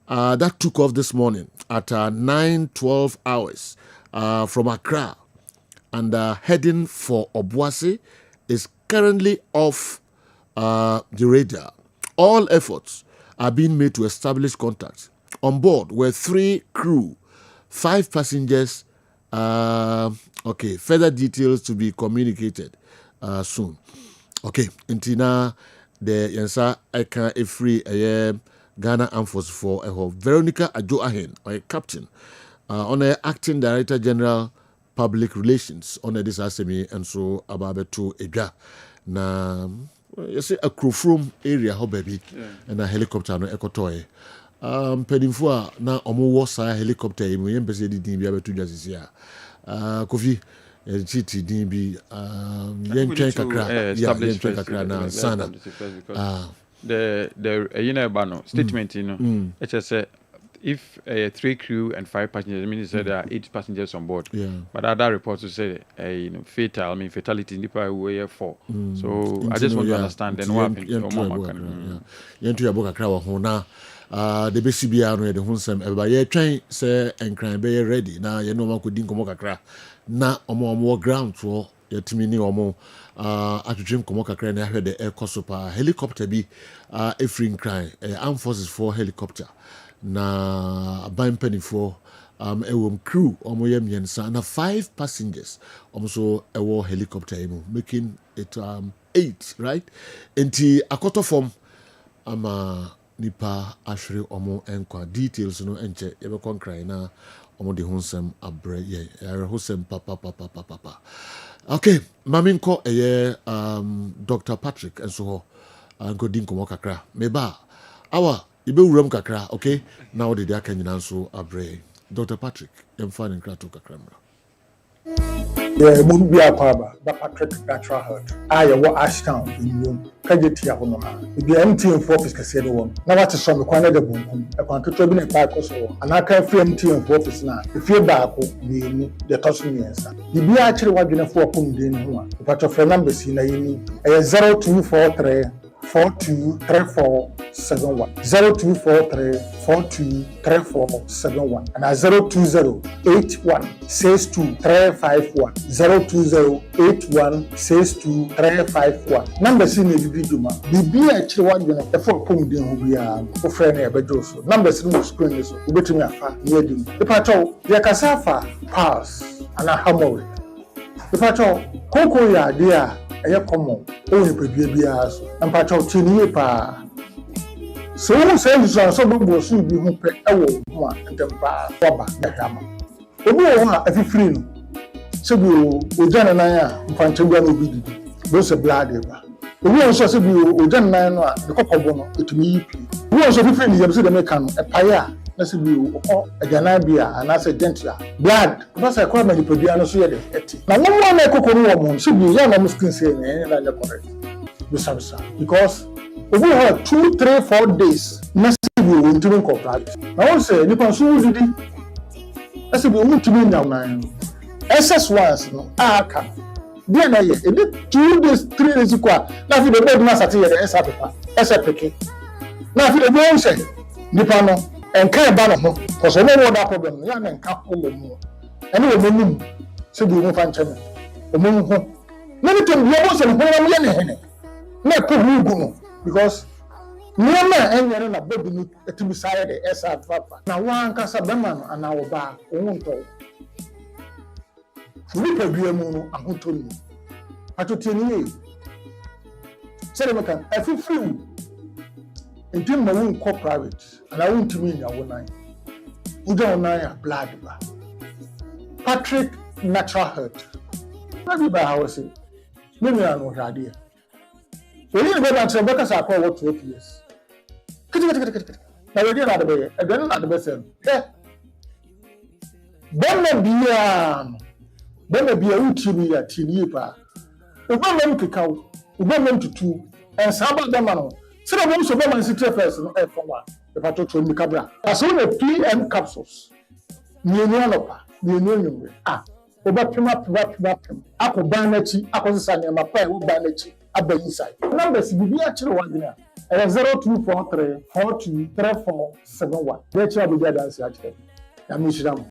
that took off this morning at 9:12 hours from Accra and heading for Obuasi is currently off the radar. All efforts are being made to establish contact. On board were 3 crew, 5 passengers. Okay, further details to be communicated soon. Okay, Intina the Yansa Eka Efri Ghana Armed Forces for Veronica Ajo Ahin, or captain, on a acting director general public relations on this asemi and so about to Edja. Na you see a crew from area how baby and a helicopter no ekotoy. Pedinfua na omo wosa helicopter imu yempese di din bi abetu dwasisi a. Kofi chiti din bi yentwen kakra establish kakra na sana. The statement, it just said if 3 crew and 5 passengers, I mean, it said there are 8 passengers on board. Yeah. But other reports say fatality in the part were 4. So I just want to understand then what happened. The BCBR no the hunsem everybody train say and crime be ready now you know man could din komo kakra na omo ground for yetimi ni omo atwetwem komo kakra na ahwe the air cosopa helicopter bi efrin crime armed forces for helicopter na ban penny for ewom crew omo yem yensa na 5 passengers so ewo helicopter emu making it 8 right enti akoto form nipa ashre omo enkwa details no enche ebe konkran na omo de hunsem abre ye husem papa okay maminko Dr. Patrick enso ho godin komo kakra meba awa ibe wuram kakra okay now de dia kanyina nso abre Dr. Patrick emfa ne krato kakra mra mun biya kwaba da Patrick natural health aya wa Ashtown in kageti ya hono na bi MTN for office kase de won na wate so me kwana de bunkum e kwan toto bi na pa ko so anaka free MTN for office na ifie ba ko bi mu de toso nyensa bi a kire wadwene fo opum de ni ho a patcho free number si na yini 0243 423471 0243 423471 and 02081623551 02081623551 number si ne bibi duma bibi a kire wadwene e fo pom den ho bia o frɛ na e bejo so number si no screen so obetumi afa ne adim e patcho ye kasafa pass ana hamori e patcho koko ya dia eye common o ni pedua bia so mpacho tini pa so say so bo so bi hu pe ewo hu a ntempa waba na hama obi o hu a afifiri no so bi o jana na ya mpanche gwa no bi di do se blood ba obi also say bi o jan nan no a the kokobo no etumi yi play obi also fi ni yam say dem kan e paye a na say bi o agana bi a ana say gentle blood because I call my nipadua no so ye de eti na no mo na kokoro wo mo so bi ya na mo skin say na na correct because obi have 2, 3, 4 days na say bi o ntumi ko practice na won say ni pa so didi na say bi o ntumi nya na SS1 no aka dia na ye ebi 2 days 3 days kwa na fi the board na sati ye the paper SPK na fi the board say nipa no enka ba no ho cause no more that problem ya na enka ho mo ene we menim se bi mo fa nche me o mo ho na ni to bi mo se ho na ye ne hene na ko hu gu no because nyama enyere na board ni etimi saye the paper na wan kasa be ma no ana wo ba o nto nipa bia mu no ahoto ni atotie ni ye sere meka afifiri ntim ma won ko private ana won timi nya wonan uja wonan ya blood ba Patrick natural health na bi ba hawo se me me anu hade oni ni be ba tse beka sa ko what 2 years kiti na we dey na de be e dey na de be se Bema bia utimi ya tini pa. Ubama mkikau, ubama mtutu, and saba bema no. Sina bomu so bema nsitre first no e fwa. E pa to mi kabra. Aso na PM capsules. Mienu anopa, mienu nyumwe. Oba pima. Ako ban na chi, ako sisa nyama pa e wo ban na chi. Aba inside. Numbers bibi a chire wadina. 0243 423471. Dechi abuja dance ya chire. Ya mishiramu.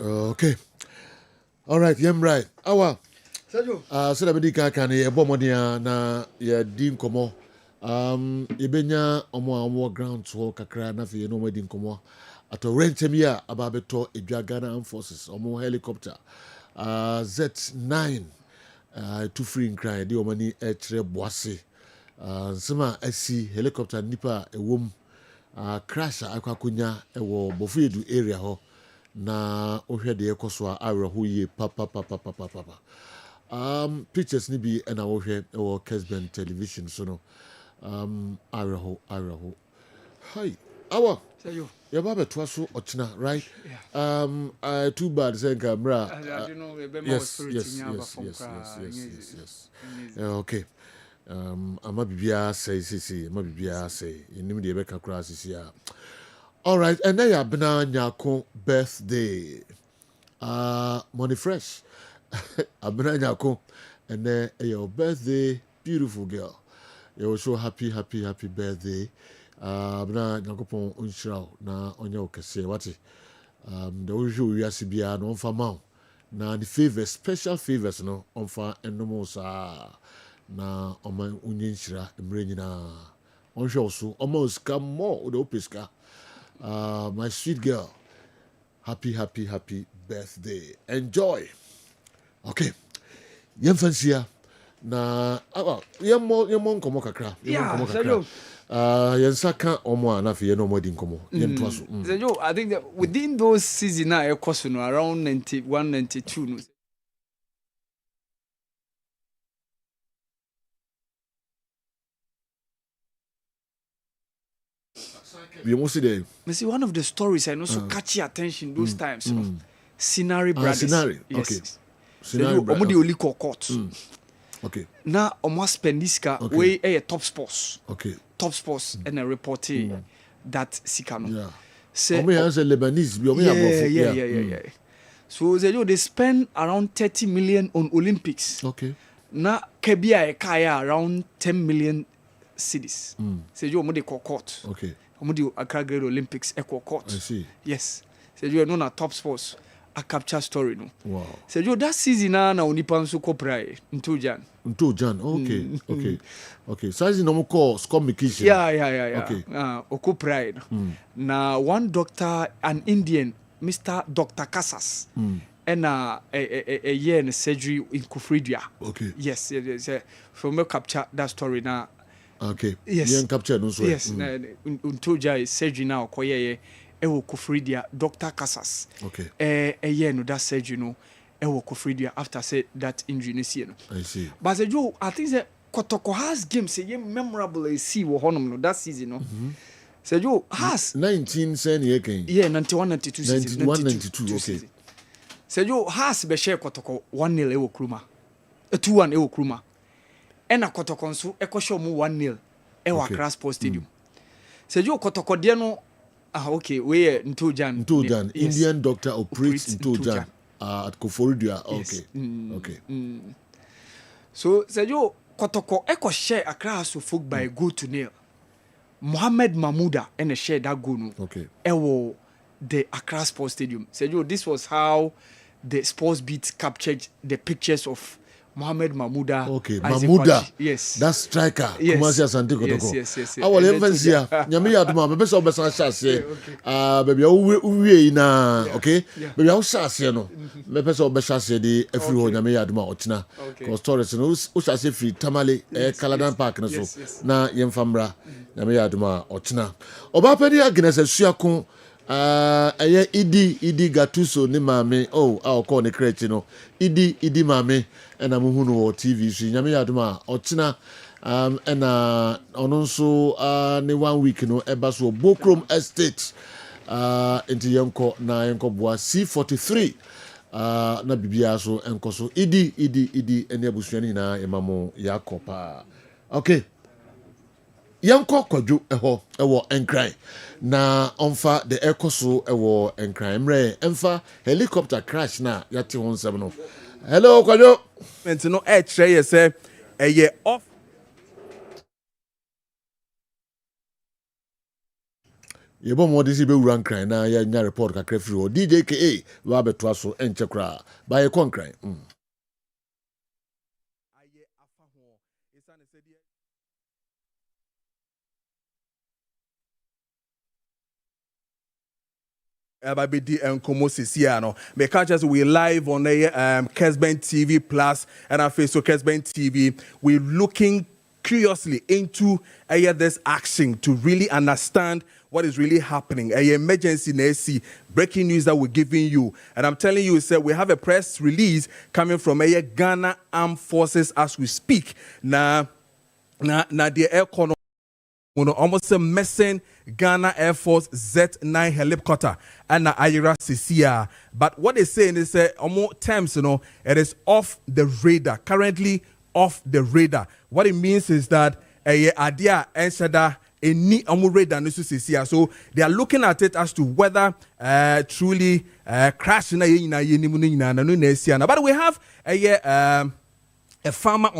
Okay. All right, right. Awa. Sergio. So da bedi ka kan ye bomodia na ye din komo. Ibenya omo ground to kakra na fe no mo din komo. Ato rentem ya ababeto edwa Ghana forces omo helicopter. Z9 to free in cry di omani e kire boase. Nsema asi helicopter nipa ewom crash akwakunya ewo Bofiedu area ho. Na ohwe de ekoso a awerho ye papa pictures ni bi na ohwe o Kessben television so no awerho hi awa Sayo ya baba to so ochina right too bad say camera yes okay ama bibia say enim de be kakra sisi a. All right, and then Abna Nyako birthday. Money fresh. Abna Nyako, and then your birthday, beautiful girl. You're so happy birthday. Abna Nyako pon unshraw na onyo kese wati. The usual we are sibia no for mount. Na the favors, special favors no on fa enomosa na oma unyenshra emrenyina. Onshraw so almost come more the opiska. My sweet girl, happy birthday. Enjoy. Okay. Yemfansia na yemo nkomo kakra. Yensaka omo na fe no modi nkomo. Yentwa so. I think that within those season na ekoso no around 91 92 no. We must see the. See one of the stories I know so catch your attention those times. You know, Scenery brothers. Scenery. Yes. Okay. Scenery brothers. Omo only court. Okay. Now omo spend this car way a top sports. Okay. Top sports and a reporting that Sikano. Yeah. Omo has a Lebanese. Yeah. So they spend around 30 million on Olympics. Okay. Now Kebia Kaya around 10 million cities. So you omo dey court. Okay. Omo Accra Great Olympics equal court. I see. Yes. So you are known as top sports. A capture story no. Wow. So you that season na onipa nso koprai into Jan. Okay. So is no call score medication. Yeah. Okay. Oko pride. Na one doctor, an Indian, Mr. Dr. Casas. And a year in surgery in Kufridia. Okay. Yes. From me capture that story now. Okay. Yes. Yen capture no so. Yes. Untoja surgery now koye ewo Kofridia Dr. Casas. Okay. No that surgery no ewo Kofridia after say that injury no see no. I see. But say Joe, I think that Kotoko has game say memorable see wo honom no that season no. Say Joe has 19 sen ye ken. Yeah, 91 92 season. 91 92 okay. Say Joe has be share Kotoko 1-0 ewo Kruma. 2-1 ewo Kruma. Ena Kotoko nso ekosho mu 1-0 ewo Accra Sports Stadium. Say Joe Kotoko de no okay, we Ntojan. Yes. Indian doctor operates Ntojan at Koforidua. Okay. Yes. Okay. So say Joe Kotoko eko share Accra so folk by go to nail. Mohamed Mahmouda and share that goal no. Okay. Ewo the Accra Sports Stadium. Say Joe, this was how the sports beat captured the pictures of Mohamed Mahmouda. Okay, Isaac Mahmouda. Kwaji. Yes. That striker. Yes. Kumasi Asante Kotoko. Yes. I will even see ya. Nyame ya duma. Bebe so besa shase. Baby uwe ina. Okay. Baby how shase no. Bebe so besa shase di every ho nyame ya duma ochina. Cause Torres no shase free Tamale Kaladan Park no so. Na yemfamra nyame ya duma ochina. Oba pedi agnes suakon eye idi Gatuso ni mame I'll call the crate no idi mame and I'm who TV so nyame yaduma ochina and ono nso ni 1 week no eba so Bokrom Estate into yanko na yanko boa C43 na bibia so enko so idi ene abusuani na emamo yakopa. Okay, yanko kwadwo ewo enkran na onfa the ekoso ewo enkran mre emfa helicopter crash na yate hon sem no. Hello kwadwo ment no e kire ye se eye off yebo mo disi be wura nkran na ya nya report kakra free o DJ KA wa beto aso enche kra ba ye konkran Ababidi and Komosisiano. Because we live on the Kessben TV Plus and our Facebook Kessben TV. We're looking curiously into this action to really understand what is really happening. Emergency in AC, breaking news that we're giving you. And I'm telling you, sir, we have a press release coming from Ghana Armed Forces as we speak. Now the air almost a missing Ghana Air Force Z9 helicopter and Ayira Sisia. But what they're saying is almost times, it is off the radar. Currently off the radar. What it means is that idea and any radar no Sisia. So they are looking at it as to whether truly crash. But we have a farmer on